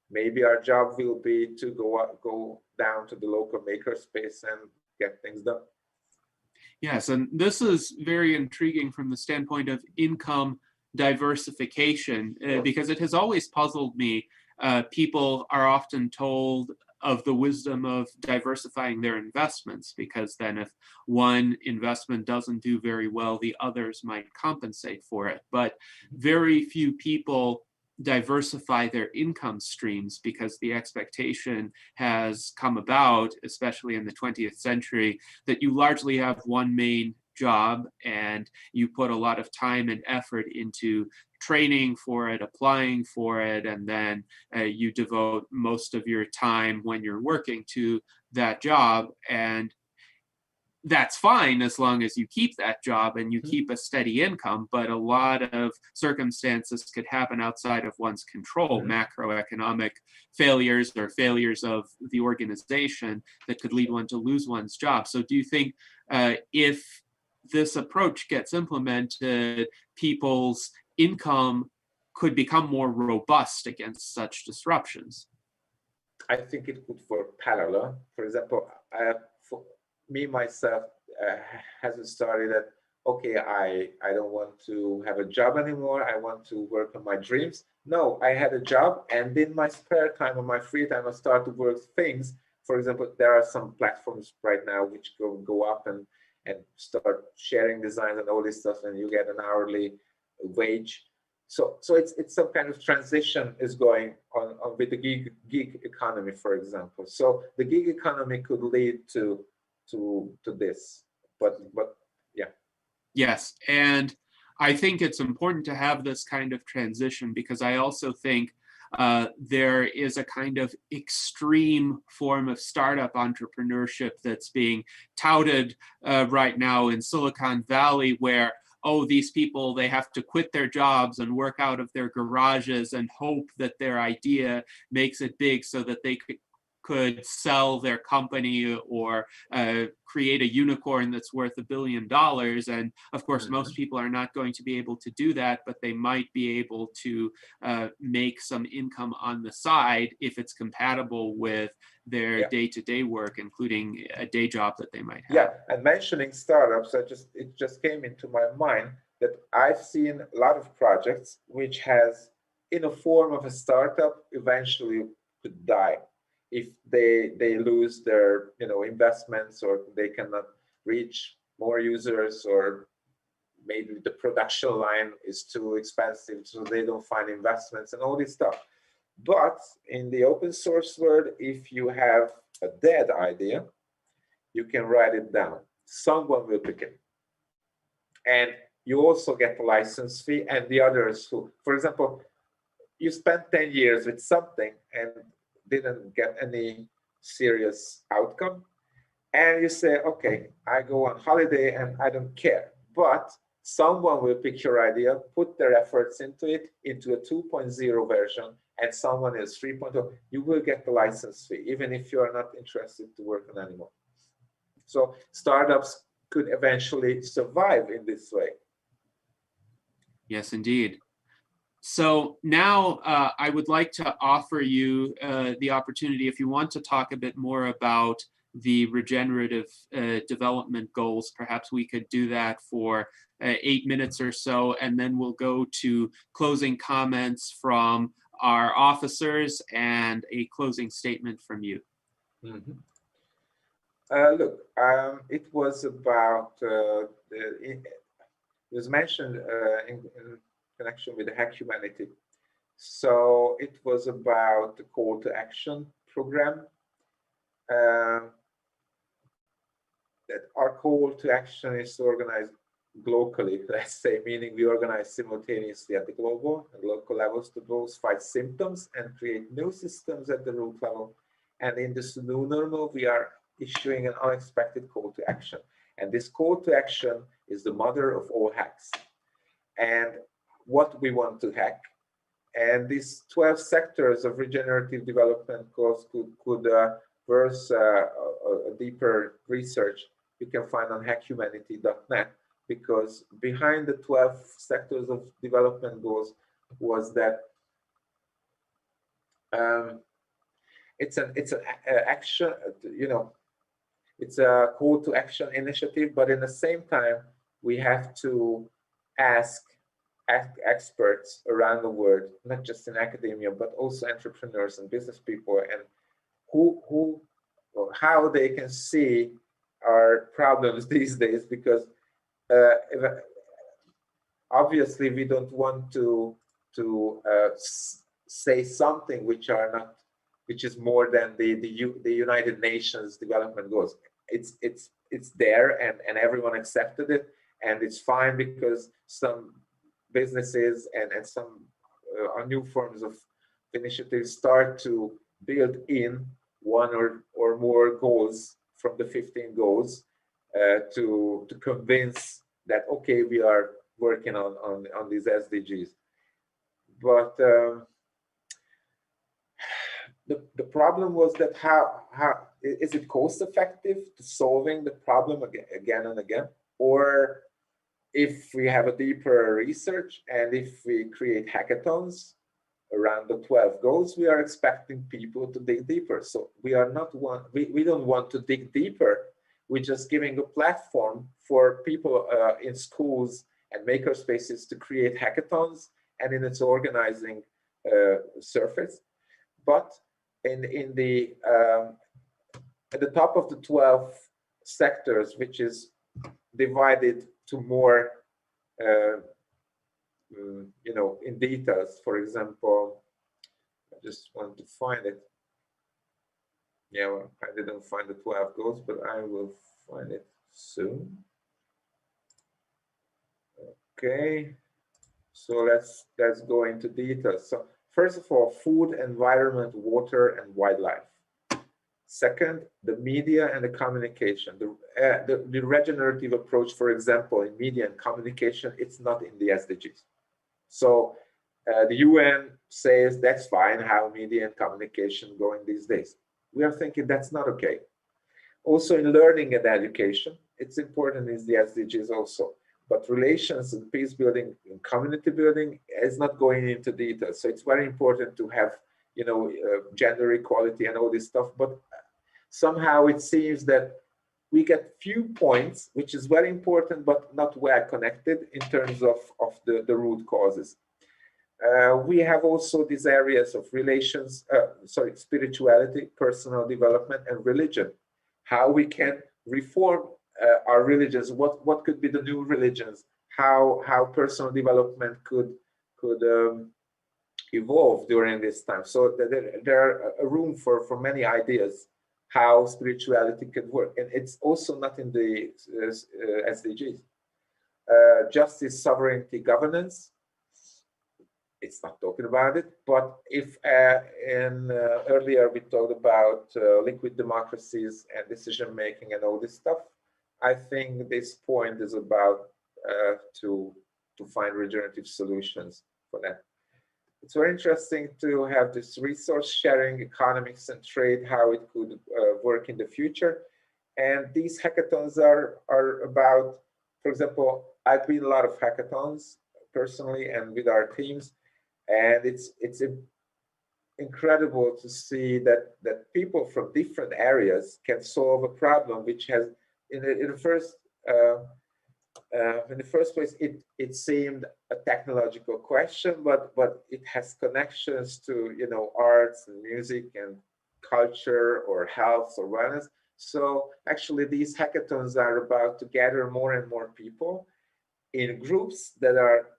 Maybe our job will be to go down to the local makerspace and get things done. Yes, and this is very intriguing from the standpoint of income diversification, because it has always puzzled me. People are often told of the wisdom of diversifying their investments, because then if one investment doesn't do very well, the others might compensate for it. But very few people diversify their income streams, because the expectation has come about, especially in the 20th century, that you largely have one main job and you put a lot of time and effort into training for it, applying for it, and then you devote most of your time when you're working to that job. And that's fine as long as you keep that job and you keep a steady income, but a lot of circumstances could happen outside of one's control, macroeconomic failures or failures of the organization that could lead one to lose one's job. So do you think if this approach gets implemented, people's income could become more robust against such disruptions? I think it could work parallel. For example, for me myself hasn't started that, okay, I don't want to have a job anymore, I want to work on my dreams. No, I had a job, and in my spare time or my free time I start to work things. For example, there are some platforms right now which go up and start sharing designs and all this stuff, and you get an hourly wage. So it's some kind of transition is going on with the gig economy, for example. So the gig economy could lead to this, but yeah. Yes, and I think it's important to have this kind of transition, because I also think there is a kind of extreme form of startup entrepreneurship that's being touted right now in Silicon Valley, where oh, these people, they have to quit their jobs and work out of their garages and hope that their idea makes it big so that they could sell their company or create a unicorn that's worth $1 billion. And of course, most people are not going to be able to do that, but they might be able to make some income on the side if it's compatible with their day-to-day work, including a day job that they might have. Yeah, and mentioning startups, it just came into my mind that I've seen a lot of projects which has, in a form of a startup, eventually could die if they lose their investments, or they cannot reach more users, or maybe the production line is too expensive, so they don't find investments and all this stuff. But in the open source world, if you have a dead idea, you can write it down. Someone will pick it. And you also get a license fee, and the others who, for example, you spent 10 years with something and didn't get any serious outcome, and you say, okay, I go on holiday and I don't care, but someone will pick your idea, put their efforts into it, into a 2.0 version, and someone is 3.0, you will get the license fee, even if you are not interested to work on anymore. So startups could eventually survive in this way. Yes, indeed. So now I would like to offer you the opportunity, if you want to talk a bit more about the regenerative development goals, perhaps we could do that for 8 minutes or so, and then we'll go to closing comments from our officers and a closing statement from you. Look, it was about, it was mentioned in connection with the Hack Humanity. So it was about the call to action program. That our call to action is to organize locally, let's say, meaning we organize simultaneously at the global and local levels to both fight symptoms and create new systems at the root level. And in this new normal, we are issuing an unexpected call to action. And this call to action is the mother of all hacks. And what we want to hack. And these 12 sectors of regenerative development goals could verse a deeper research you can find on hackhumanity.net, because behind the 12 sectors of development goals was that it's an action, it's a call to action initiative, but in the same time, we have to ask experts around the world, not just in academia, but also entrepreneurs and business people, and how they can see our problems these days, because obviously we don't want to say something which is more than the United Nations development goals. It's there, and everyone accepted it, and it's fine, because some businesses and some new forms of initiatives start to build in one or more goals from the 15 goals to convince that, okay, we are working on these SDGs. But the problem was that how is it cost effective to solving the problem again and again? Or if we have a deeper research and if we create hackathons around the 12 goals, we are expecting people to dig deeper. So we are not we don't want to dig deeper. We're just giving a platform for people in schools and makerspaces to create hackathons, and in its organizing surface. But in the at the top of the 12 sectors, which is divided to more in details. For example, I just want to find it. Yeah, well, I didn't find the 12 goals, but I will find it soon. Okay, so let's go into details. So first of all, food, environment, water, and wildlife. Second, the media and the communication. The regenerative approach, for example, in media and communication, it's not in the SDGs. So the UN says that's fine how media and communication going these days. We are thinking that's not okay. Also in learning and education, it's important in the SDGs also. But relations and peace building and community building is not going into detail. So it's very important to have, you know, gender equality and all this stuff. But somehow it seems that we get few points, which is very important, but not well connected in terms of the root causes. We have also these areas of relations, spirituality, personal development, and religion. How we can reform our religions, what could be the new religions, how personal development could evolve during this time. So there are a room for many ideas how spirituality can work, and it's also not in the SDGs. Justice, sovereignty, governance. It's not talking about it, but if earlier we talked about liquid democracies and decision making and all this stuff, I think this point is about to find regenerative solutions for that. It's very interesting to have this resource sharing, economics and trade, how it could work in the future. And these hackathons are about, for example, I've been a lot of hackathons personally and with our teams, and it's incredible to see that people from different areas can solve a problem which has in the first place it seemed a technological question, but it has connections to, you know, arts and music and culture or health or wellness. So actually these hackathons are about to gather more and more people in groups that are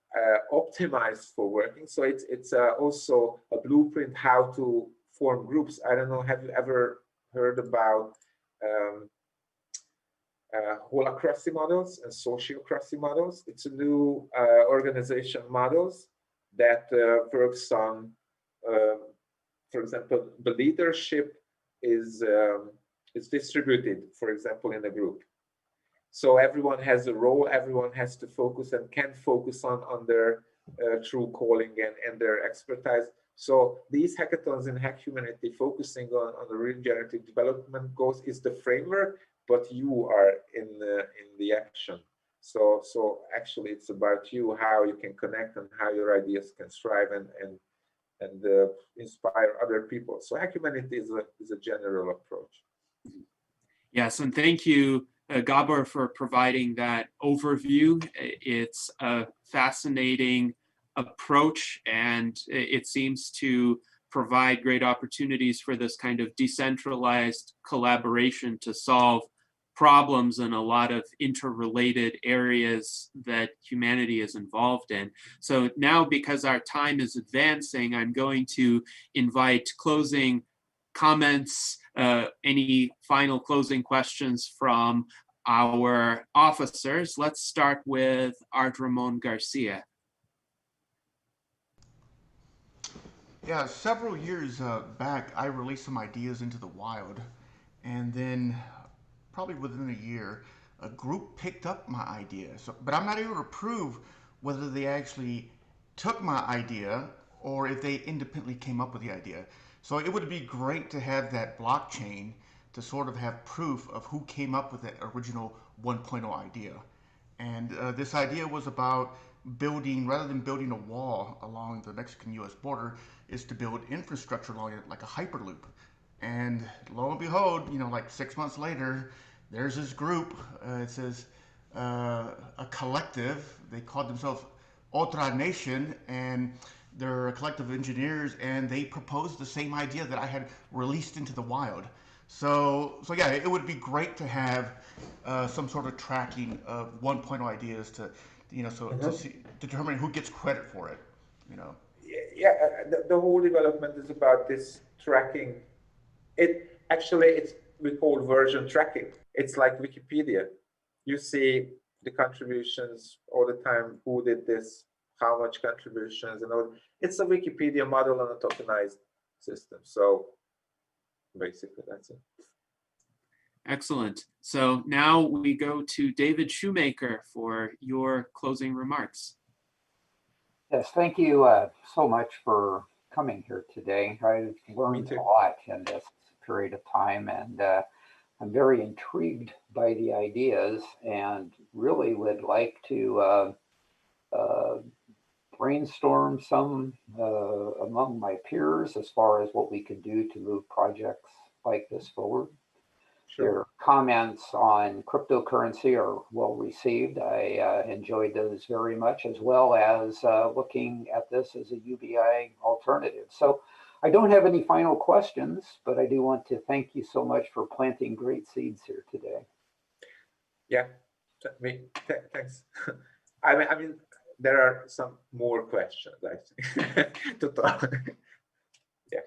optimized for working. So it's also a blueprint how to form groups. I don't know, have you ever heard about holacracy models and sociocracy models? It's a new organization models that works on, for example, the leadership is distributed, for example, in a group. So everyone has a role, everyone has to focus and can focus on their true calling and their expertise. So these hackathons in Hack Humanity focusing on the regenerative development goals is the framework, but you are in the action. So actually it's about you, how you can connect and how your ideas can thrive and inspire other people. So Hack Humanity is a general approach. Yes, and thank you, Gabor, for providing that overview. It's a fascinating approach, and it seems to provide great opportunities for this kind of decentralized collaboration to solve problems in a lot of interrelated areas that humanity is involved in. So now, because our time is advancing, I'm going to invite closing comments, any final closing questions from our officers. Let's start with Art Ramon Garcia. Yeah, several years back, I released some ideas into the wild, and then probably within a year, a group picked up my idea. But I'm not able to prove whether they actually took my idea or if they independently came up with the idea. So it would be great to have that blockchain to sort of have proof of who came up with that original 1.0 idea. And this idea was about building, rather than building a wall along the Mexican-US border, is to build infrastructure along it like a hyperloop. And lo and behold, you know, like 6 months later, there's this group. It says a collective. They called themselves Otra Nation, and they're a collective of engineers, and they proposed the same idea that I had released into the wild. So yeah, it would be great to have some sort of tracking of 1.0 ideas to, you know, so to determine who gets credit for it, you know. Yeah, the whole development is about this tracking. We call version tracking. It's like Wikipedia. You see the contributions all the time, who did this, how much contributions, and all. It's a Wikipedia model on a tokenized system. So basically, that's it. Excellent. So now we go to David Shoemaker for your closing remarks. Yes, thank you so much for coming here today. I learned a lot in this period of time, and I'm very intrigued by the ideas and really would like to brainstorm some among my peers as far as what we could do to move projects like this forward. Sure. Your comments on cryptocurrency are well received. I enjoyed those very much, as well as looking at this as a UBI alternative. So I don't have any final questions, but I do want to thank you so much for planting great seeds here today. Yeah, thanks. I mean, there are some more questions, I think, to talk. Yeah.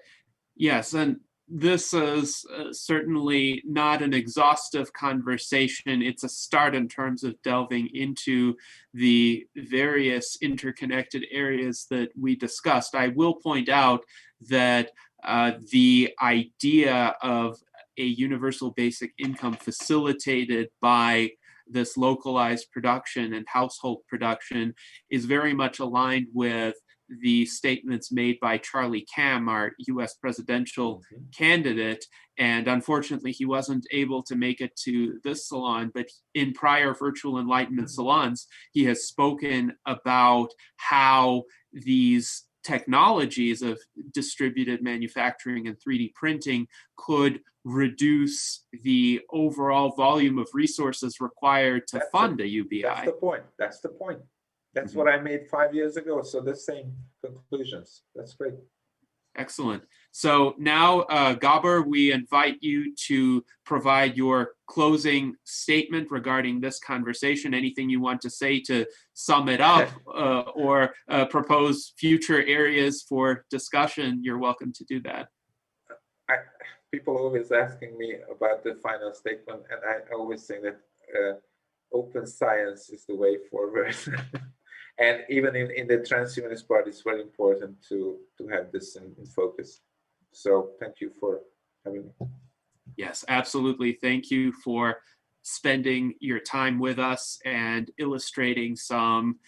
Yes, and this is certainly not an exhaustive conversation. It's a start in terms of delving into the various interconnected areas that we discussed. I will point out that the idea of a universal basic income facilitated by this localized production and household production is very much aligned with the statements made by Charlie Cam, our US presidential candidate. And unfortunately, he wasn't able to make it to this salon, but in prior virtual Enlightenment salons, he has spoken about how these technologies of distributed manufacturing and 3D printing could reduce the overall volume of resources required to fund a UBI. That's the point. That's the point. That's what I made 5 years ago. So the same conclusions. That's great. Excellent. So now, Gabor, we invite you to provide your closing statement regarding this conversation. Anything you want to say to sum it up or propose future areas for discussion, you're welcome to do that. People always asking me about the final statement, and I always say that open science is the way forward. And even in the Transhumanist Party, it's very important to have this in focus. So thank you for having me. Yes, absolutely. Thank you for spending your time with us and illustrating some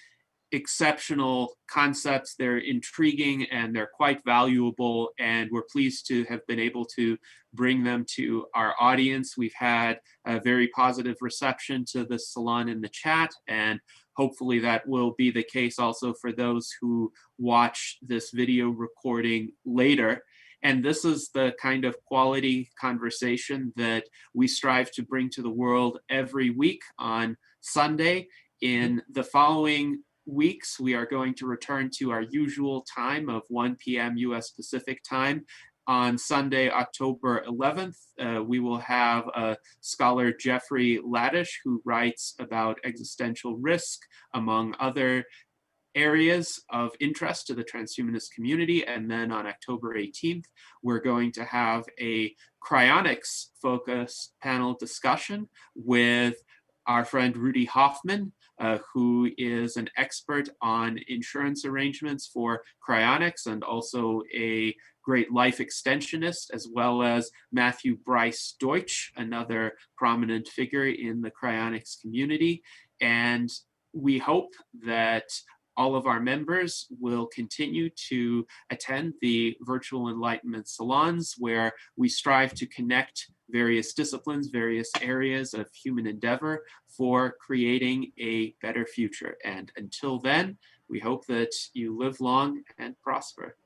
exceptional concepts. They're intriguing and they're quite valuable, and we're pleased to have been able to bring them to our audience. We've had a very positive reception to the salon in the chat, and hopefully that will be the case also for those who watch this video recording later. And this is the kind of quality conversation that we strive to bring to the world every week on Sunday. In the following weeks, we are going to return to our usual time of 1 p.m. US Pacific time. On Sunday, October 11th, we will have scholar Jeffrey Laddish, who writes about existential risk, among other areas of interest to the transhumanist community. And then on October 18th, we're going to have a cryonics-focused panel discussion with our friend Rudy Hoffman, who is an expert on insurance arrangements for cryonics and also a great life extensionist, as well as Matthew Bryce Deutsch, another prominent figure in the cryonics community. And we hope that all of our members will continue to attend the virtual Enlightenment salons, where we strive to connect various disciplines, various areas of human endeavor for creating a better future. And until then, we hope that you live long and prosper.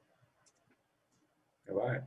Bye-bye.